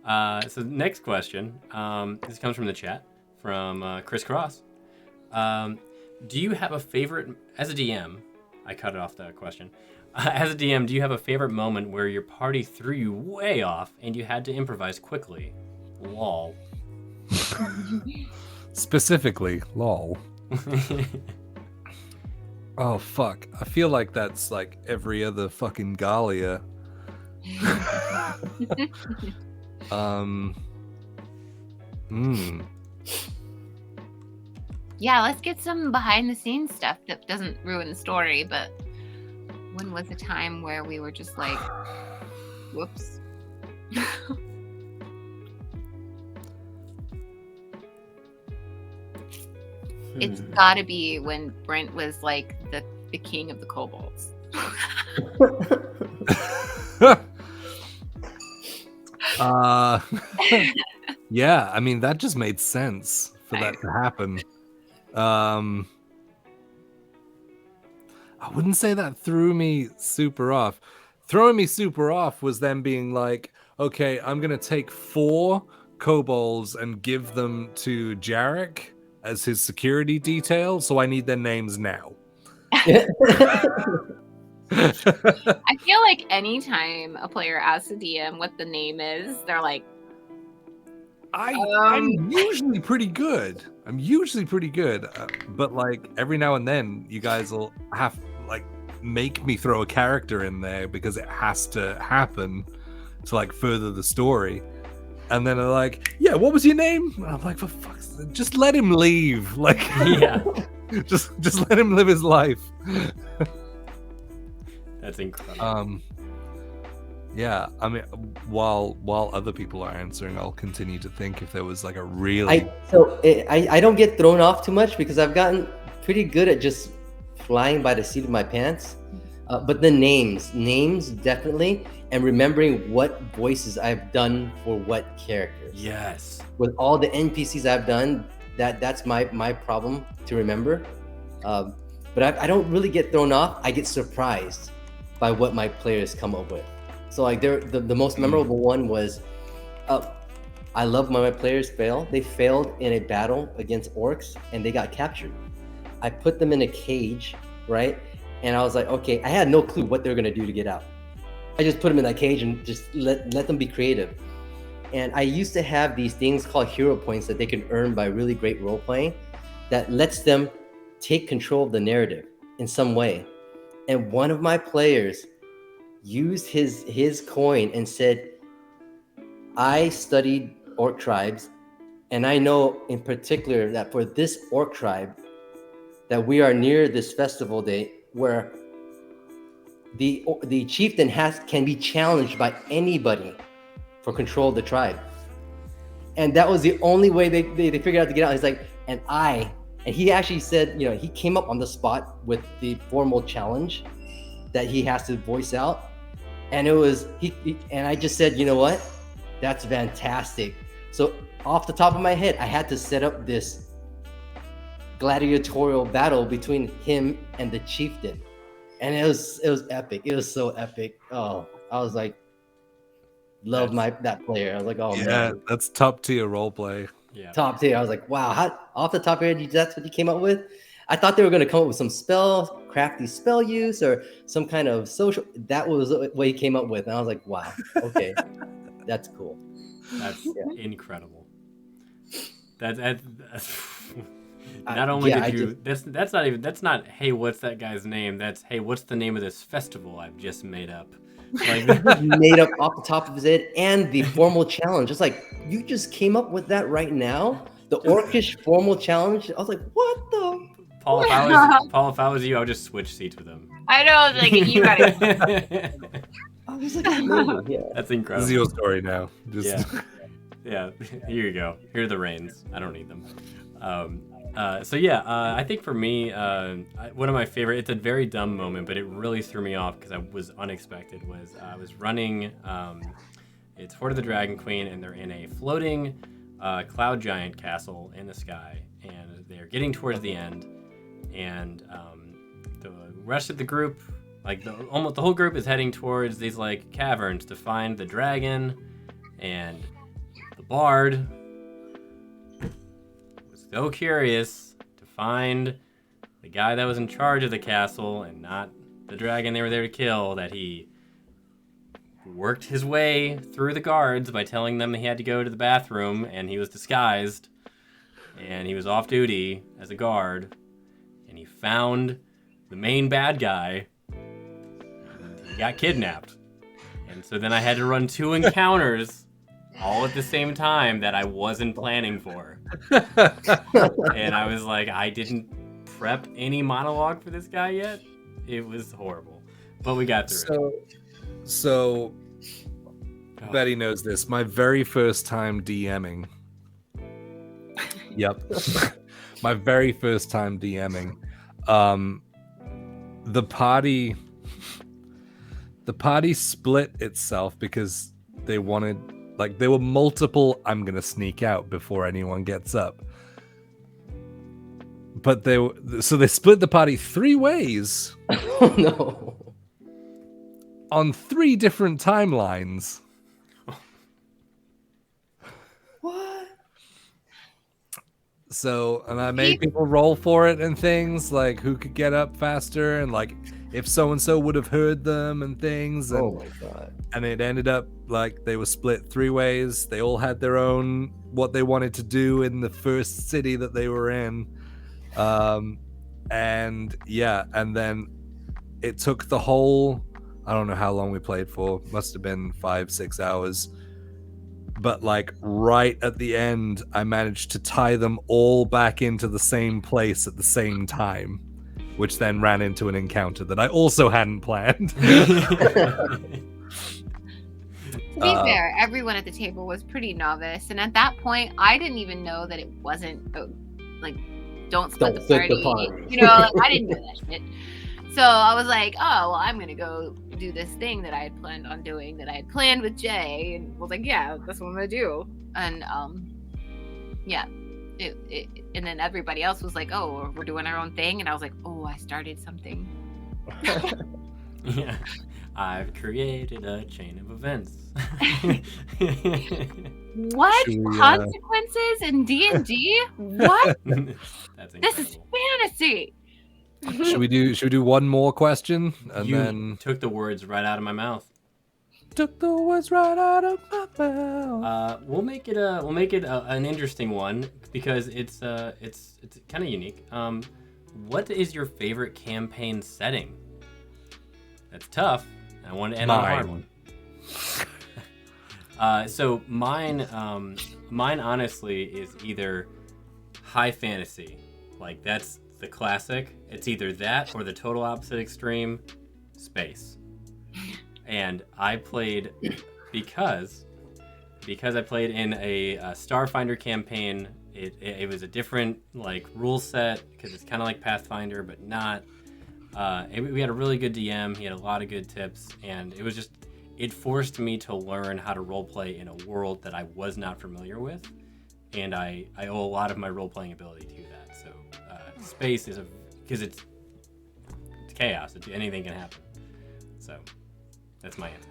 So next question. This comes from the chat from Chris Cross. Do you have a favorite as a DM? I cut it off the question. As a DM, do you have a favorite moment where your party threw you way off and you had to improvise quickly? Lol. Specifically, lol. Oh fuck! I feel like that's like every other fucking Galia. Yeah, let's get some behind the scenes stuff that doesn't ruin the story, but when was a time where we were just like, whoops. It's gotta be when Brent was like the king of the kobolds. Yeah, I mean that just made sense for that to happen. I wouldn't say that threw me super off. Throwing me super off was them being like, okay, I'm gonna take 4 kobolds and give them to Jarek as his security detail, so I need their names now. I feel like anytime a player asks a DM what the name is, they're like, I'm usually pretty good. But like every now and then, you guys will have like make me throw a character in there because it has to happen to like further the story. And then they're like, "Yeah, what was your name?" And I'm like, "For fuck's sake, just let him leave." Like, Yeah. just let him live his life. That's incredible. Yeah, I mean, while other people are answering, I'll continue to think if there was like a really. I don't get thrown off too much because I've gotten pretty good at just flying by the seat of my pants. But the names definitely, and remembering what voices I've done for what characters. Yes. With all the NPCs I've done, that's my problem to remember. But I don't really get thrown off. I get surprised by what my players come up with. So like the most memorable one was, I love when my players fail. They failed in a battle against orcs and they got captured. I put them in a cage, right? And I was like, okay, I had no clue what they were gonna do to get out. I just put them in that cage and just let them be creative. And I used to have these things called hero points that they can earn by really great role playing that lets them take control of the narrative in some way. And one of my players used his coin and said, I studied orc tribes, and I know in particular that for this orc tribe, that we are near this festival date where the chieftain can be challenged by anybody for control of the tribe. And that was the only way they figured out to get out. He's like, and he actually said, he came up on the spot with the formal challenge that he has to voice out. And it was, and I just said, you know what? That's fantastic. So off the top of my head, I had to set up this gladiatorial battle between him and the chieftain. And it was epic. It was so epic. Oh, I was like, love that player. I was like, oh yeah, man. That's top tier roleplay. Yeah. Top tier. I was like, wow, off the top of your head, that's what you came up with? I thought they were going to come up with some crafty spell use or some kind of social. That was what he came up with. And I was like, wow, okay, that's cool. That's incredible. That's not only did you, that's not, hey, what's that guy's name? That's, hey, what's the name of this festival I've just made up? Like, made up off the top of his head, and the formal challenge. It's like, you just came up with that right now? The orcish formal challenge? I was like, what the? Paul, if I was you, I would just switch seats with him. I know, like, you got it. I was like, yeah. That's incredible. This is your story now. Yeah. Here you go. Here are the reins. I don't need them. I think for me, one of my favorite, it's a very dumb moment, but it really threw me off because I was unexpected, was I was running, it's Horde of the Dragon Queen, and they're in a floating cloud giant castle in the sky, and they're getting towards the end, and the rest of the group, like almost the whole group, is heading towards these like caverns to find the dragon, and the bard was so curious to find the guy that was in charge of the castle and not the dragon they were there to kill, that he worked his way through the guards by telling them he had to go to the bathroom, and he was disguised, and he was off duty as a guard, and he found the main bad guy, and he got kidnapped. And so then I had to run 2 encounters all at the same time that I wasn't planning for. And I was like, I didn't prep any monologue for this guy yet. It was horrible, but we got through it. So Betty knows this. My very first time DMing. Yep. My very first time DMing. The party split itself because they wanted, like, there were multiple I'm gonna sneak out before anyone gets up. But they split the party 3 ways. Oh no. On 3 different timelines. What? So, and I made people roll for it and things, like who could get up faster, and like if so and so would have heard them and things. And, Oh my god. and it ended up like they were split 3 ways. They all had their own what they wanted to do in the first city that they were in. And yeah, and then it took the whole, I don't know how long we played for, must have been 5-6 hours, but like right at the end I managed to tie them all back into the same place at the same time, which then ran into an encounter that I also hadn't planned. To be fair, everyone at the table was pretty novice, and at that point, I didn't even know that it wasn't like don't split the party. You know, like, I didn't know that shit. So I was like, oh, well, I'm gonna go do this thing that I had planned on doing, that I had planned with Jay, and was like, yeah, that's what I'm gonna do. And yeah, and then everybody else was like, oh, we're doing our own thing, and I was like, oh, I started something. Yeah, I've created a chain of events. What? Consequences in D&D? What? That's This is incredible. fantasy. Should we do one more question and You then took the words right out of my mouth. took the words right out of my mouth. We'll make it an interesting one because it's kind of unique. What is your favorite campaign setting? That's tough. I want to end on a hard one. So mine honestly is either high fantasy, like that's the classic. It's either that or the total opposite extreme, space. And I played because I played in a Starfinder campaign. It was a different like rule set because it's kind of like Pathfinder, but not. We had a really good DM. He had a lot of good tips, and it forced me to learn how to roleplay in a world that I was not familiar with, and I owe a lot of my role-playing ability to that. So space is because it's chaos. Anything can happen. So that's my answer.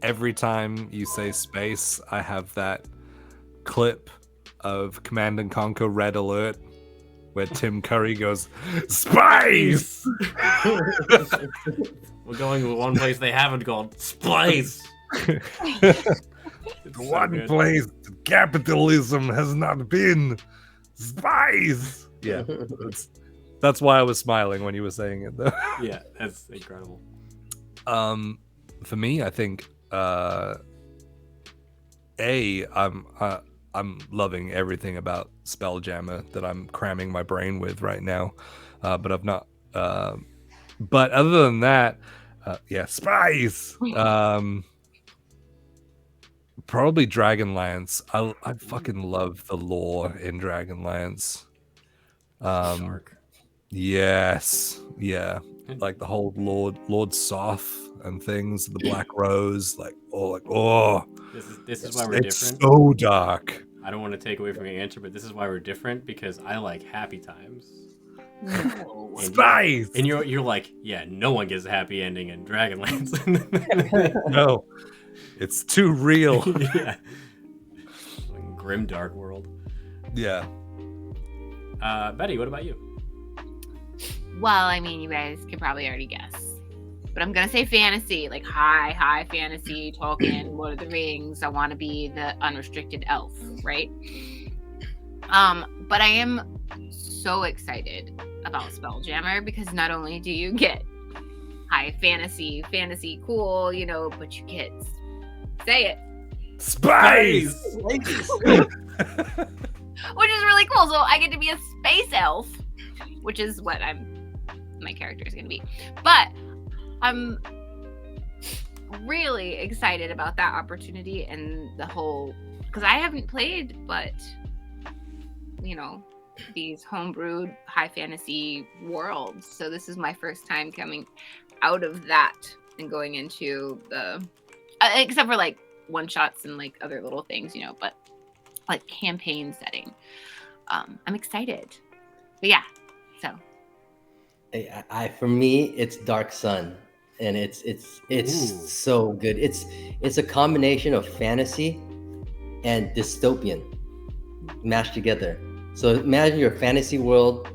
Every time you say space, I have that clip of Command and Conquer Red Alert where Tim Curry goes, "Space!" We're going to one place they haven't gone, space. The one place capitalism has not been, space. Yeah, that's why I was smiling when you were saying it, though. Yeah, that's incredible. For me, I think I'm loving everything about Spelljammer that I'm cramming my brain with right now, but I've not. But other than that, yeah, spice. Probably Dragonlance. I fucking love the lore in Dragonlance. Shark. Yes, yeah, like the whole Lord Soth and things, the Black Rose, this is why we're different. It's so dark. I don't want to take away from your answer, but this is why we're different, because I like happy times. No. Spice! And you're like, yeah, no one gets a happy ending in Dragonlance. No, it's too real. Yeah. Grim dark world. Yeah. Betty, what about you? Well, I mean, you guys could probably already guess. But I'm going to say fantasy, like high fantasy, Tolkien, Lord of the Rings. I want to be the unrestricted elf, right? But I am so excited about Spelljammer because not only do you get high fantasy cool, you know, but you get, say it, Spice! which is really cool. So I get to be a space elf, which is what my character is going to be. But I'm really excited about that opportunity and the whole, because I haven't played, but you know, these homebrewed high fantasy worlds. So this is my first time coming out of that and going into the, except for like one shots and like other little things, you know, but like campaign setting. I'm excited. But yeah, so. For me, it's Dark Sun, and it's so good. It's a combination of fantasy and dystopian mashed together. So imagine your fantasy world,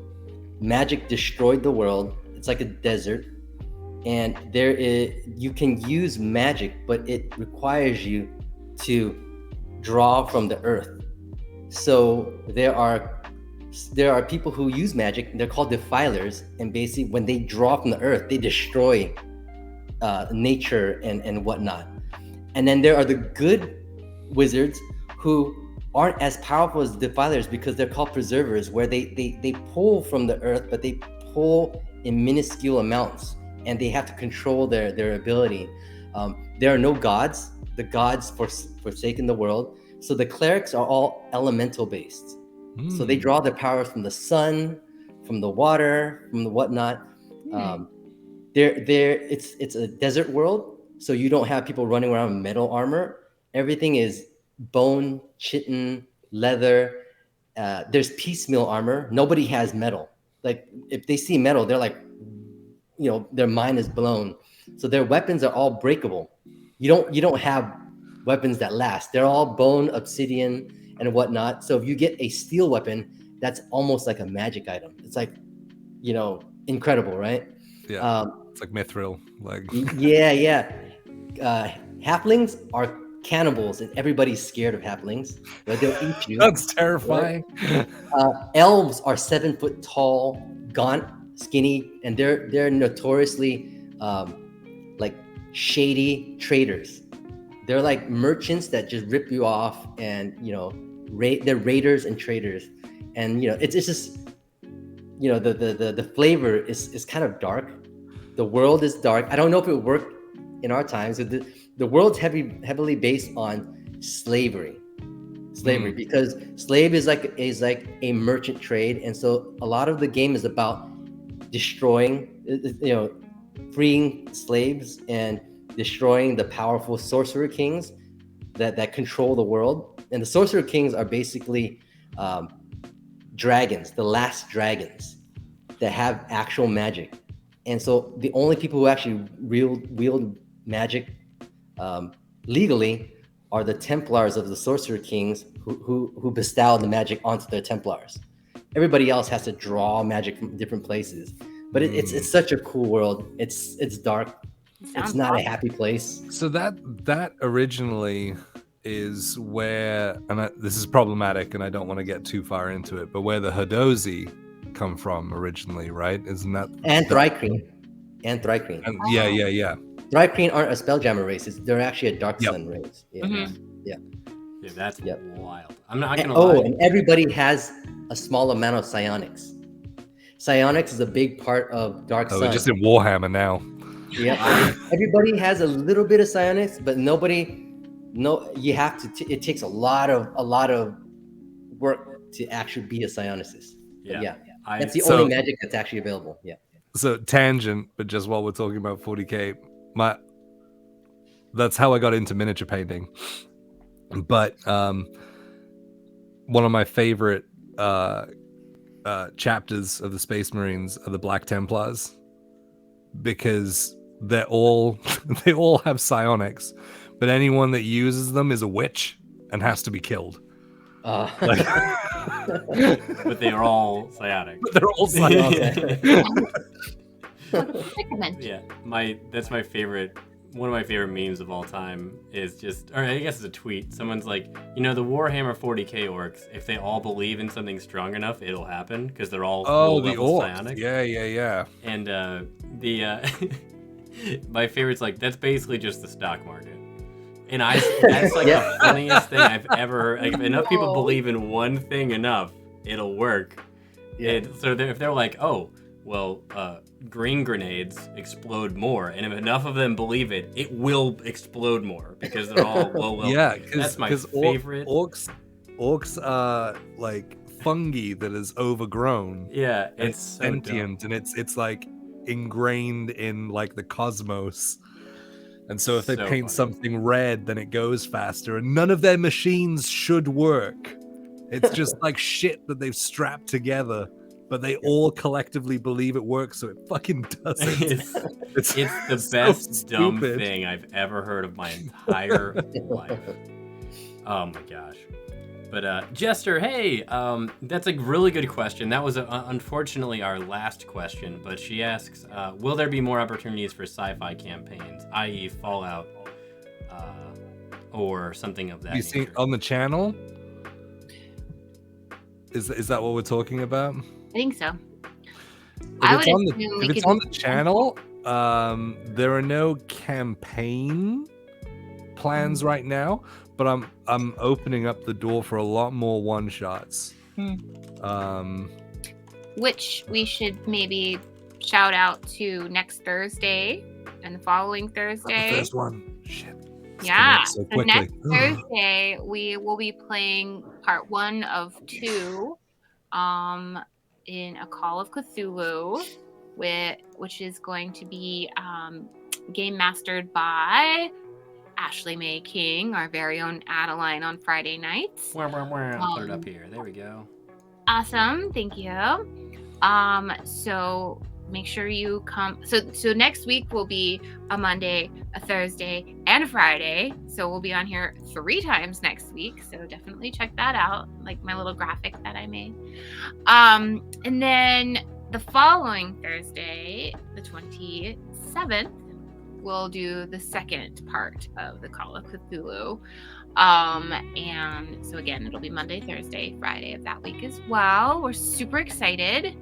magic destroyed the world. It's like a desert, and you can use magic, but it requires you to draw from the earth. So there are people who use magic. They're called defilers, and basically when they draw from the earth, they destroy nature and whatnot. And then there are the good wizards who aren't as powerful as defilers because they're called preservers, where they pull from the earth, but they pull in minuscule amounts, and they have to control their ability. There are no gods. The gods forsaken the world. So the clerics are all elemental based. So they draw their powers from the sun, from the water, from the whatnot. It's a desert world, so you don't have people running around in metal armor. Everything is bone, chitin, leather. There's piecemeal armor. Nobody has metal. Like if they see metal, they're like, you know, their mind is blown. So their weapons are all breakable. You don't have weapons that last. They're all bone, obsidian, and whatnot. So if you get a steel weapon, that's almost like a magic item. It's like, you know, incredible, right? Yeah. It's like mithril. Like yeah. Halflings are cannibals, and everybody's scared of halflings. But they'll eat you. That's terrifying. Right? Elves are 7 foot tall, gaunt, skinny, and they're notoriously like shady traders. They're like merchants that just rip you off, and you know, they're raiders and traders. And you know, it's just, you know, the flavor is kind of dark. The world is dark. I don't know if it would work in our times. The world's heavily based on slavery, because slave is like a merchant trade, and so a lot of the game is about destroying, you know, freeing slaves and destroying the powerful sorcerer kings that control the world. And the sorcerer kings are basically dragons, the last dragons that have actual magic. And so the only people who actually wield magic legally are the Templars of the sorcerer kings who bestow the magic onto their Templars. Everybody else has to draw magic from different places. But it's such a cool world. It's dark. It's not a happy place. So that originally is where, and this is problematic, and I don't want to get too far into it, but where the Hadozi come from originally, right? Isn't that? And Thrycreen. Yeah. Thrycreen aren't a Spelljammer race. They're actually a Dark Sun race. Yeah. Yeah, that's wild. I'm not gonna lie. Oh, and everybody has a small amount of psionics. Psionics is a big part of Dark Sun. We're just in Warhammer now. Yeah, everybody has a little bit of psionics, but you have to. It takes a lot of work to actually be a psionicist. Yeah. That's the only magic that's actually available. Yeah. So tangent, but just while we're talking about 40K, that's how I got into miniature painting. But one of my favorite chapters of the Space Marines are the Black Templars, because they all have psionics, but anyone that uses them is a witch and has to be killed. Like, but they are all psionic. but they're all psionic. Yeah, that's my favorite. One of my favorite memes of all time is just, or I guess it's a tweet. Someone's like, the Warhammer 40k orcs, if they all believe in something strong enough, it'll happen because they're all the orcs. psionic. Yeah. And my favorite's like, that's basically just the stock market. And that's like the funniest thing I've ever heard. Like, if enough people believe in one thing enough, it'll work. Yeah. So if they're like, oh, well, green grenades explode more, and if enough of them believe it, it will explode more because they're all well. Yeah, that's my favorite. Orcs are like fungi that is overgrown. Yeah, it's sentient, so and it's like ingrained in like the cosmos. And so if they paint something red, then it goes faster, and none of their machines should work. It's just like shit that they've strapped together. But they all collectively believe it works, so it fucking doesn't. It's the so best dumb stupid thing I've ever heard of my entire life. Oh my gosh. But Jester, hey, that's a really good question. That was unfortunately our last question, but she asks, will there be more opportunities for sci-fi campaigns, i.e. Fallout, or something of that nature? On the channel? Is that what we're talking about? I think so. If it's on the channel, there are no campaign plans right now, but I'm opening up the door for a lot more one shots. Which we should maybe shout out to next Thursday and the following Thursday. The first one. Shit. Yeah. So next Thursday we will be playing part 1 of 2. In A Call of Cthulhu, which is going to be game mastered by Ashley Mae King, our very own Adeline, on Friday nights. I'll put it up here. There we go. Awesome, thank you. So make sure you come. So next week will be a Monday, a Thursday, and a Friday. So we'll be on here 3 times next week. So definitely check that out, like my little graphic that I made. And then the following Thursday, the 27th, we'll do the second part of the Call of Cthulhu. And so again, it'll be Monday, Thursday, Friday of that week as well. We're super excited.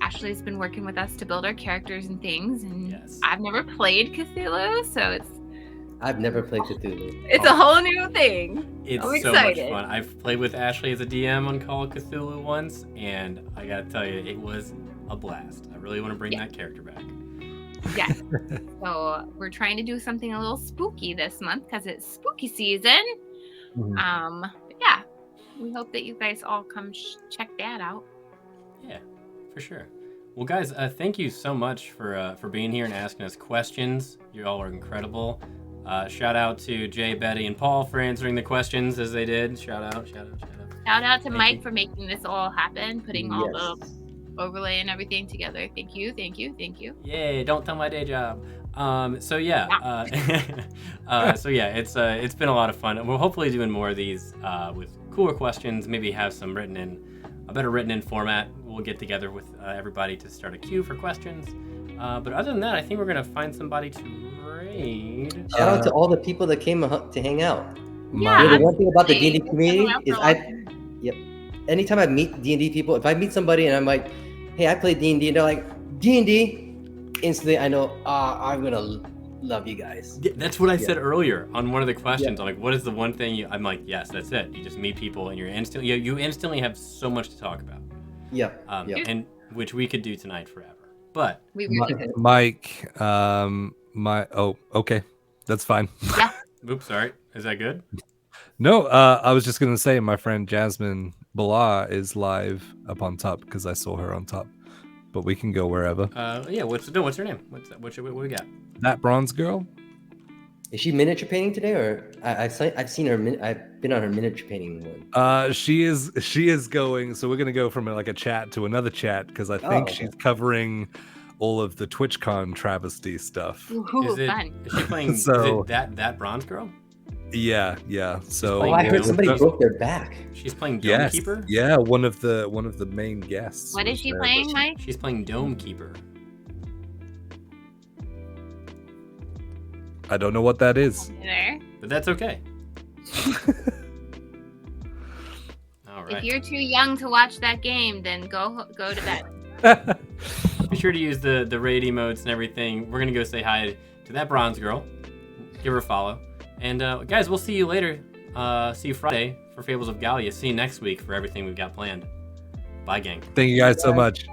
Ashley's been working with us to build our characters and things, and yes. I've never played Cthulhu, so I've never played Cthulhu. It's a whole new thing. It's so much fun. I've played with Ashley as a DM on Call of Cthulhu once, and I gotta tell you, it was a blast. I really want to bring that character back. Yeah. So we're trying to do something a little spooky this month because it's spooky season. Mm-hmm. But yeah, we hope that you guys all come check that out. Yeah. For sure. Well, guys, thank you so much for being here and asking us questions. You all are incredible. Shout out to Jay, Betty, and Paul for answering the questions as they did. Shout out. Shout out to Mike for making this all happen, putting all the overlay and everything together. Thank you. Yay! Don't tell my day job. So yeah, it's been a lot of fun, and we'll hopefully doing more of these with cooler questions. Maybe have some a better written in format. We'll get together with everybody to start a queue for questions. But other than that, I think we're gonna find somebody to raid. Shout out to all the people that came to hang out. Yeah, the one thing about the D&D community is anytime I meet D&D people, if I meet somebody and I'm like, hey, I play D&D, and they're like, D&D, instantly I know I'm gonna love you guys. Yeah, that's what I said earlier on one of the questions. I'm like, what is the one thing I'm like, yes, that's it. You just meet people and you instantly have so much to talk about. And which we could do tonight forever. But Mike, okay, that's fine. Yeah. Oops, sorry. Is that good? No, I was just gonna say my friend Jasmine Bala is live up on top because I saw her on top. But we can go wherever. What's her name? What we got? That bronze girl. Is she miniature painting today, or I've seen her? I've been on her miniature painting one. She is going. So we're gonna go from like a chat to another chat because I think okay. she's covering all of the TwitchCon travesty stuff. Ooh, fun. Is she playing? So- is it that bronze girl? Yeah. So playing I heard Dome somebody Keeper? broke their back. She's playing Dome yes, Keeper. yeah, one of the main guests. What is was she there. playing, Mike? She's playing Dome Keeper. I don't know what that is. There. But that's okay. All If right. you're too young to watch that game, then go to bed. Be sure to use the raid emotes and everything. We're gonna go say hi to that bronze girl. Give her a follow. And guys, we'll see you later. See you Friday for Fables of Gallia. See you next week for everything we've got planned. Bye, gang. Thank you guys so much.